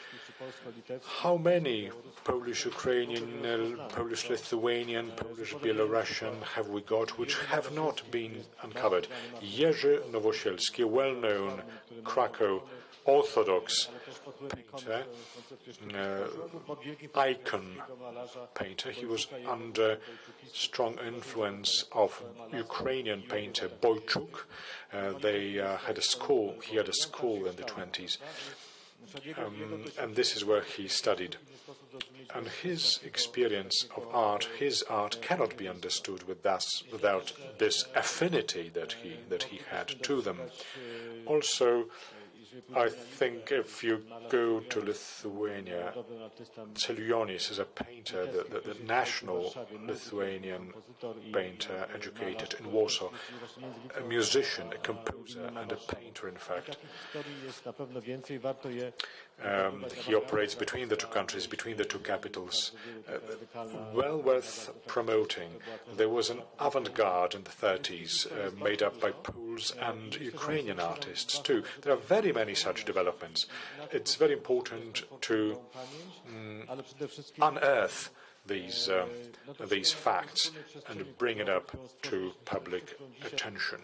How many Polish-Ukrainian, Polish-Lithuanian, Polish-Belarusian have we got which have not been uncovered? Jerzy Nowosielski, a well-known Krakow Orthodox painter, icon painter. He was under strong influence of Ukrainian painter Boychuk. They had a school. He had a school in the 20s, and this is where he studied. And his experience of art, his art, cannot be understood without this affinity that he had to them. Also, I think if you go to Lithuania, Čiurlionis is a painter, the national Lithuanian painter, educated in Warsaw, a musician, a composer, and a painter, in fact. He operates between the two countries, between the two capitals. Well worth promoting. There was an avant-garde in the 30s made up by Poles and Ukrainian artists too. There are very many such developments. It's very important to unearth these facts and bring it up to public attention.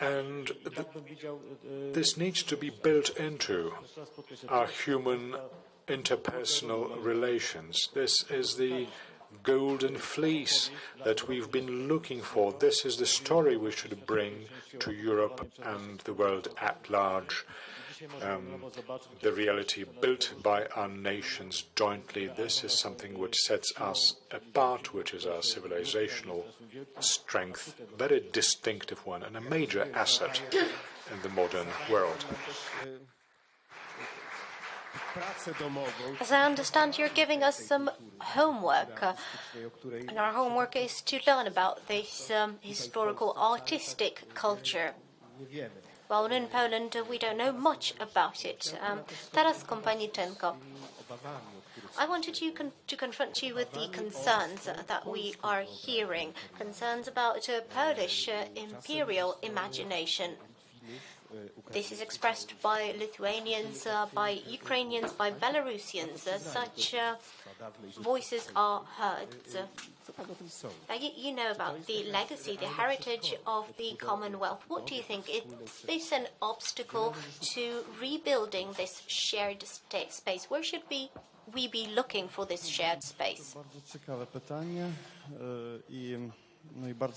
And this needs to be built into our human interpersonal relations. This is the golden fleece that we've been looking for. This is the story we should bring to Europe and the world at large. The reality built by our nations jointly. This is something which sets us apart, which is our civilizational strength, very distinctive one, and a major asset in the modern world. As I understand, you're giving us some homework, and our homework is to learn about this historical artistic culture. Well, in Poland, we don't know much about it. Teraz kompani Tenko. I wanted to confront you with the concerns that we are hearing, concerns about Polish imperial imagination. This is expressed by Lithuanians, by Ukrainians, by Belarusians. Such voices are heard. You know about the legacy, the heritage of the Commonwealth. What do you think? Is this an obstacle to rebuilding this shared space? Where should we be looking for this shared space?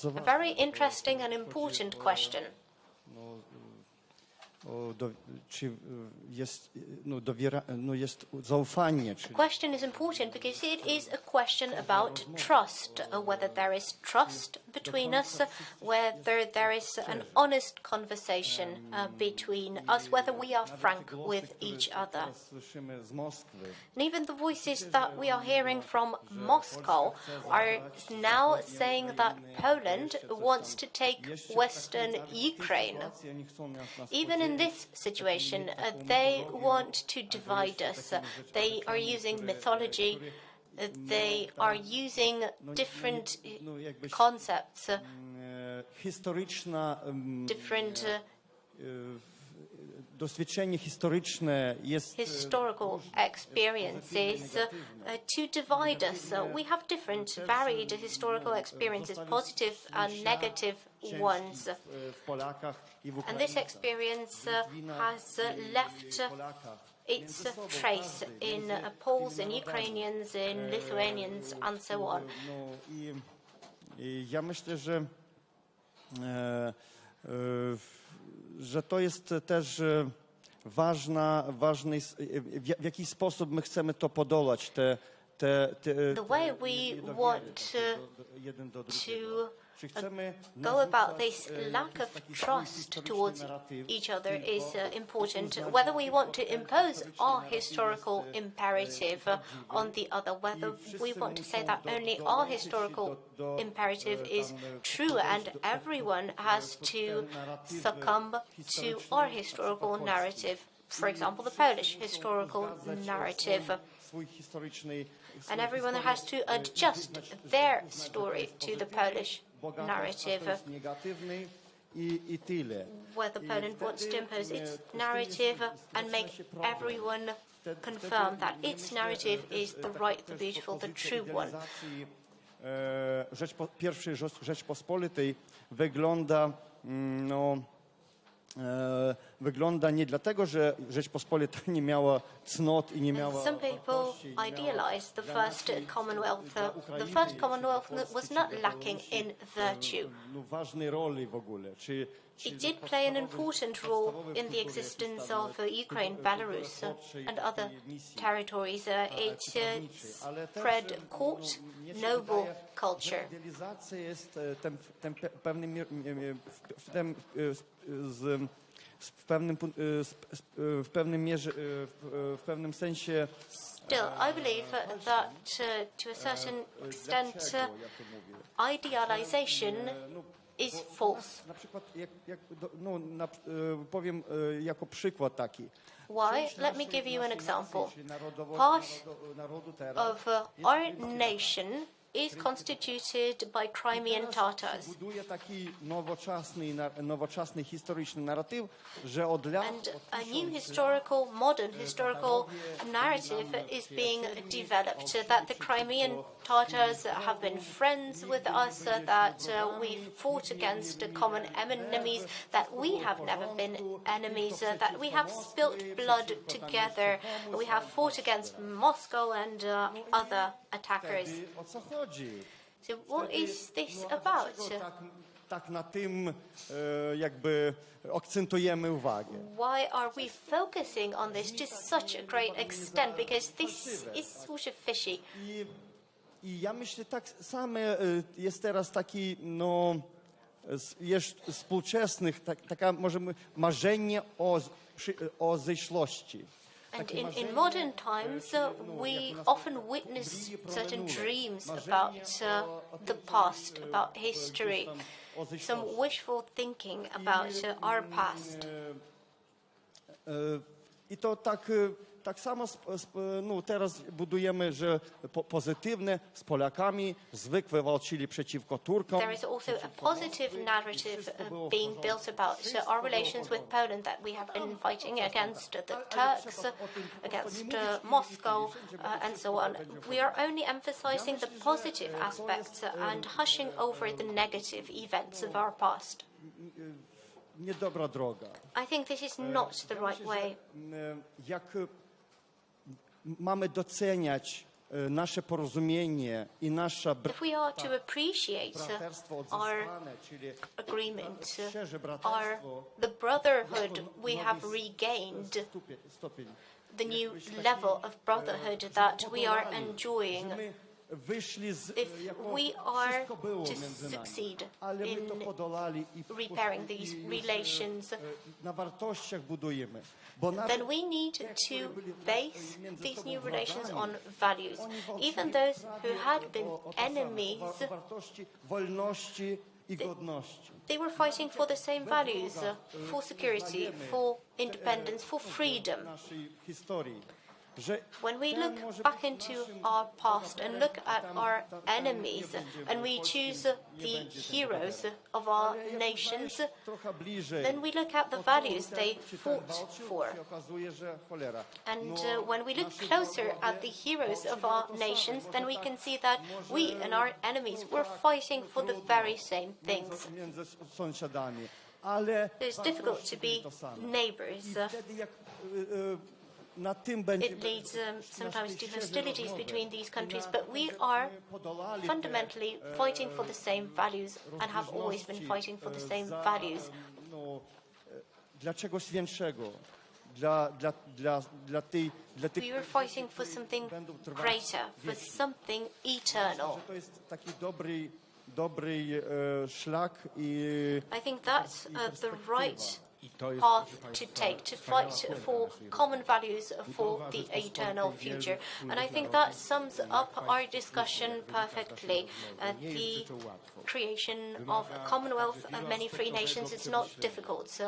A very interesting and important question. The question is important because it is a question about trust, whether there is trust between us, whether there is an honest conversation between us, whether we are frank with each other. And even the voices that we are hearing from Moscow are now saying that Poland wants to take Western Ukraine. Even in this situation, they want to divide us. They are using mythology. They are using different concepts, different historical experiences to divide us. We have different, varied historical experiences, positive and negative ones. And this experience has left its trace in Poles, in Ukrainians, in Lithuanians, and so on. Ja myślę, że to jest też ważny, w jaki sposób my chcemy to podolać, The way we want to go about this lack of trust towards each other is important. Whether we want to impose our historical imperative on the other, whether we want to say that only our historical imperative is true and everyone has to succumb to our historical narrative. For example, the Polish historical narrative. And everyone has to adjust their story to the Polish narrative. Whether Poland wants to impose its narrative and make everyone confirm that its narrative is the right, the beautiful, the true one. Pierwszej Rzeczpospolitej wygląda nie dlatego, że Rzeczpospolita nie miała cnot i nie miała... Some people idealize the first Commonwealth. The first Commonwealth was not lacking in virtue. Ważnej roli w ogóle. It did play an important role in the existence of Ukraine, Belarus, and other territories. It spread court, noble culture. W pewnym sensie. Still, I believe that to a certain extent, idealization is false. Na przykład, powiem jako przykład taki. Why? Let me give you an example. Part of our nation is constituted by Crimean Tatars. Buduje taki nowoczesny historyczny narratyw, że od lat... And a new historical, modern historical narrative is being developed, that the Crimean Tatars have been friends with us, that we fought against common enemies, that we have never been enemies, that we have spilt blood together, we have fought against Moscow and other attackers. So what is this about? Tak na tym jakby akcentujemy uwagę. Why are we focusing on this to such a great extent? Because this is sort of fishy. I ja myślę, tak samo jest teraz taki, jest współczesnych, taka możemy marzenie o zeszłości. And in modern times, we often witness certain dreams about the past, about history, some wishful thinking about our past. I to tak samo no, teraz budujemy, że pozytywne z Polakami zwykle walczyli przeciwko Turkom. There is also a positive narrative being built about our relations with Poland, that we have been fighting against the Turks, against Moscow, and so on. We are only emphasizing the positive aspects and hushing over the negative events of our past. Niedobra droga. I think this is not the right way. Jak mamy doceniać nasze porozumienie i nasza If we are to appreciate our agreement, the brotherhood we have regained, the new level of brotherhood that we are enjoying, if we are to succeed in repairing these relations, then we need to base these new relations on values. Even those who had been enemies, they were fighting for the same values, for security, for independence, for freedom. When we look back into our past and look at our enemies and we choose the heroes of our nations, then we look at the values they fought for. And when we look closer at the heroes of our nations, then we can see that we and our enemies were fighting for the very same things. It's difficult to be neighbors. It leads sometimes to hostilities between these countries, but we are fundamentally fighting for the same values and have always been fighting for the same values. We were fighting for something greater, for something eternal. I think that's the right path to take, to fight for common values for the eternal future. And I think that sums up our discussion perfectly. The creation of a commonwealth of many free nations is not difficult.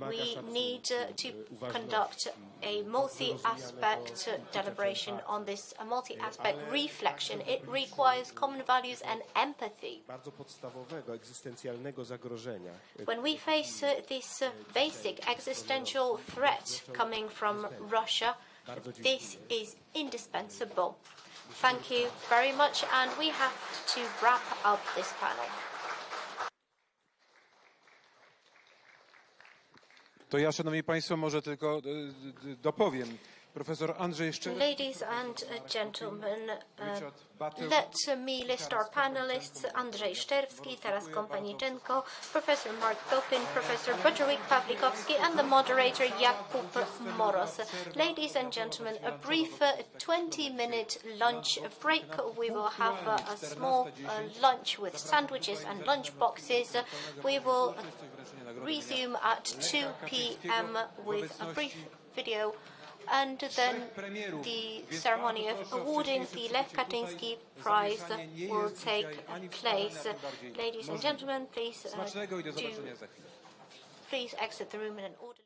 We need to conduct a multi-aspect deliberation on this, a multi-aspect reflection. It requires common values and empathy. When we face this basic existential threat coming from Russia, this is indispensable. Thank you very much, and we have to wrap up this panel. To ja, szanowni państwo, może tylko dopowiem. Professor Andrzej Szczerski. Ladies and gentlemen, let me list our panelists. Andrzej Szczerski, Taras Kompaniczenko, Professor Marc Gopin, Professor Butterwick-Pawlikowski, and the moderator Jakub Moros. Ladies and gentlemen, a brief 20-minute lunch break. We will have a small lunch with sandwiches and lunch boxes. We will resume at 2 p.m. with a brief video. And then the ceremony of awarding the Lech Kaczyński Prize will take place. Ladies and gentlemen, please exit the room in an orderly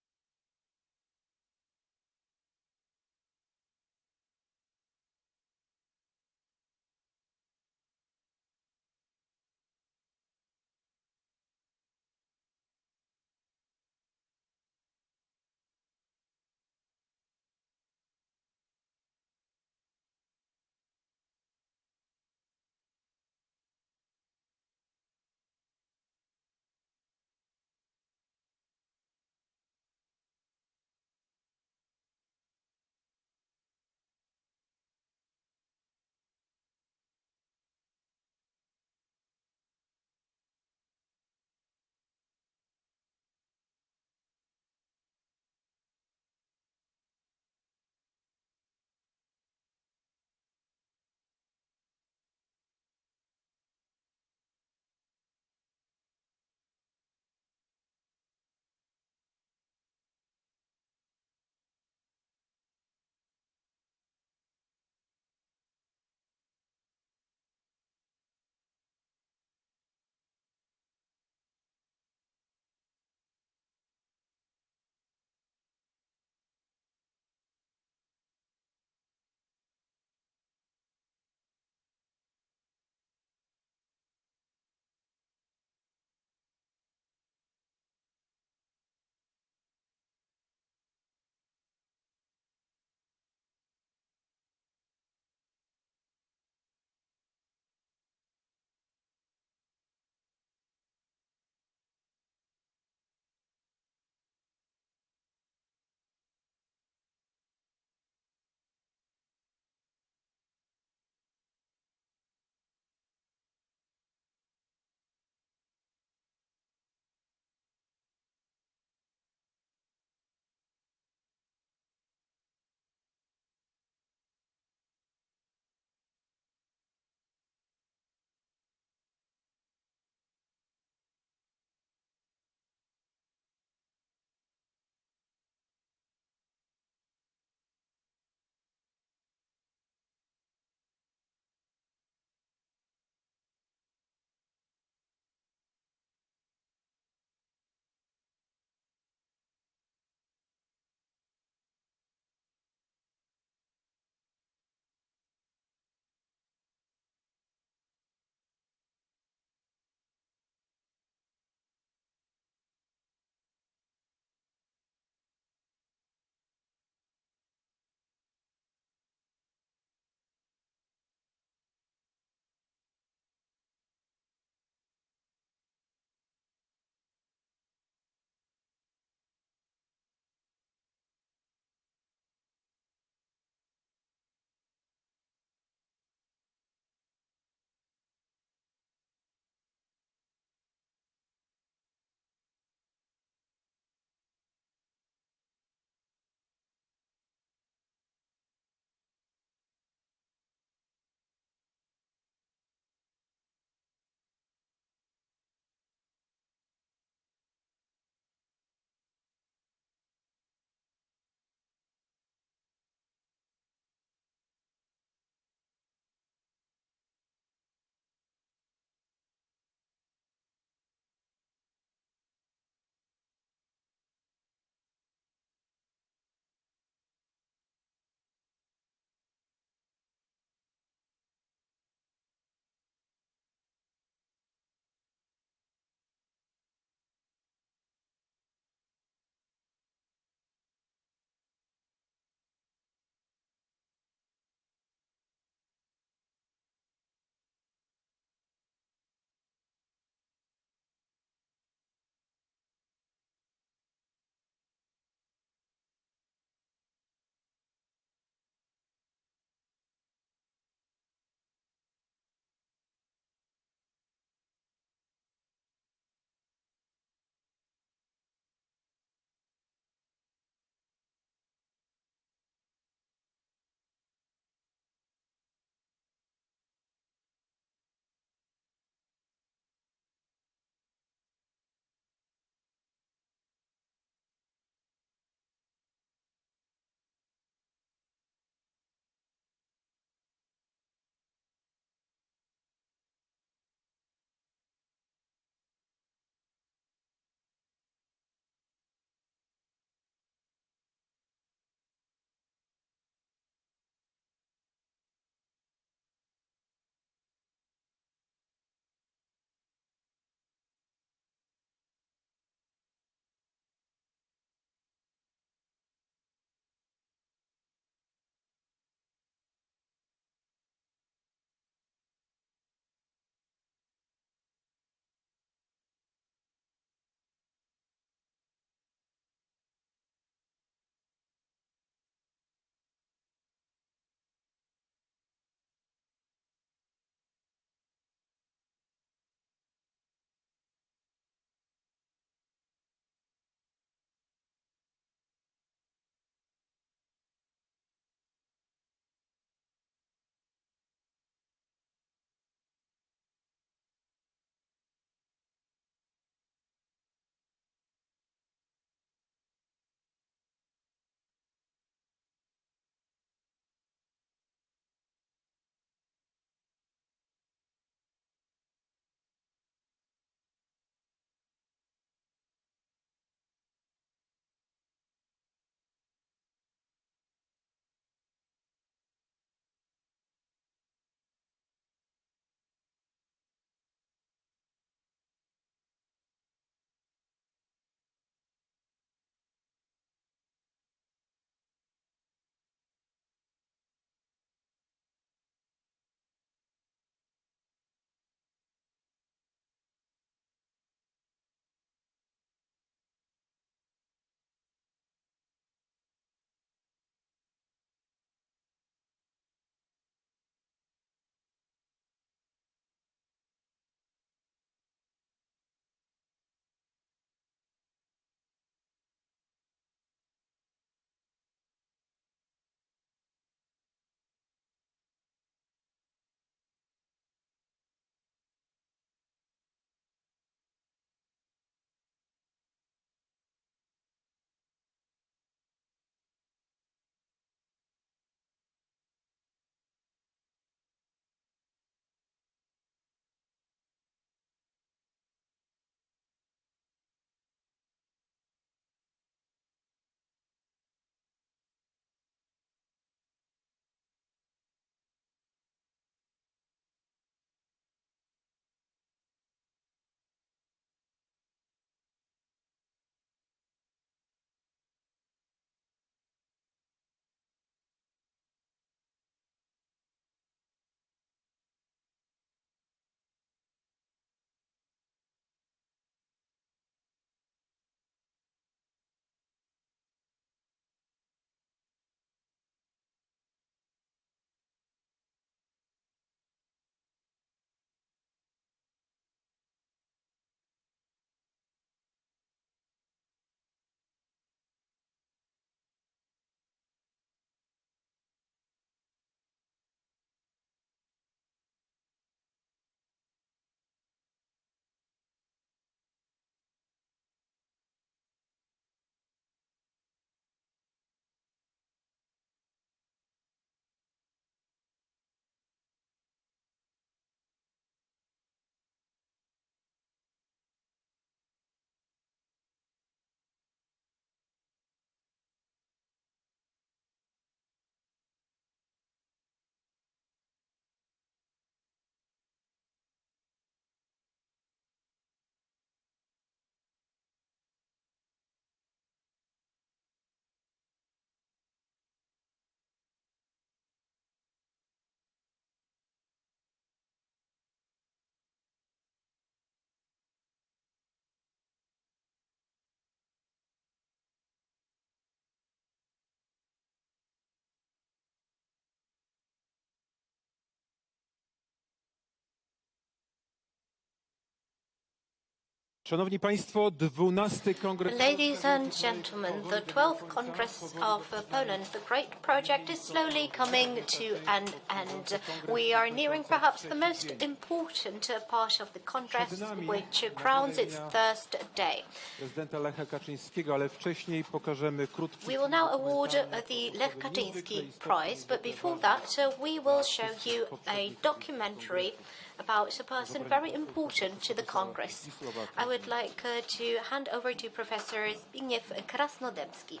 Szanowni Państwo, 12. Kongres... Ladies and gentlemen, the 12th Congress of Poland, the great project, is slowly coming to an end. We are nearing perhaps the most important part of the Congress, which crowns its first day. Prezydenta Lecha Kaczyńskiego, ale wcześniej pokażemy krótki... We will now award the Lech Kaczyński Prize, but before that we will show you a documentary about a person very important to the Congress. I would like to hand over to Professor Zbigniew Krasnodębski.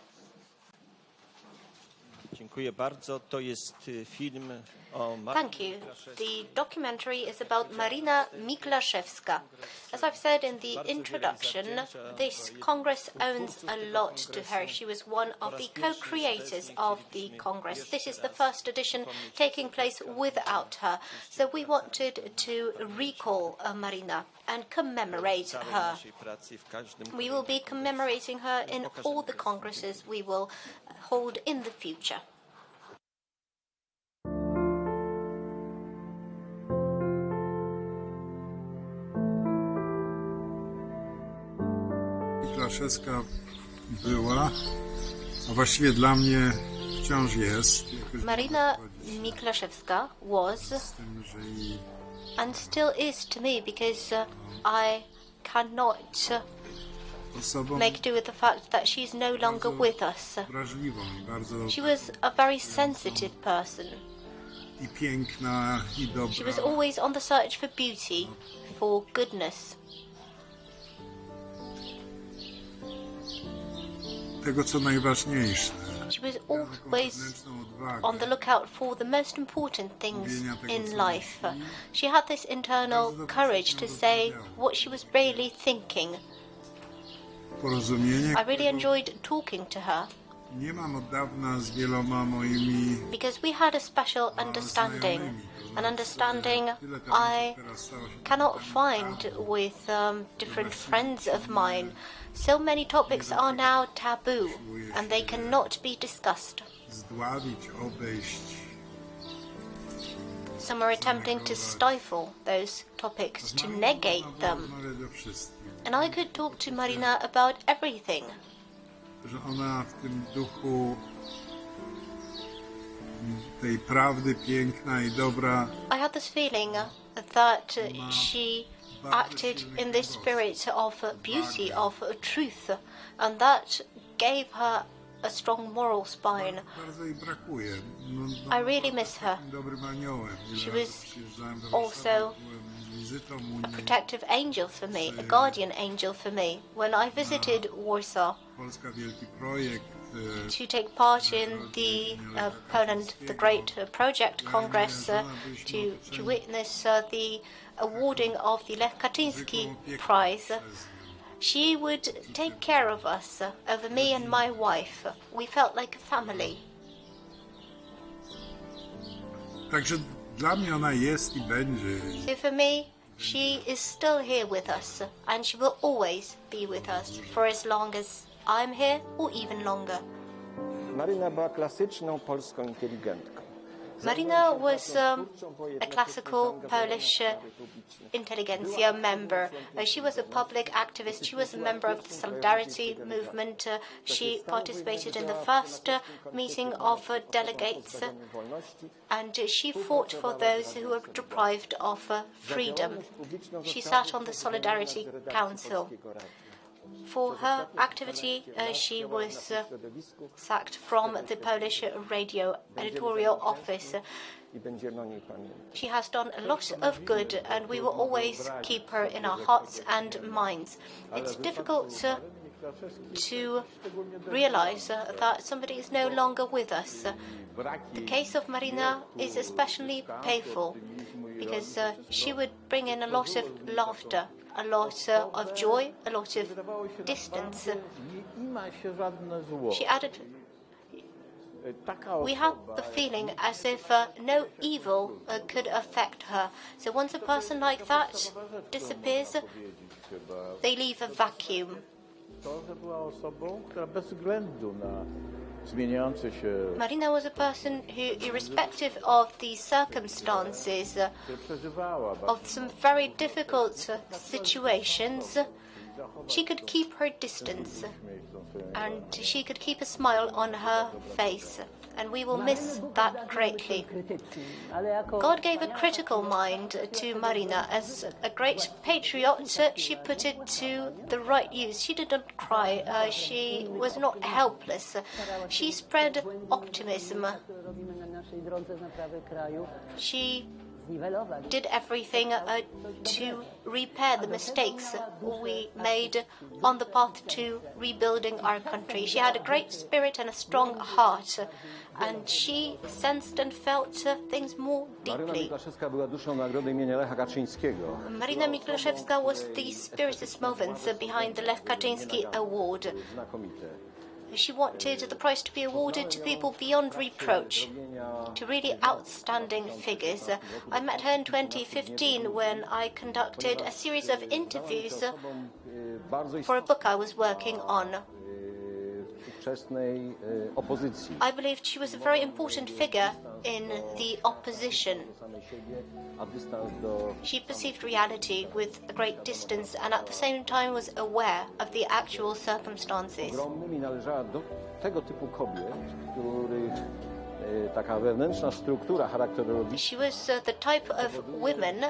Dziękuję bardzo. To jest film o Thank you. The documentary is about Marina Miklaszewska. As I've said in the introduction, this Congress owns a lot to her. She was one of the co-creators of the Congress. This is the first edition taking place without her. So we wanted to recall Marina and commemorate her. We will be commemorating her in all the congresses we will hold in the future. Miklaszewska była, a właściwie dla mnie wciąż jest. Marina Miklaszewska was and still is to me, because I cannot make do with the fact that she's no longer with us. She was a very sensitive person. She was always on the search for beauty, for goodness. Tego, co najważniejsze. She was always on the lookout for the most important things in life. She had this internal courage to say what she was really thinking. I really enjoyed talking to her, because we had a special understanding, an understanding I cannot find with different friends of mine. So many topics are now taboo, and they cannot be discussed. Some are attempting to stifle those topics, to negate them. And I could talk to Marina about everything. I had this feeling that she acted in this spirit of beauty, of truth, and that gave her a strong moral spine. I really miss her. She was also a protective angel for me, a guardian angel for me. When I visited Warsaw to take part in the Poland, the Great Project Congress, to witness the awarding of the Lech Kaczyński Prize, she would take care of us, over me and my wife. We felt like a family. Także dla mnie ona jest I będzie. So for me, she is still here with us, and she will always be with us for as long as I'm here, or even longer. Marina była klasyczną polską inteligentką. Marina was a classical Polish intelligentsia member. She was a public activist. She was a member of the Solidarity movement. She participated in the first meeting of delegates, and she fought for those who were deprived of freedom. She sat on the Solidarity Council. For her activity, she was sacked from the Polish radio editorial office. She has done a lot of good, and we will always keep her in our hearts and minds. It's difficult to realize that somebody is no longer with us. The case of Marina is especially painful, because she would bring in a lot of laughter, a lot of joy, a lot of distance. She added, we had the feeling as if no evil could affect her. So once a person like that disappears, they leave a vacuum. Marina was a person who, irrespective of the circumstances, of some very difficult situations, she could keep her distance and she could keep a smile on her face, and we will miss that greatly. God gave a critical mind to Marina. As a great patriot, she put it to the right use. She didn't cry. She was not helpless. She spread optimism. She did everything to repair the mistakes we made on the path to rebuilding our country. She had a great spirit and a strong heart, and she sensed and felt things more deeply. Marina Miklaszewska was the spiritus movens behind the Lech Kaczyński Award. She wanted the prize to be awarded to people beyond reproach, to really outstanding figures. I met her in 2015 when I conducted a series of interviews for a book I was working on. I believed she was a very important figure in the opposition. She perceived reality with a great distance and at the same time was aware of the actual circumstances. She was the type of women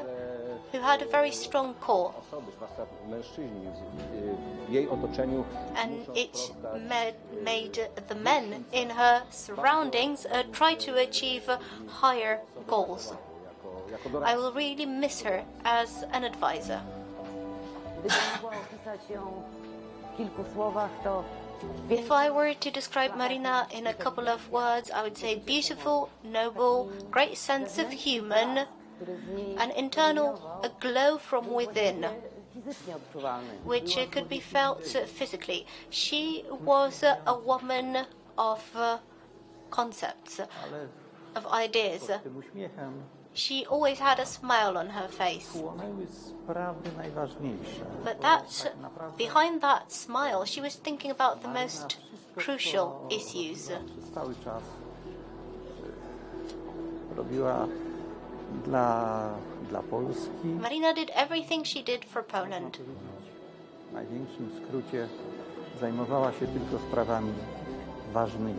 who had a very strong core, and it made the men in her surroundings try to achieve higher goals. I will really miss her as an advisor. If I were to describe Marina in a couple of words, I would say beautiful, noble, great sense of human, an internal glow from within, which could be felt physically. She was a woman of concepts, of ideas. She always had a smile on her face. But behind that smile, she was thinking about the most crucial issues. Marina did everything she did for Poland.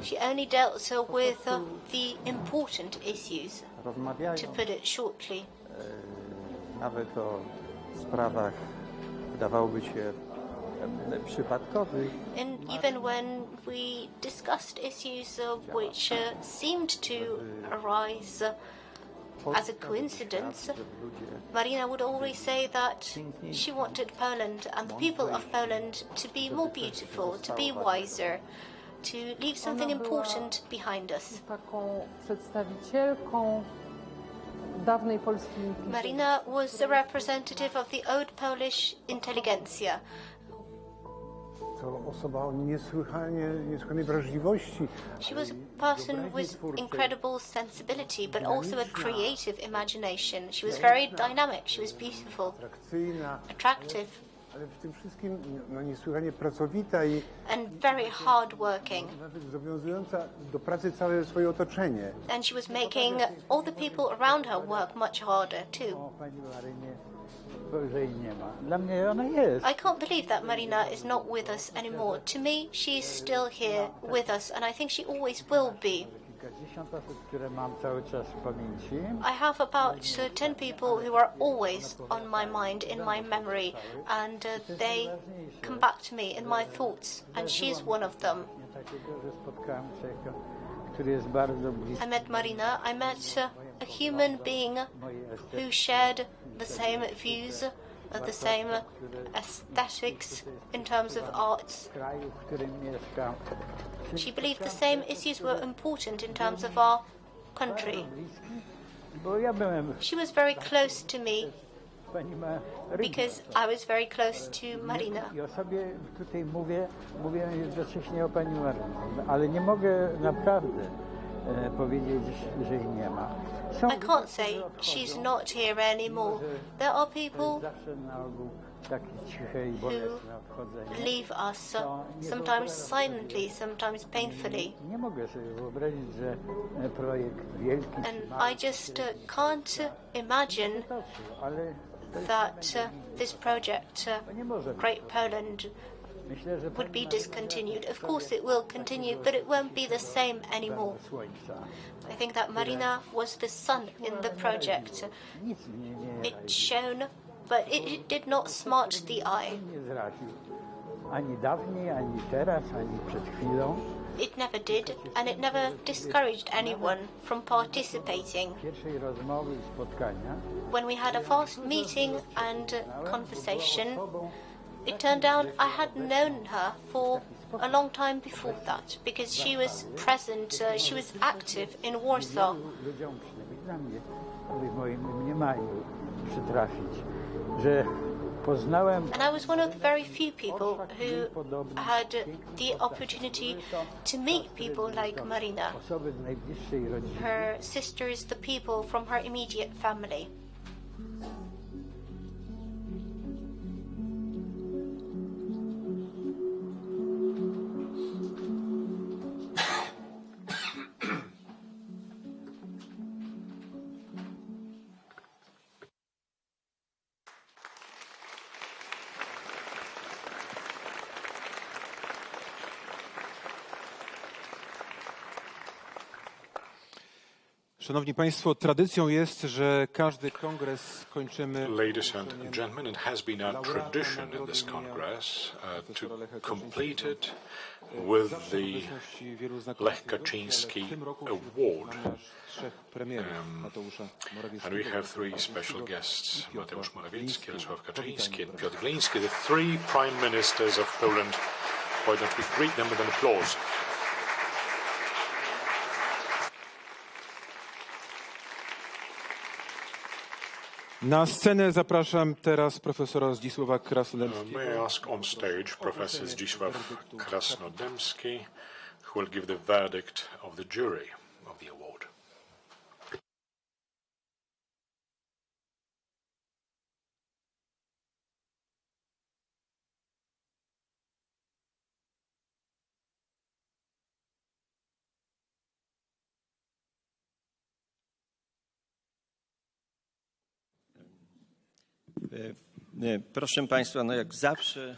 She only dealt with the important issues, to put it shortly. And even when we discussed issues which seemed to arise as a coincidence, Marina would always say that she wanted Poland and the people of Poland to be more beautiful, to be wiser, to leave something important behind us. Marina was a representative of the old Polish intelligentsia. She was a person with incredible sensibility, but also a creative imagination. She was very dynamic, she was beautiful, attractive, and very hard-working. And she was making all the people around her work much harder too. I can't believe that Marina is not with us anymore. To me, she is still here with us, and I think she always will be. I have about 10 people who are always on my mind, in my memory, and they come back to me in my thoughts, and she is one of them. I met Marina. I met a human being who shared the same views, the same aesthetics in terms of arts. She believed the same issues were important in terms of our country. She was very close to me because I was very close to Marina. I can't say she's not here anymore. There are people who leave us, sometimes silently, sometimes painfully. And I just can't imagine that this project, Great Poland, would be discontinued. Of course it will continue, but it won't be the same anymore. I think that Marina was the sun in the project. It shone, but it did not smart the eye. It never did, and it never discouraged anyone from participating. When we had a first meeting and conversation, it turned out I had known her for a long time before that, because she was present, she was active in Warsaw. And I was one of the very few people who had the opportunity to meet people like Marina, her sisters, the people from her immediate family. Szanowni Państwo, tradycją jest, że każdy kongres kończymy... Ladies and gentlemen, it has been a tradition in this Congress to complete it with the Lech Kaczyński Award. And we have three special guests, Mateusz Morawiecki, Jarosław Kaczyński and Piotr Gliński, the three prime ministers of Poland. Why don't we greet them with an applause? Na scenę zapraszam teraz profesora Zdzisława Krasnodębskiego. May I ask on stage Professor Zdzisław Krasnodębski, who will give the verdict of the jury of the award. Proszę Państwa, no jak zawsze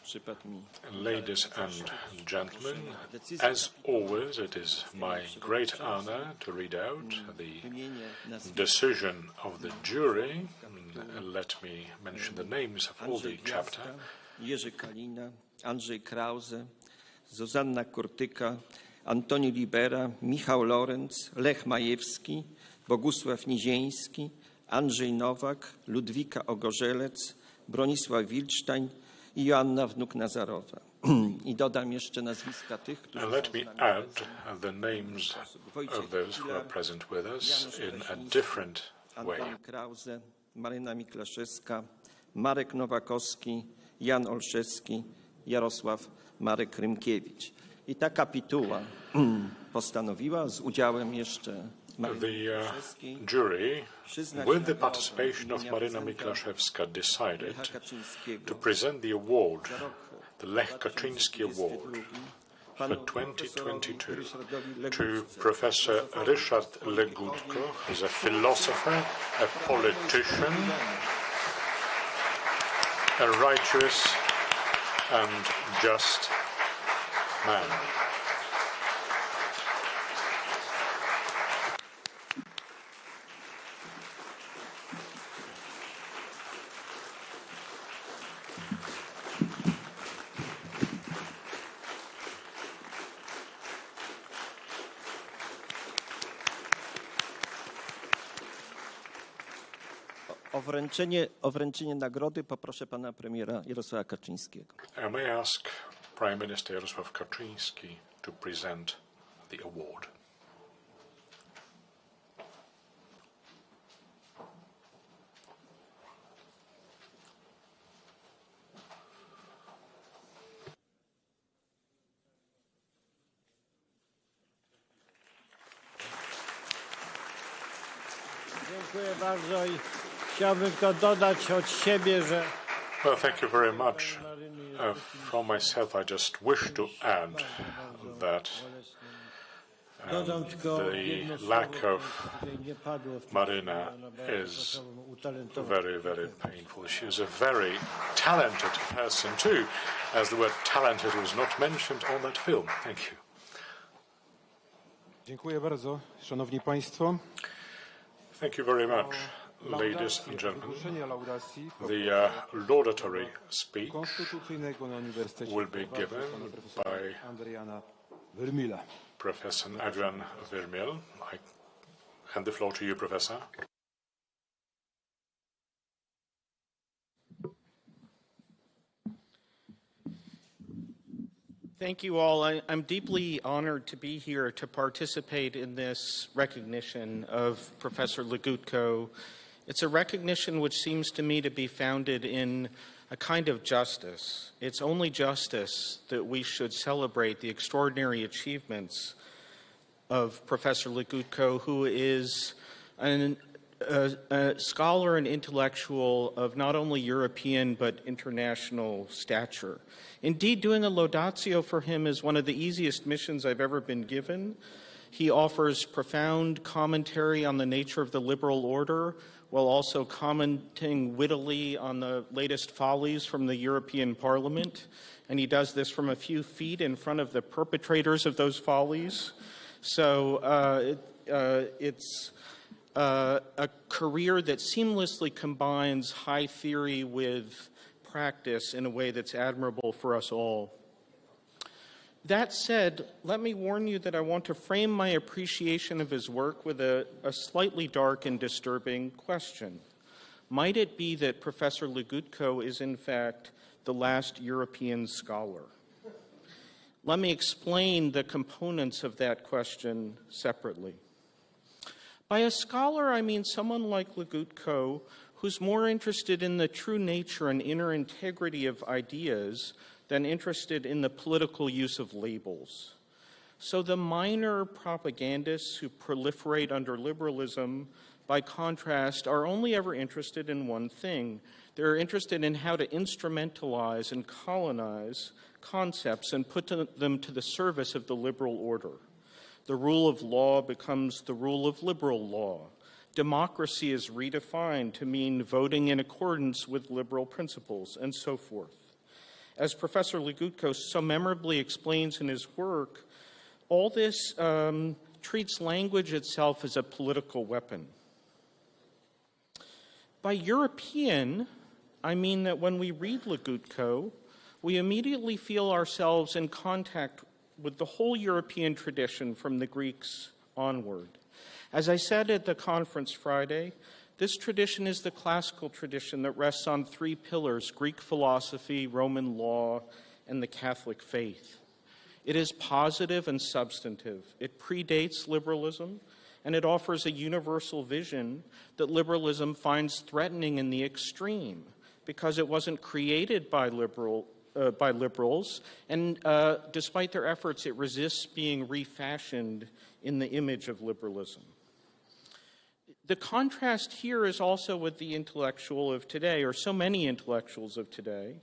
przypadł mi. Ladies and gentlemen, as always, it is my great honor to read out the decision of the jury. Let me mention the names of all the chapter. Jerzy Kalina, Andrzej Krause, Zuzanna Kurtyka, Antoni Libera, Michał Lorenz, Lech Majewski, Bogusław Nizieński, Andrzej Nowak, Ludwika Ogorzelec, Bronisław Wilcztań i Joanna Wnuk-Nazarowa. I dodam jeszcze nazwiska tych, którzy... And let me add the names of those who are present with us in a different way. Antoni Krause, Maryna Miklaszewska, Marek Nowakowski, Jan Olszewski, Jarosław Marek Rymkiewicz. I ta kapituła postanowiła z udziałem jeszcze The jury, with the participation of Maryna Miklaszewska, decided to present the award, the Lech Kaczyński Award for 2022, to Professor Ryszard Legutko, who is a philosopher, a politician, a righteous and just man. O wręczenie nagrody poproszę pana premiera Jarosława Kaczyńskiego. May I ask Prime Minister Jarosław Kaczyński to present the award. Dziękuję bardzo i chciałbym tylko dodać od siebie, że... Well, thank you very much. For myself, I just wish to add that The lack of Marina is very, very painful. She is a very talented person too, as the word talented was not mentioned on that film. Thank you. Dziękuję bardzo, szanowni państwo. Thank you very much, ladies and gentlemen. The laudatory speech will be given by Professor Adrian Vermeulen. I hand the floor to you, Professor. Thank you all. I'm deeply honored to be here to participate in this recognition of Professor Legutko. It's a recognition which seems to me to be founded in a kind of justice. It's only justice that we should celebrate the extraordinary achievements of Professor Legutko, who is a scholar and intellectual of not only European but international stature. Indeed, doing a laudatio for him is one of the easiest missions I've ever been given. He offers profound commentary on the nature of the liberal order, while also commenting wittily on the latest follies from the European Parliament. And he does this from a few feet in front of the perpetrators of those follies. So it's a career that seamlessly combines high theory with practice in a way that's admirable for us all. That said, let me warn you that I want to frame my appreciation of his work with a slightly dark and disturbing question. Might it be that Professor Legutko is, in fact, the last European scholar? Let me explain the components of that question separately. By a scholar, I mean someone like Legutko, who's more interested in the true nature and inner integrity of ideas than interested in the political use of labels. So the minor propagandists who proliferate under liberalism, by contrast, are only ever interested in one thing. They're interested in how to instrumentalize and colonize concepts and put them to the service of the liberal order. The rule of law becomes the rule of liberal law. Democracy is redefined to mean voting in accordance with liberal principles, and so forth. As Professor Legutko so memorably explains in his work, all this treats language itself as a political weapon. By European, I mean that when we read Legutko, we immediately feel ourselves in contact with the whole European tradition from the Greeks onward. As I said at the conference Friday, this tradition is the classical tradition that rests on three pillars: Greek philosophy, Roman law, and the Catholic faith. It is positive and substantive. It predates liberalism, and it offers a universal vision that liberalism finds threatening in the extreme because it wasn't created by liberals, and despite their efforts, it resists being refashioned in the image of liberalism. The contrast here is also with the intellectual of today, or so many intellectuals of today,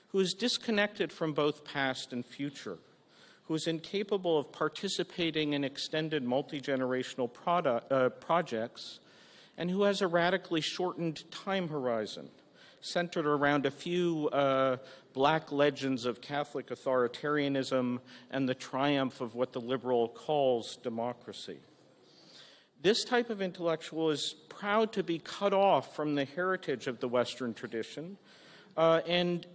who is disconnected from both past and future, who is incapable of participating in extended multi-generational projects, and who has a radically shortened time horizon, centered around a few black legends of Catholic authoritarianism and the triumph of what the liberal calls democracy. This type of intellectual is proud to be cut off from the heritage of the Western tradition, and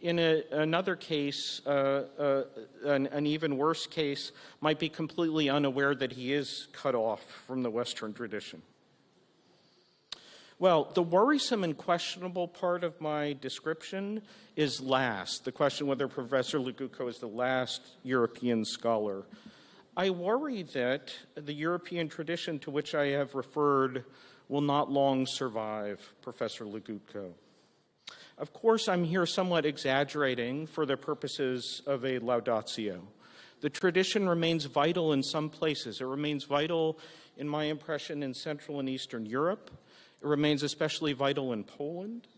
in another case, an even worse case, might be completely unaware that he is cut off from the Western tradition. Well, the worrisome and questionable part of my description is last, the question whether Professor Legutko is the last European scholar. I worry that the European tradition to which I have referred will not long survive Professor Legutko. Of course, I'm here somewhat exaggerating for the purposes of a laudatio. The tradition remains vital in some places. It remains vital, in my impression, in Central and Eastern Europe. It remains especially vital in Poland.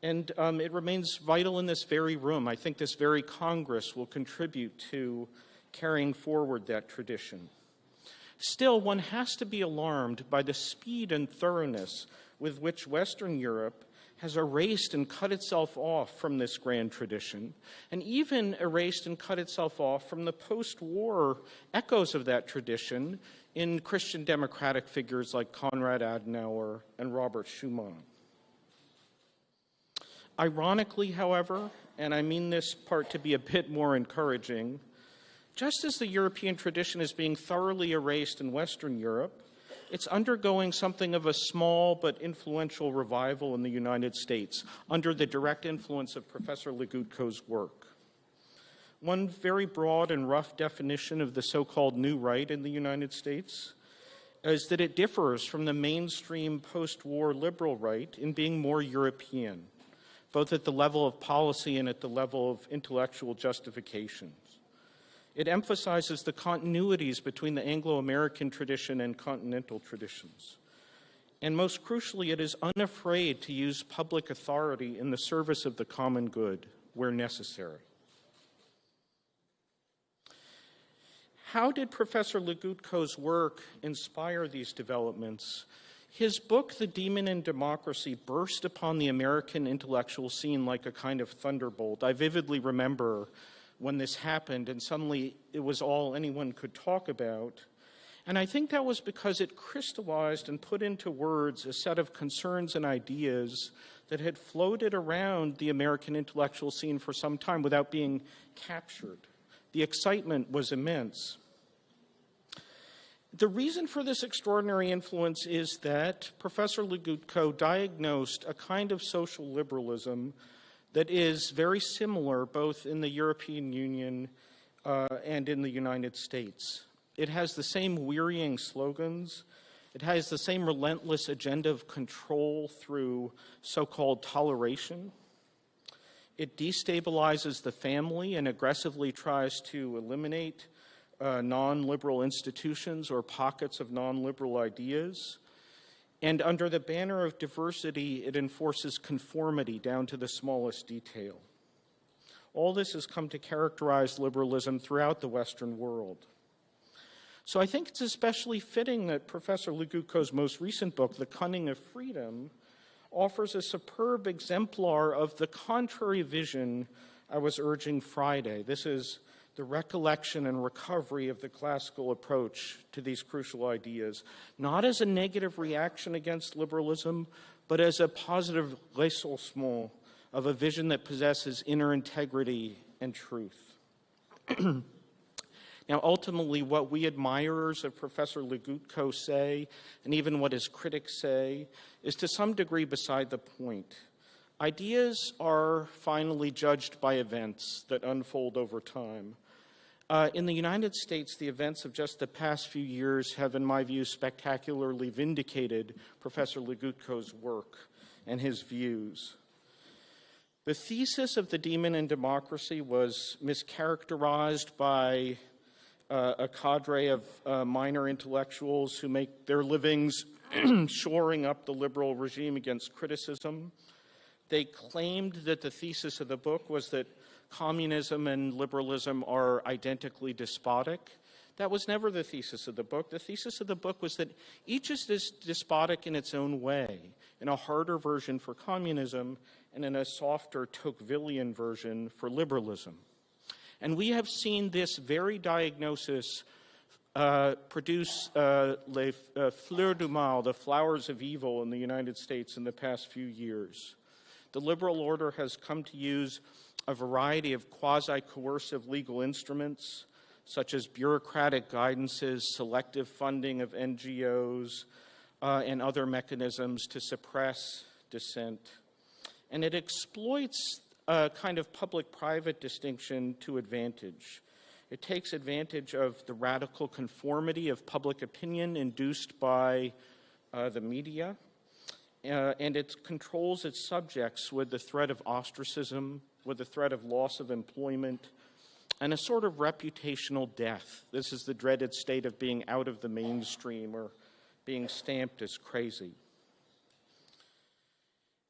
And it remains vital in this very room. I think this very Congress will contribute to carrying forward that tradition. Still, one has to be alarmed by the speed and thoroughness with which Western Europe has erased and cut itself off from this grand tradition, and even erased and cut itself off from the post-war echoes of that tradition in Christian democratic figures like Konrad Adenauer and Robert Schuman. Ironically, however, and I mean this part to be a bit more encouraging, just as the European tradition is being thoroughly erased in Western Europe, it's undergoing something of a small but influential revival in the United States under the direct influence of Professor Legutko's work. One very broad and rough definition of the so-called New Right in the United States is that it differs from the mainstream post-war liberal right in being more European, both at the level of policy and at the level of intellectual justifications. It emphasizes the continuities between the Anglo-American tradition and continental traditions. And most crucially, it is unafraid to use public authority in the service of the common good where necessary. How did Professor Legutko's work inspire these developments? His book, The Demon in Democracy, burst upon the American intellectual scene like a kind of thunderbolt. I vividly remember when this happened, and suddenly it was all anyone could talk about. And I think that was because it crystallized and put into words a set of concerns and ideas that had floated around the American intellectual scene for some time without being captured. The excitement was immense. The reason for this extraordinary influence is that Professor Legutko diagnosed a kind of social liberalism that is very similar both in the European Union and in the United States. It has the same wearying slogans. It has the same relentless agenda of control through so-called toleration. It destabilizes the family and aggressively tries to eliminate non-liberal institutions or pockets of non-liberal ideas. And under the banner of diversity, it enforces conformity down to the smallest detail. All this has come to characterize liberalism throughout the Western world. So I think it's especially fitting that Professor Legutko's most recent book, The Cunning of Freedom, offers a superb exemplar of the contrary vision I was urging Friday. This is the recollection and recovery of the classical approach to these crucial ideas, not as a negative reaction against liberalism, but as a positive ressentiment of a vision that possesses inner integrity and truth. Now, ultimately, what we admirers of Professor Legutko say, and even what his critics say, is to some degree beside the point. Ideas are finally judged by events that unfold over time. In the United States, the events of just the past few years have, in my view, spectacularly vindicated Professor Legutko's work and his views. The thesis of The Demon in Democracy was mischaracterized by a cadre of minor intellectuals who make their livings shoring up the liberal regime against criticism. They claimed that the thesis of the book was that communism and liberalism are identically despotic. That was never the thesis of the book. The thesis of the book was that each is despotic in its own way, in a harder version for communism and in a softer Tocquevillian version for liberalism. And we have seen this very diagnosis produce les fleurs du mal, the flowers of evil in the United States in the past few years. The liberal order has come to use a variety of quasi-coercive legal instruments, such as bureaucratic guidances, selective funding of NGOs, and other mechanisms to suppress dissent. And it exploits a kind of public-private distinction to advantage. It takes advantage of the radical conformity of public opinion induced by the media, and it controls its subjects with the threat of ostracism, with the threat of loss of employment, and a sort of reputational death. This is the dreaded state of being out of the mainstream or being stamped as crazy.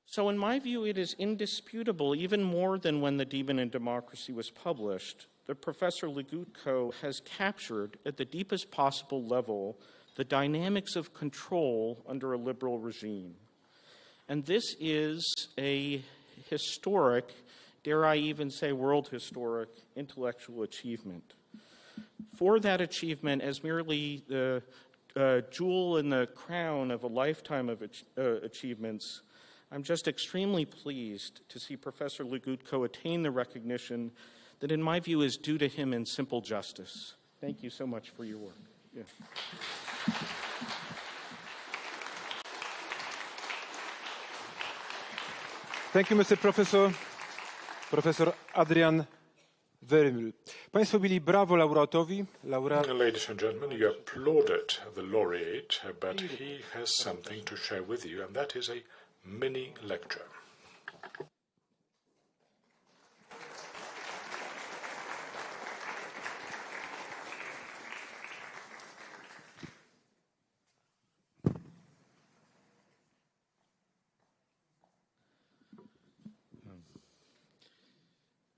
So in my view, it is indisputable, even more than when The Demon in Democracy was published, that Professor Legutko has captured at the deepest possible level the dynamics of control under a liberal regime. And this is a historic, dare I even say world historic, intellectual achievement. For that achievement, as merely the jewel in the crown of a lifetime of achievements, I'm just extremely pleased to see Professor Legutko attain the recognition that, in my view, is due to him in simple justice. Thank you so much for your work. Yeah. Thank you, Mr. Professor. Professor Adrian Vermeulen. Państwo bili brawo laureatowi. Ladies and gentlemen, you applauded the laureate, but he has something to share with you, and that is a mini lecture.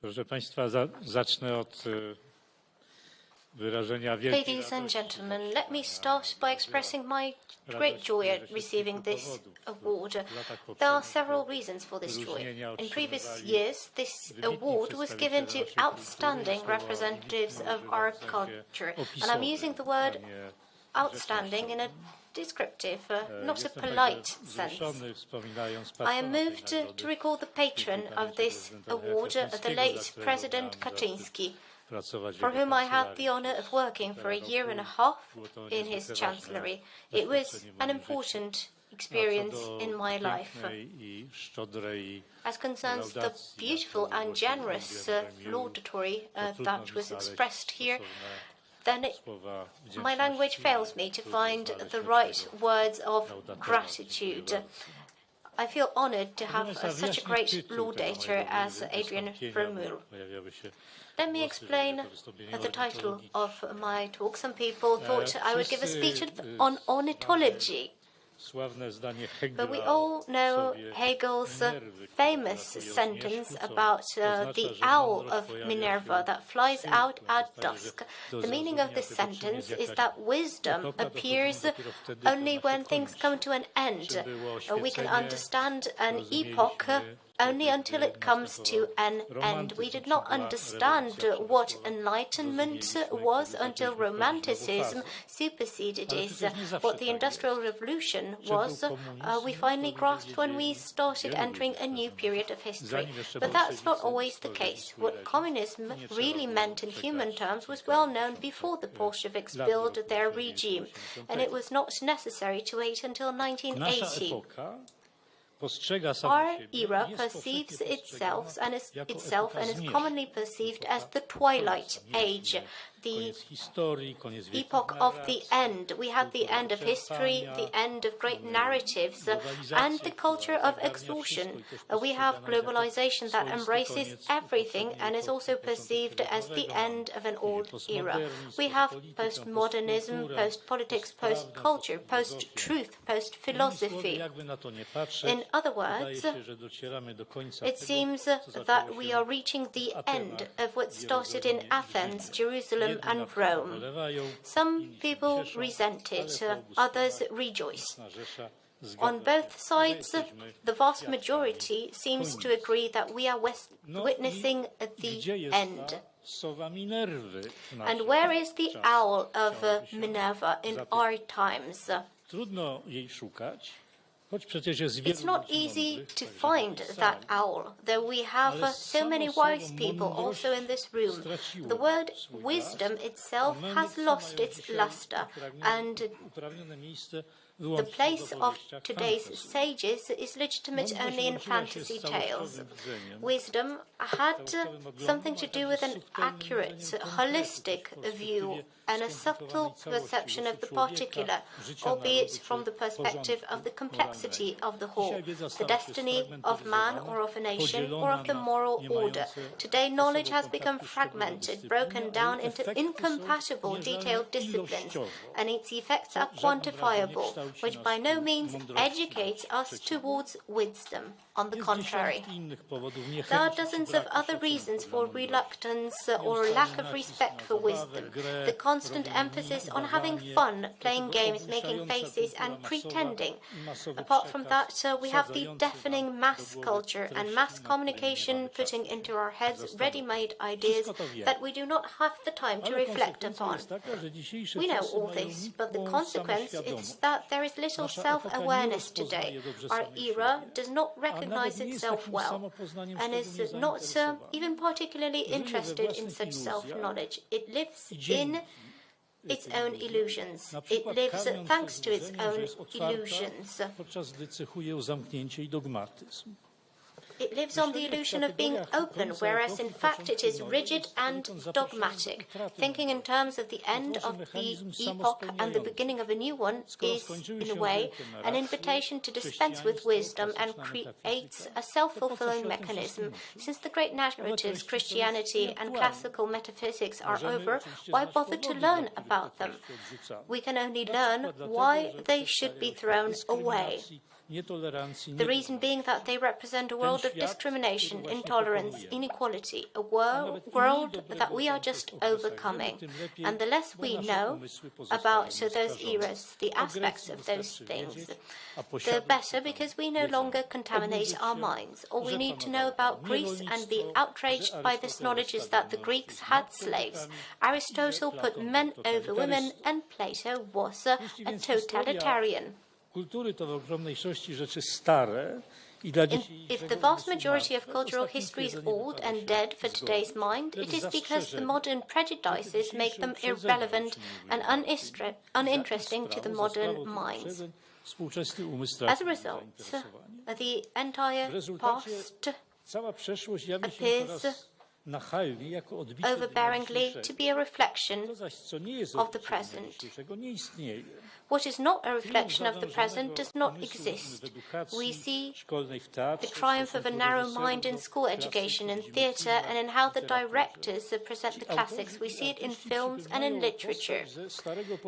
Proszę Państwa, zacznę od wyrażenia wielkiej Ladies and gentlemen, let me start by expressing my great joy at receiving this award. There are several reasons for this joy. In previous years, this award was given to outstanding representatives of our culture, and I'm using the word outstanding in a descriptive, not a polite sense. I am moved to recall the patron of this award, the late President Kaczyński, for whom I had the honor of working for a year and a half in his chancellery. It was an important experience in my life. As concerns the beautiful and generous laudatory that was expressed here, then my language fails me to find the right words of gratitude. I feel honored to have such a great laudator as Adrian Vermeulen. Let me explain the title of my talk. Some people thought I would give a speech on ornithology. But we all know Hegel's famous sentence about the owl of Minerva that flies out at dusk. The meaning of this sentence is that wisdom appears only when things come to an end. We can understand an epoch only until it comes to an end. We did not understand what enlightenment was until romanticism superseded it. What the Industrial Revolution was, we finally grasped when we started entering a new period of history. But that's not always the case. What communism really meant in human terms was well known before the Bolsheviks built their regime, and it was not necessary to wait until 1980. Our era perceives itself and is commonly perceived as the Twilight Age, the epoch of the end. We had the end of history, the end of great narratives, and the culture of exhaustion. We have globalization that embraces everything and is also perceived as the end of an old era. We have postmodernism, post-politics, post-culture, post-truth, post-philosophy. In other words, it seems that we are reaching the end of what started in Athens, Jerusalem, and Rome. Some people resent it, others rejoice. On both sides, the vast majority seems to agree that we are witnessing the end. And where is the owl of Minerva in our times? It's not easy to find that owl, though we have so many wise people also in this room. The word wisdom itself has lost its luster, and the place of today's sages is legitimate only in fantasy tales. Wisdom had something to do with an accurate, holistic view and a subtle perception of the particular, albeit from the perspective of the complexity of the whole, the destiny of man or of a nation or of the moral order. Today, knowledge has become fragmented, broken down into incompatible, detailed disciplines, and its effects are quantifiable. which by no means educates us towards wisdom. On the contrary, there are dozens of other reasons for reluctance or lack of respect for wisdom. The constant emphasis on having fun, playing games, making faces, and pretending. Apart from that, we have the deafening mass culture and mass communication putting into our heads ready-made ideas that we do not have the time to reflect upon. We know all this, but the consequence is that there is little self-awareness today. Our era does not recognize itself well and is not even particularly interested in such self-knowledge. It lives in its own illusions. It lives thanks to its own illusions. It lives on the illusion of being open, whereas in fact it is rigid and dogmatic. Thinking in terms of the end of the epoch and the beginning of a new one is, in a way, an invitation to dispense with wisdom and creates a self-fulfilling mechanism. Since the great narratives, Christianity and classical metaphysics are over, why bother to learn about them? We can only learn why they should be thrown away. The reason being that they represent a world of discrimination, intolerance, inequality, a world that we are just overcoming. And the less we know about those eras, the aspects of those things, the better, because we no longer contaminate our minds. All we need to know about Greece and be outraged by this knowledge is that the Greeks had slaves. Aristotle put men over women, and Plato was a totalitarian. If the vast majority of cultural history is old and dead for today's mind, it is because the modern prejudices make them irrelevant and uninteresting to the modern minds. As a result, the entire past appears overbearingly to be a reflection of the present. What is not a reflection of the present does not exist. We see the triumph of a narrow mind in school education, in theatre, and in how the directors present the classics. We see it in films and in literature.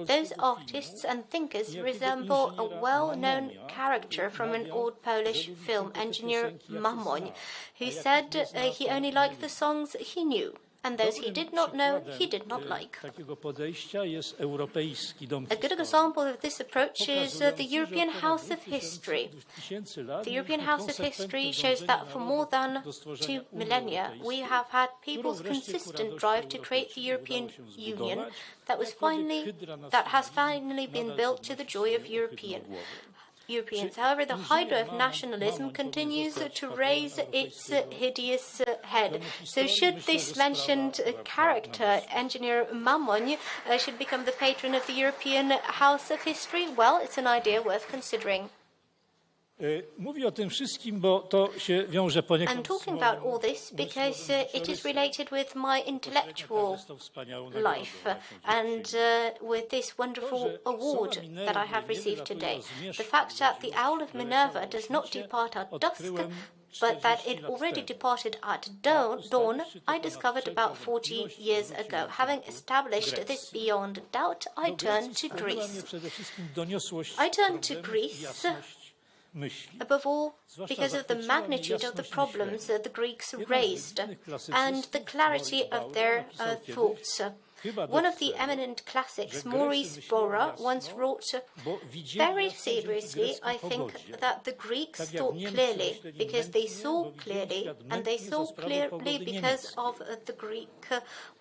Those artists and thinkers resemble a well-known character from an old Polish film, engineer Mamoń, who said he only liked the songs he knew, and those he did not know, he did not like. A good example of this approach is the European House of History. The European House of History shows that for more than 2 millennia, we have had people's consistent drive to create the European Union that has finally been built to the joy of Europeans. However, the hydra of nationalism continues to raise its hideous head. So should this mentioned character, engineer Mamoń, should become the patron of the European House of History? Well, it's an idea worth considering. Mówię o tym wszystkim, bo to się wiąże poniekąd. I'm talking about all this because it is related with my intellectual life and with this wonderful award that I have received today. The fact that the Owl of Minerva does not depart at dusk, but that it already departed at dawn, I discovered about 40 years ago. Having established this beyond doubt, I turned to Greece. Above all, because of the magnitude of the problems the Greeks raised and the clarity of their thoughts. One of the eminent classics, Maurice Borra, once wrote very seriously, I think, that the Greeks thought clearly because they saw clearly, and they saw clearly because of the Greek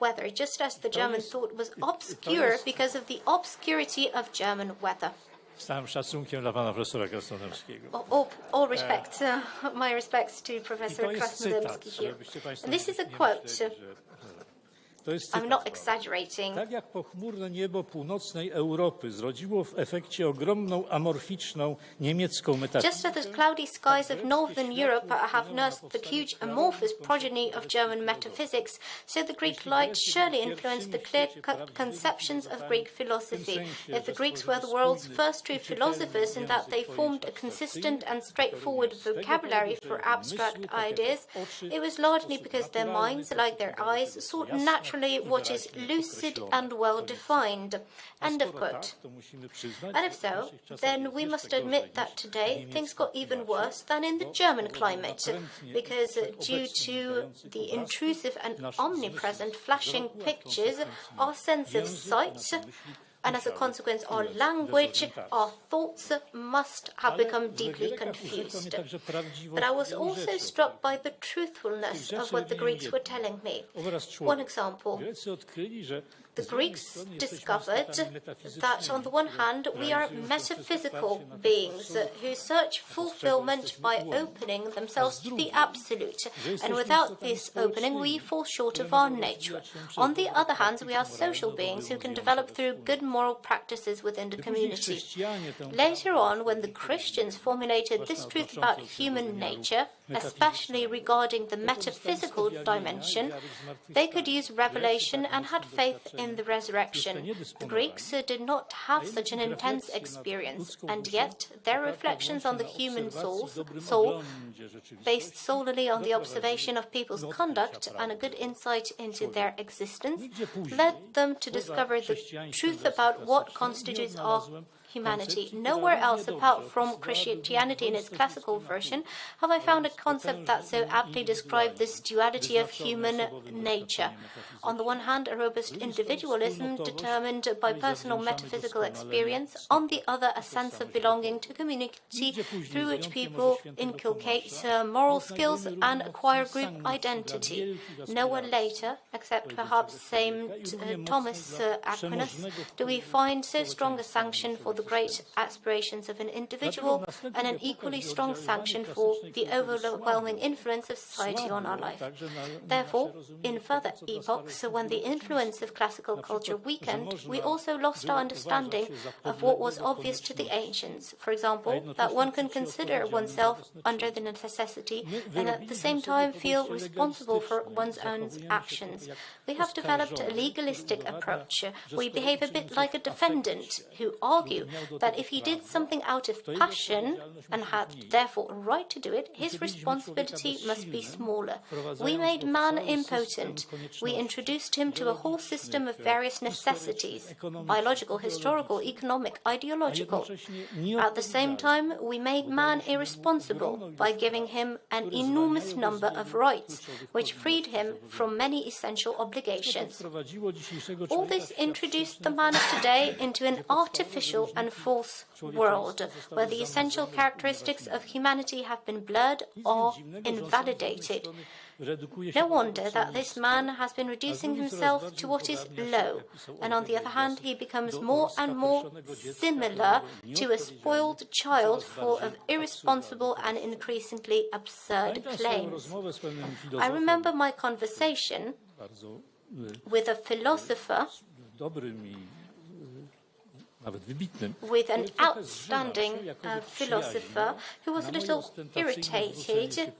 weather, just as the German thought was obscure because of the obscurity of German weather. Z całym szacunkiem dla pana profesora Krasnodębskiego. All respects, my respects to Professor Krasnodębski here. And this is a quote. I'm not exaggerating. Tak jak pochmurne niebo północnej Europy zrodziło w efekcie ogromną amorficzną niemiecką metafizykę. Just as the cloudy skies of northern Europe have nursed the huge amorphous progeny of German metaphysics, so the Greek light surely influenced the clear-cut conceptions of Greek philosophy. If the Greeks were the world's first true philosophers in that they formed a consistent and straightforward vocabulary for abstract ideas, it was largely because their minds, like their eyes, sought naturally naturally what is lucid and well-defined. End of quote. And if so, then we must admit that today things got even worse than in the German climate, because due to the intrusive and omnipresent flashing pictures, our sense of sight, and as a consequence our language, our thoughts must have become deeply confused. But I was also struck by the truthfulness of what the Greeks were telling me. One example. The Greeks discovered that, on the one hand, we are metaphysical beings who search fulfillment by opening themselves to the absolute, and without this opening, we fall short of our nature. On the other hand, we are social beings who can develop through good moral practices within the community. Later on, when the Christians formulated this truth about human nature, especially regarding the metaphysical dimension, they could use revelation and had faith in the resurrection. The Greeks did not have such an intense experience, and yet their reflections on the human soul, based solely on the observation of people's conduct and a good insight into their existence, led them to discover the truth about what constitutes our humanity. Nowhere else apart from Christianity in its classical version have I found a concept that so aptly described this duality of human nature. On the one hand, a robust individualism determined by personal metaphysical experience, on the other, a sense of belonging to community through which people inculcate moral skills and acquire group identity. Nowhere later, except perhaps St. Thomas Aquinas, do we find so strong a sanction for the great aspirations of an individual and an equally strong sanction for the overwhelming influence of society on our life. Therefore, in further epochs, when the influence of classical culture weakened, we also lost our understanding of what was obvious to the ancients. For example, that one can consider oneself under the necessity and at the same time feel responsible for one's own actions. We have developed a legalistic approach. We behave a bit like a defendant who argue that if he did something out of passion and had therefore a right to do it, his responsibility must be smaller. We made man impotent. We introduced him to a whole system of various necessities, biological, historical, economic, ideological. At the same time, we made man irresponsible by giving him an enormous number of rights, which freed him from many essential obligations. All this introduced the man of today into an artificial and false world, where the essential characteristics of humanity have been blurred or invalidated. No wonder that this man has been reducing himself to what is low, and on the other hand, he becomes more and more similar to a spoiled child full of irresponsible and increasingly absurd claims. I remember my conversation with a philosopher, with an outstanding philosopher who was a little irritated,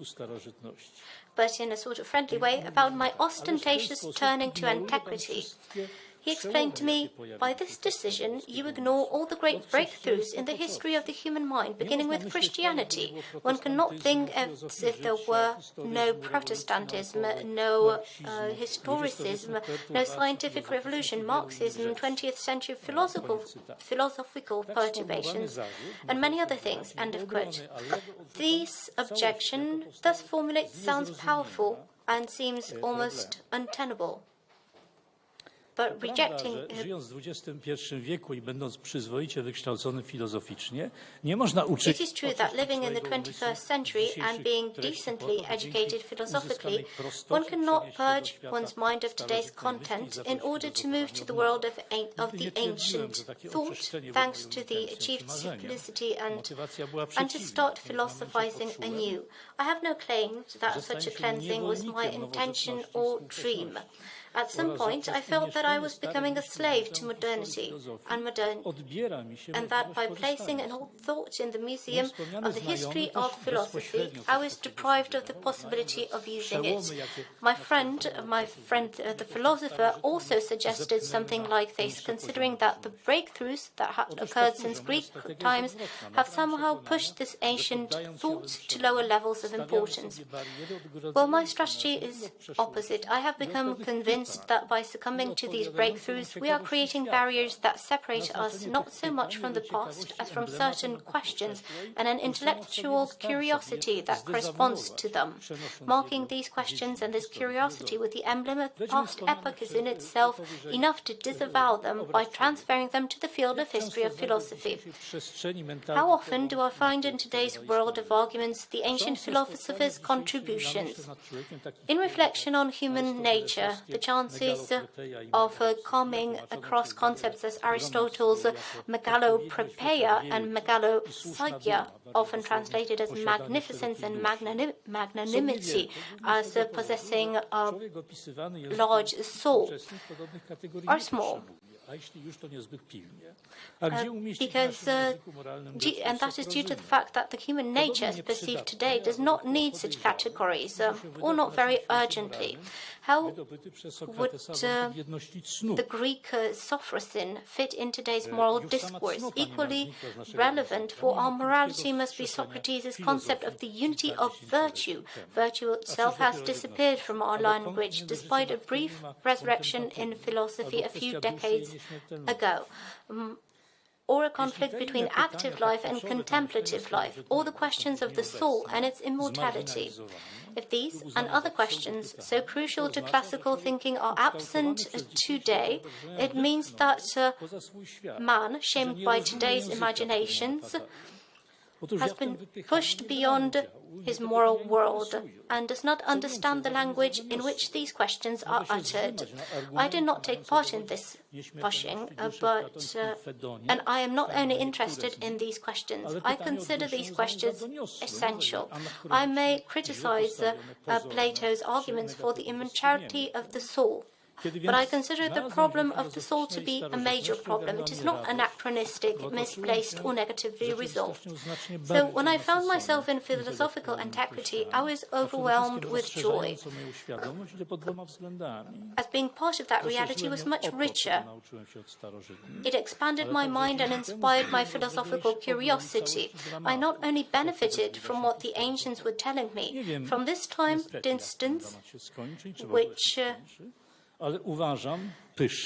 but in a sort of friendly way, about my ostentatious turning to antiquity. He explained to me, by this decision, you ignore all the great breakthroughs in the history of the human mind, beginning with Christianity. One cannot think as if there were no Protestantism, no historicism, no scientific revolution, Marxism, 20th century philosophical perturbations, and many other things. End of quote. This objection, thus formulated, sounds powerful and seems almost untenable. But rejecting Żyjąc w XXI wieku i będąc przyzwoicie wykształconym filozoficznie, nie można uczyć. It is true that living in the 21st century and being decently educated philosophically, one cannot purge one's mind of today's content in order to move to the world of the ancient thought, thanks to the achieved simplicity and to start philosophizing anew. I have no claim that such a cleansing was my intention or dream. At some point, I felt that I was becoming a slave to modernity and that by placing an old thought in the Museum of the History of Philosophy, I was deprived of the possibility of using it. My friend, the philosopher, also suggested something like this, considering that the breakthroughs that had occurred since Greek times have somehow pushed this ancient thought to lower levels of importance. Well, my strategy is opposite. I have become convinced convinced that by succumbing to these breakthroughs, we are creating barriers that separate us not so much from the past as from certain questions and an intellectual curiosity that corresponds to them. Marking these questions and this curiosity with the emblem of the past epoch is in itself enough to disavow them by transferring them to the field of history of philosophy. How often do I find in today's world of arguments the ancient philosophers' contributions? In reflection on human nature, the chances of coming across concepts as Aristotle's megalopropeia and megalopsychia, often translated as magnificence and magnanimity, as possessing a large soul, are small. And that is due to the fact that the human nature as perceived today does not need such categories, or not very urgently. How would the Greek sophrosyn fit in today's moral discourse? Equally relevant for our morality must be Socrates' concept of the unity of virtue. Virtue itself has disappeared from our language, despite a brief resurrection in philosophy a few decades ago. Or a conflict between active life and contemplative life, or the questions of the soul and its immortality. If these and other questions, so crucial to classical thinking, are absent today, it means that man, shamed by today's imaginations, has been pushed beyond his moral world and does not understand the language in which these questions are uttered. I did not take part in this pushing, and I am not only interested in these questions. I consider these questions essential. I may criticize Plato's arguments for the immaturity of the soul, but I consider the problem of the soul to be a major problem. It is not anachronistic, misplaced, or negatively resolved. So when I found myself in philosophical antiquity, I was overwhelmed with joy, as being part of that reality was much richer. It expanded my mind and inspired my philosophical curiosity. I not only benefited from what the ancients were telling me, from this time distance, which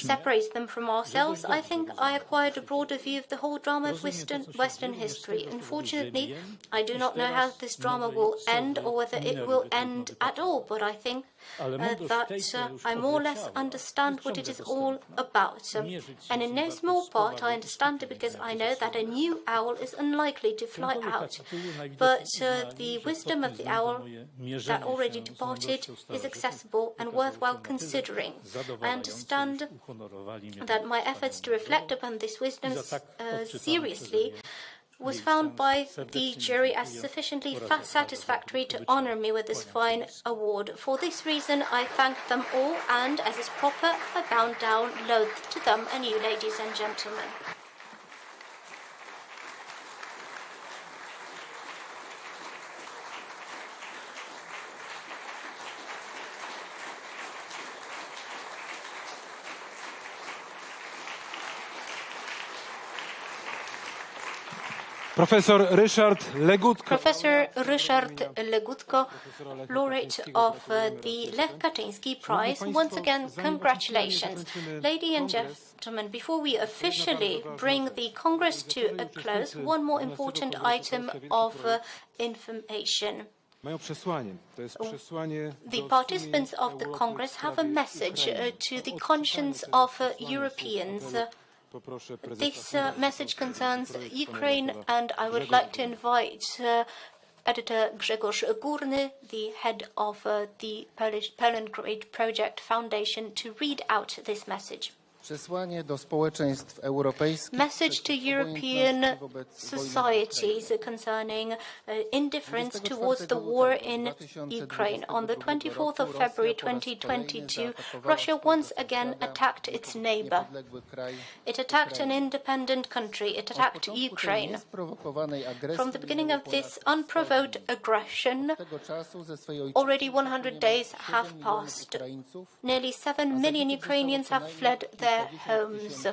separates them from ourselves, I think I acquired a broader view of the whole drama of Western history. Unfortunately, I do not know how this drama will end or whether it will end at all, but I think that I more or less understand what it is all about. And in no small part I understand it because I know that a new owl is unlikely to fly out. But the wisdom of the owl that already departed is accessible and worthwhile considering. I understand that my efforts to reflect upon this wisdom seriously was found by the jury as sufficiently satisfactory to honor me with this fine award. For this reason, I thank them all, and, as is proper, I bow down loath to them and you, ladies and gentlemen. Professor Ryszard Legutko. Professor Ryszard Legutko, laureate of the Lech Kaczyński Prize. Once again, congratulations. Ladies and gentlemen, before we officially bring the Congress to a close, one more important item of information. The participants of the Congress have a message to the conscience of Europeans. This message concerns Ukraine, and I would like to invite editor Grzegorz Górny, the head of the Poland Great Project Foundation, to read out this message. Message to European societies concerning indifference towards the war in Ukraine. On the 24th of February 2022, Russia once again attacked its neighbor. It attacked an independent country. It attacked Ukraine. From the beginning of this unprovoked aggression, already 100 days have passed. Nearly 7 million Ukrainians have fled their homes.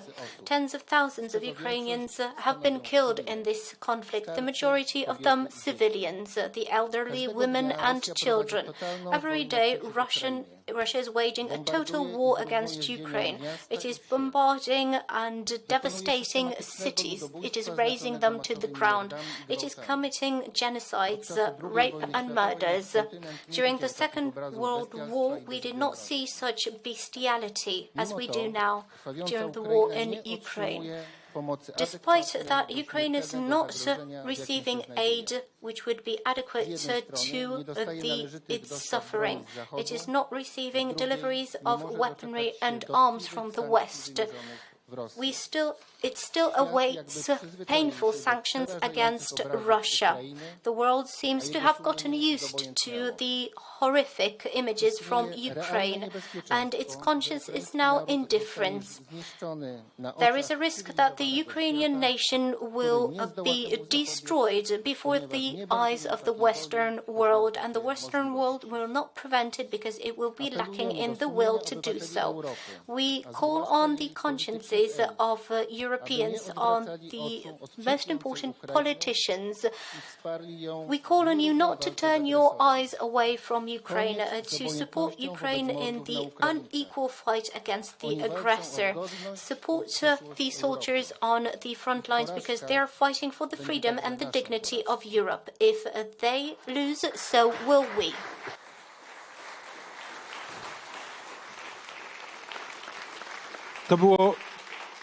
Tens of thousands of Ukrainians have been killed in this conflict, the majority of them civilians, the elderly, women and children. Every day, Russian Russia is waging a total war against Ukraine. It is bombarding and devastating cities. It is razing them to the ground. It is committing genocides, rape and murders. During the Second World War, we did not see such bestiality as we do now during the war in Ukraine. Despite that, Ukraine is not receiving aid which would be adequate to its suffering. It is not receiving deliveries of weaponry and arms from the West. It still awaits painful sanctions against Russia. The world seems to have gotten used to the horrific images from Ukraine, and its conscience is now indifferent. There is a risk that the Ukrainian nation will be destroyed before the eyes of the Western world, and the Western world will not prevent it because it will be lacking in the will to do so. We call on the consciences of Europeans, on the most important politicians. We call on you not to turn your eyes away from Ukraine, to support Ukraine in the unequal fight against the aggressor. Support the soldiers on the front lines because they are fighting for the freedom and the dignity of Europe. If they lose, so will we. To było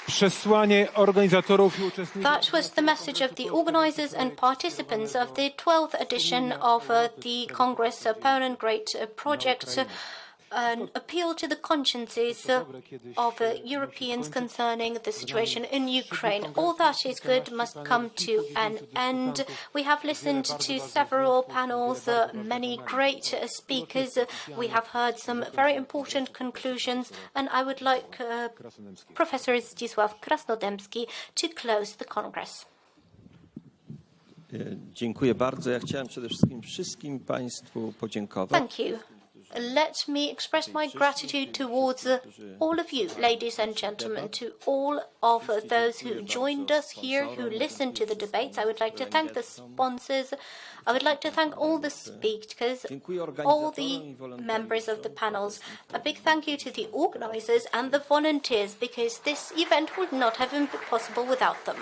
przesłanie organizatorów i uczestników. That was the message of the organizers and participants of the 12th edition of the Congress Poland Great Project, an appeal to the consciences of Europeans concerning the situation in Ukraine. All that is good must come to an end. We have listened to several panels, many great speakers. We have heard some very important conclusions, and I would like Professor Zdzisław Krasnodębski to close the Congress. Dziękuję bardzo. Ja chciałem przede wszystkim wszystkim Państwu podziękować. Thank you. Let me express my gratitude towards all of you, ladies and gentlemen, to all of those who joined us here, who listened to the debates. I would like to thank the sponsors. I would like to thank all the speakers, all the members of the panels. A big thank you to the organizers and the volunteers, because this event would not have been possible without them.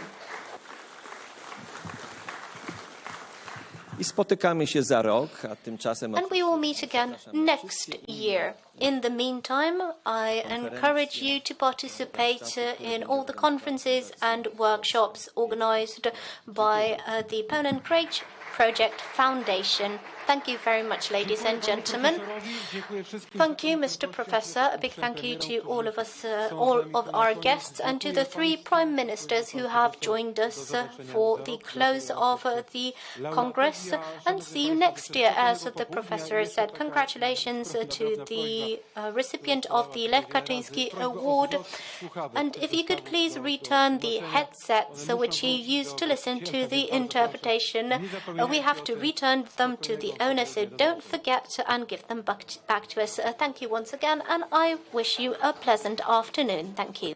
I spotykamy się za rok, a tymczasem... And we will meet again next year. In the meantime, I encourage you to participate in all the conferences and workshops organized by the Poland Great Project Foundation. Thank you very much, ladies and gentlemen. Thank you, Mr. Professor. A big thank you to all of us, all of our guests, and to the three prime ministers who have joined us for the close of the Congress. And see you next year, as the professor said. Congratulations to the recipient of the Lech Kaczyński Award. And if you could please return the headsets which you used to listen to the interpretation, we have to return them to the owner, so don't forget and give them back to us. Thank you once again, and I wish you a pleasant afternoon. Thank you.